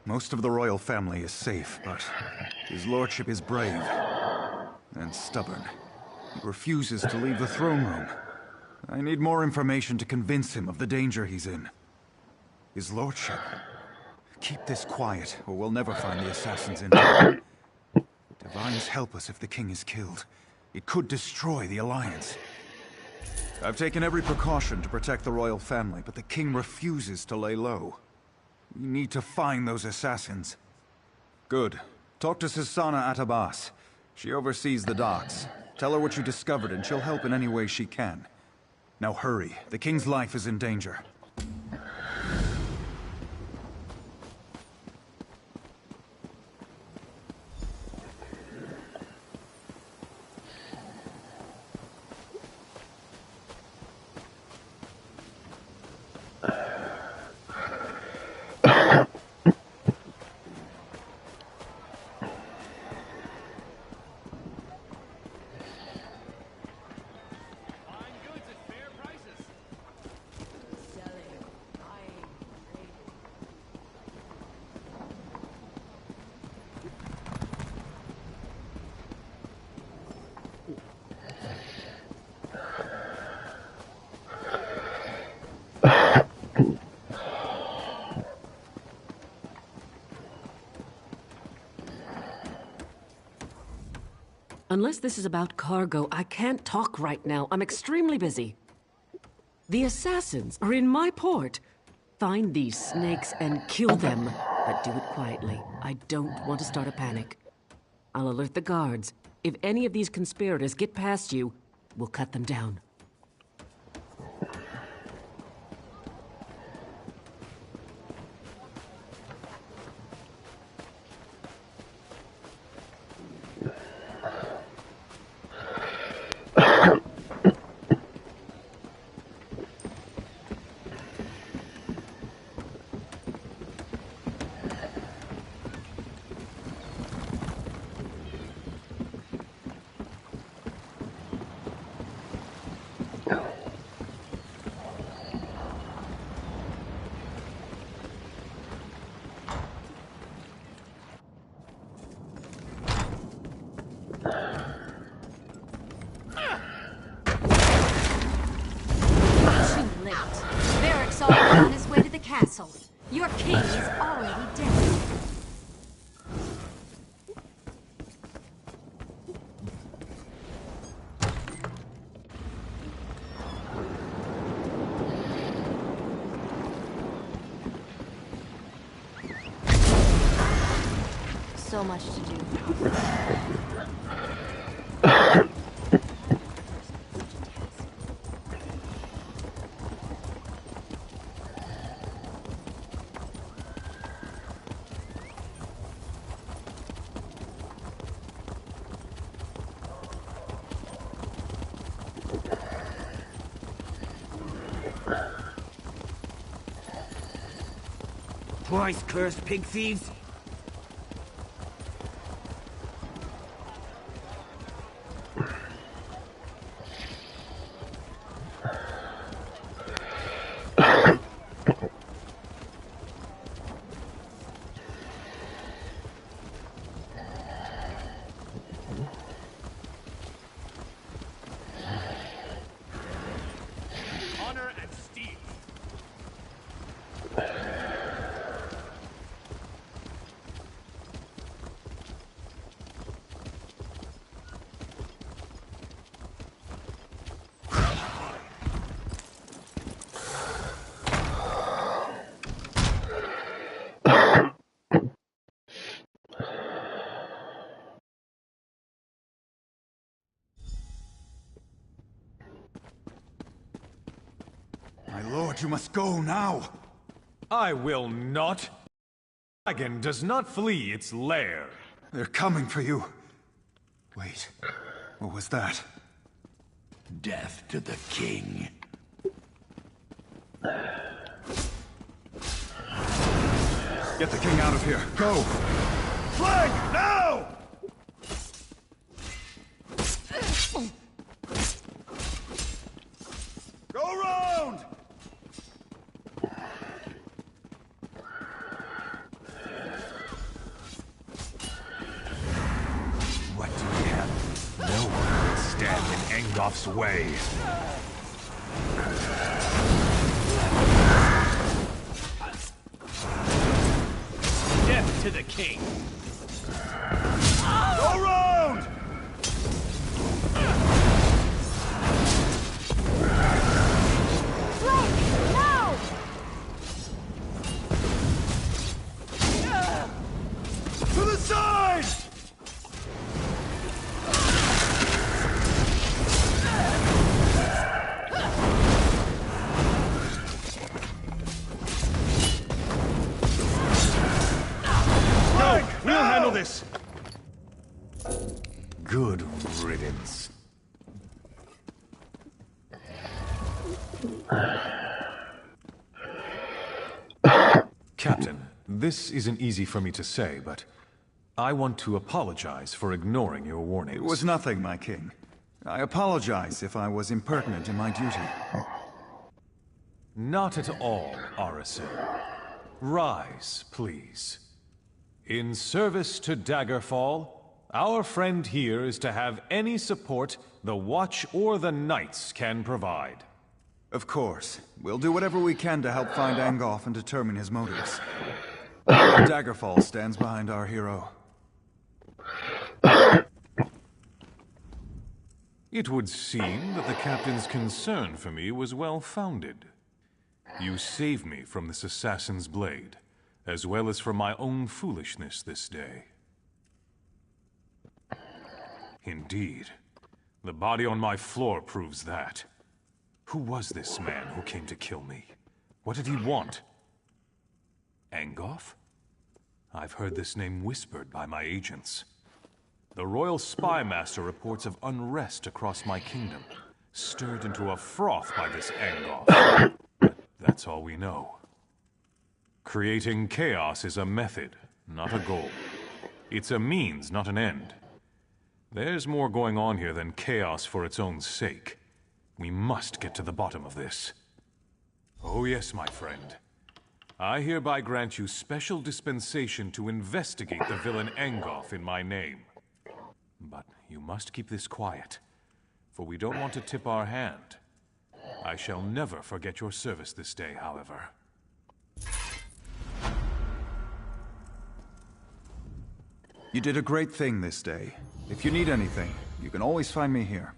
Most of the royal family is safe, but his lordship is brave and stubborn. He refuses to leave the throne room. I need more information to convince him of the danger he's in. His lordship. Keep this quiet, or we'll never find the assassins in time. Divines help us if the king is killed. It could destroy the Alliance. I've taken every precaution to protect the royal family, but the king refuses to lay low. We need to find those assassins. Good. Talk to Sisana Atabas. She oversees the docks. Tell her what you discovered and she'll help in any way she can. Now hurry. The king's life is in danger. Unless this is about cargo, I can't talk right now. I'm extremely busy. The assassins are in my port. Find these snakes and kill them, but do it quietly. I don't want to start a panic. I'll alert the guards. If any of these conspirators get past you, we'll cut them down. On his way to the castle. Your king is already dead. So much to do. Twice cursed pig thieves! Honor and steel! My lord, you must go now! I will not. The dragon does not flee its lair. They're coming for you. Wait, what was that? Death to the king. Get the king out of here. Go! Flank, now! Go round! Engoff's way. Death to the king! Go round! To the side! No! We'll handle this! Good riddance. Captain, this isn't easy for me to say, but I want to apologize for ignoring your warnings. It was nothing, my king. I apologize if I was impertinent in my duty. Not at all, Arison. Rise, please. In service to Daggerfall, our friend here is to have any support the Watch or the Knights can provide. Of course. We'll do whatever we can to help find Angoff and determine his motives. Daggerfall stands behind our hero. It would seem that the captain's concern for me was well-founded. You saved me from this assassin's blade, as well as from my own foolishness this day. Indeed. The body on my floor proves that. Who was this man who came to kill me? What did he want? Angoff? I've heard this name whispered by my agents. The Royal Spy Master reports of unrest across my kingdom, stirred into a froth by this Angoff. But that's all we know. Creating chaos is a method, not a goal. It's a means, not an end. There's more going on here than chaos for its own sake. We must get to the bottom of this. Oh yes, my friend. I hereby grant you special dispensation to investigate the villain Angoff in my name. But you must keep this quiet, for we don't want to tip our hand. I shall never forget your service this day, however. You did a great thing this day. If you need anything, you can always find me here.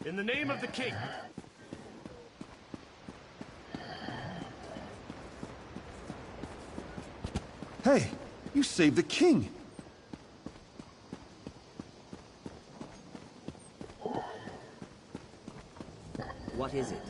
In the name of the king! Hey, you saved the king! What is it?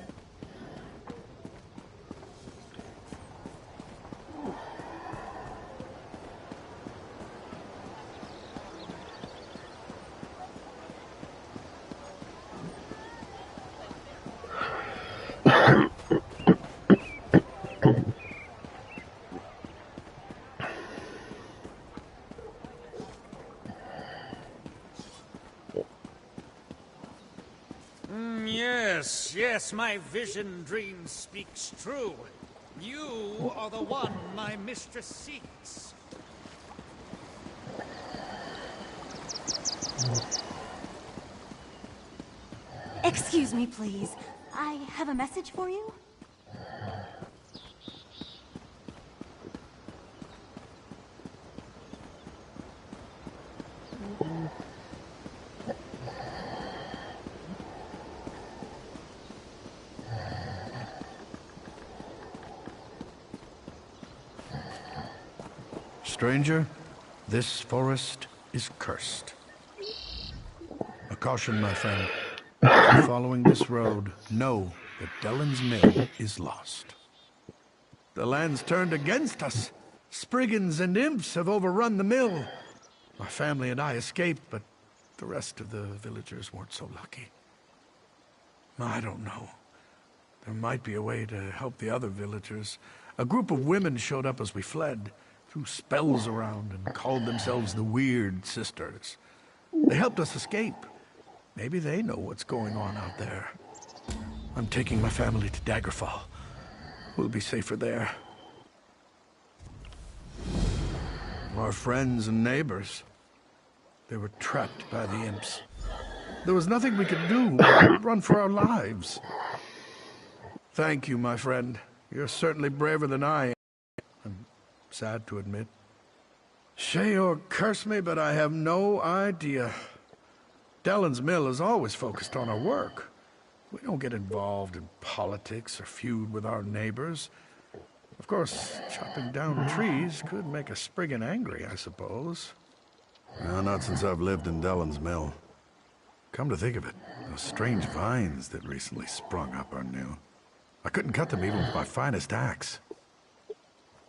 Yes, my vision dream speaks true. You are the one my mistress seeks. Excuse me, please. I have a message for you. Stranger, this forest is cursed. A caution, my friend. If you're following this road, know that Dellen's mill is lost. The land's turned against us. Spriggans and imps have overrun the mill. My family and I escaped, but the rest of the villagers weren't so lucky. I don't know. There might be a way to help the other villagers. A group of women showed up as we fled, threw spells around, and called themselves the Weird Sisters. They helped us escape. Maybe they know what's going on out there. I'm taking my family to Daggerfall. We'll be safer there. Our friends and neighbors, they were trapped by the imps. There was nothing we could do but run for our lives. Thank you, my friend. You're certainly braver than I am. I'm sad to admit. Say or curse me, but I have no idea. Dellen's Mill is always focused on our work. We don't get involved in politics or feud with our neighbors. Of course, chopping down trees could make a Spriggan angry, I suppose. No, not since I've lived in Dellen's Mill. Come to think of it, those strange vines that recently sprung up are new. I couldn't cut them even with my finest axe.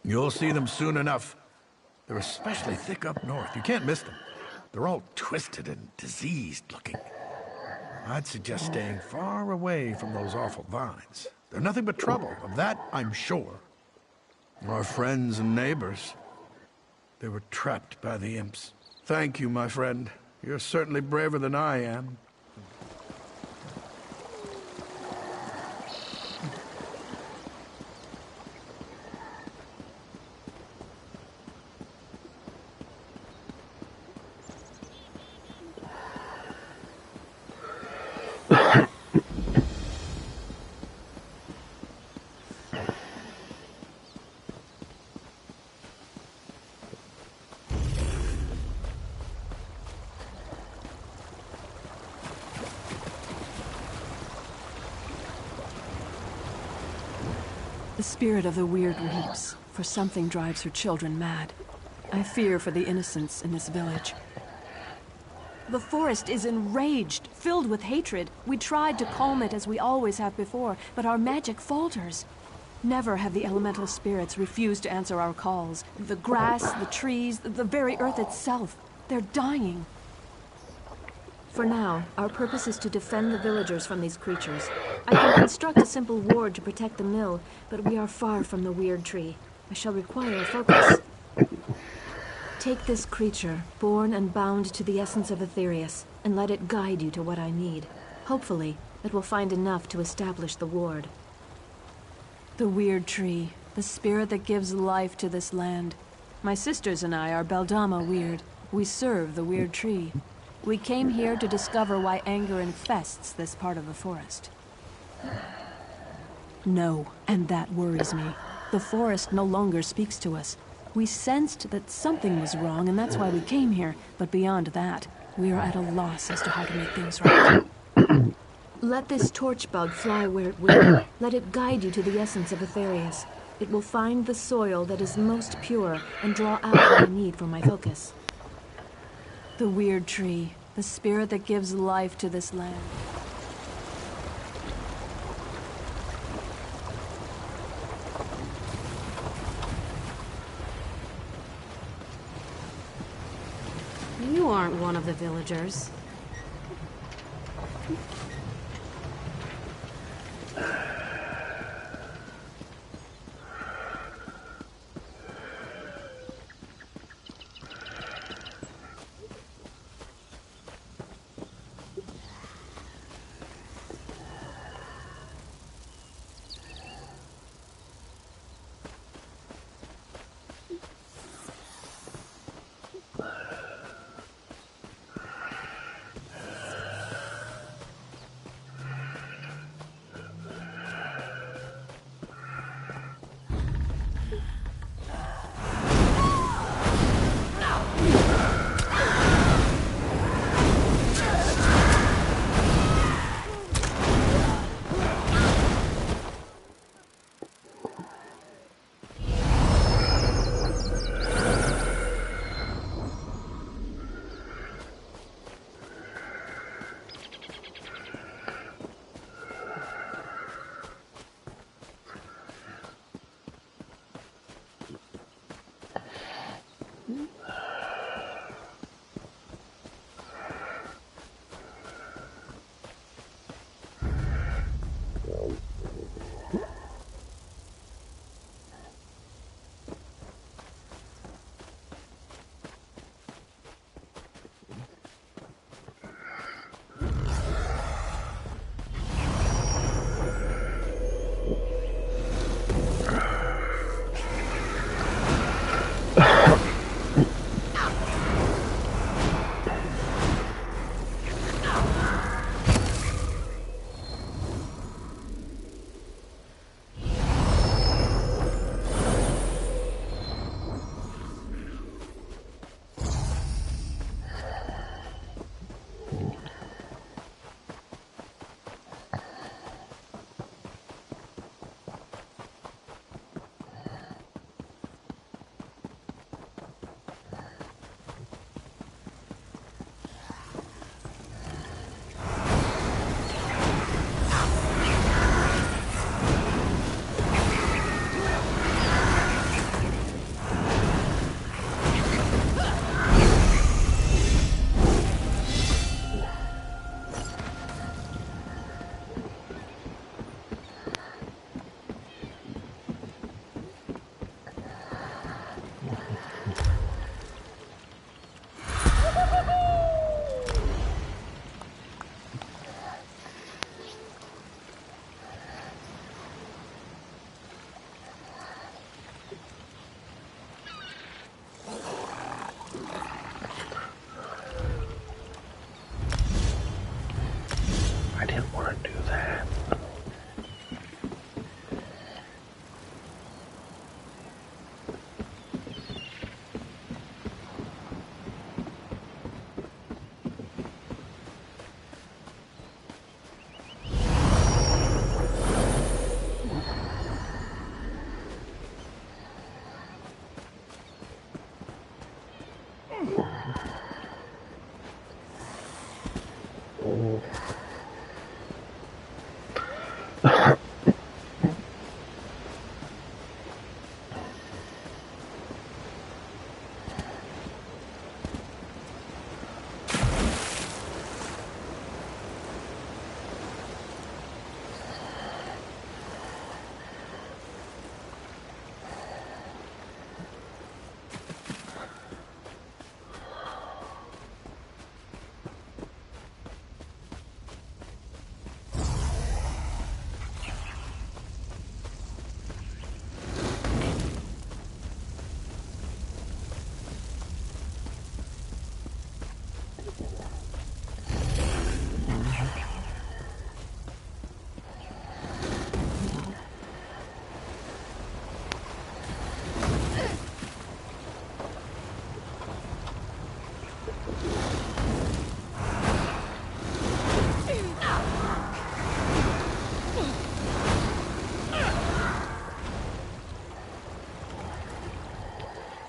You'll see them soon enough. They're especially thick up north. You can't miss them. They're all twisted and diseased looking. I'd suggest staying far away from those awful vines. They're nothing but trouble, of that I'm sure. Our friends and neighbors, they were trapped by the imps. Thank you, my friend. You're certainly braver than I am. The spirit of the Weird weeps, for something drives her children mad. I fear for the innocents in this village. The forest is enraged, filled with hatred. We tried to calm it as we always have before, but our magic falters. Never have the elemental spirits refused to answer our calls. The grass, the trees, the very earth itself, they're dying. For now, our purpose is to defend the villagers from these creatures. I can construct a simple ward to protect the mill, but we are far from the weird tree. I shall require a focus. Take this creature, born and bound to the essence of Aetherius, and let it guide you to what I need. Hopefully, it will find enough to establish the ward. The Weird Tree, the spirit that gives life to this land. My sisters and I are Beldama Weird. We serve the Weird Tree. We came here to discover why anger infests this part of the forest. No, and that worries me. The forest no longer speaks to us. We sensed that something was wrong, and that's why we came here. But beyond that, we are at a loss as to how to make things right. Let this torch bug fly where it will. Let it guide you to the essence of Aetherius. It will find the soil that is most pure and draw out what I need for my focus. The Weird Tree, the spirit that gives life to this land. You aren't one of the villagers.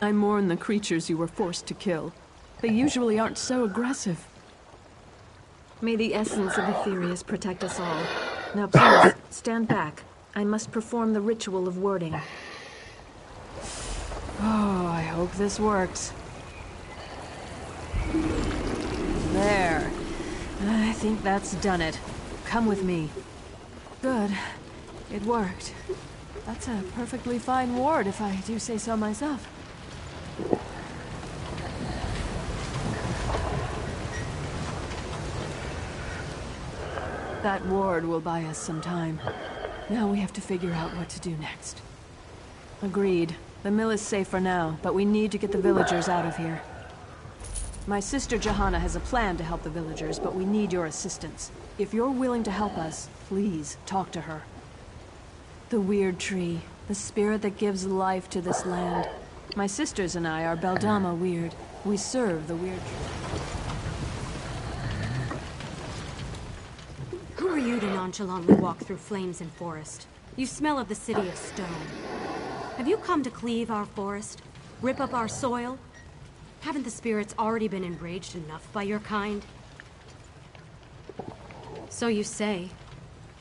I mourn the creatures you were forced to kill. They usually aren't so aggressive. May the essence of Aetherius protect us all. Now please, stand back. I must perform the ritual of warding. Oh, I hope this works. There. I think that's done it. Come with me. Good. It worked. That's a perfectly fine ward, if I do say so myself. That ward will buy us some time. Now we have to figure out what to do next. Agreed. The mill is safe for now, but we need to get the villagers out of here. My sister Johanna has a plan to help the villagers, but we need your assistance. If you're willing to help us, please talk to her. The Weird Tree, the spirit that gives life to this land. My sisters and I are Beldama Weird. We serve the Weird Tree. Who are you to nonchalantly walk through flames and forest? You smell of the city of stone. Have you come to cleave our forest? Rip up our soil? Haven't the spirits already been enraged enough by your kind? So you say.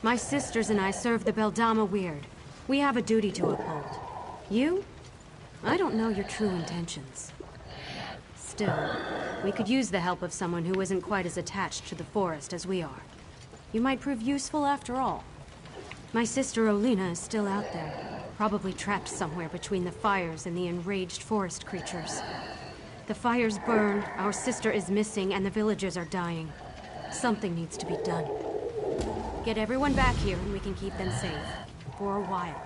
My sisters and I serve the Beldama Weird. We have a duty to uphold. You? I don't know your true intentions. Still, we could use the help of someone who isn't quite as attached to the forest as we are. You might prove useful after all. My sister Olina is still out there, probably trapped somewhere between the fires and the enraged forest creatures. The fires burn, our sister is missing, and the villagers are dying. Something needs to be done. Get everyone back here and we can keep them safe. For a while.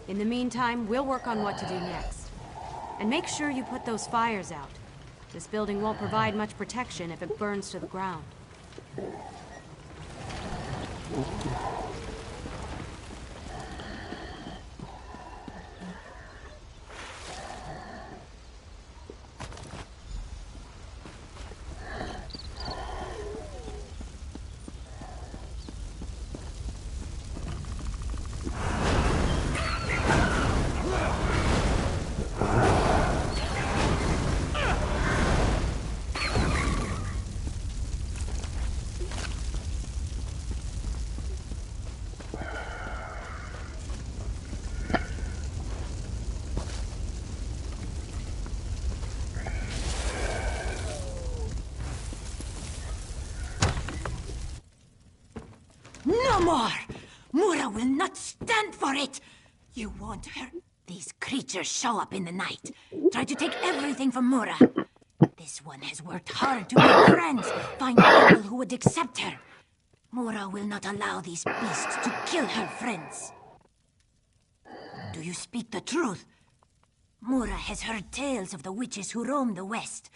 In the meantime, we'll work on what to do next. And make sure you put those fires out. This building won't provide much protection if it burns to the ground. No more! Mura will not stand for it! You want her? These creatures show up in the night. Try to take everything from Mura. This one has worked hard to make friends, find people who would accept her. Mura will not allow these beasts to kill her friends. Do you speak the truth? Mura has heard tales of the witches who roam the west.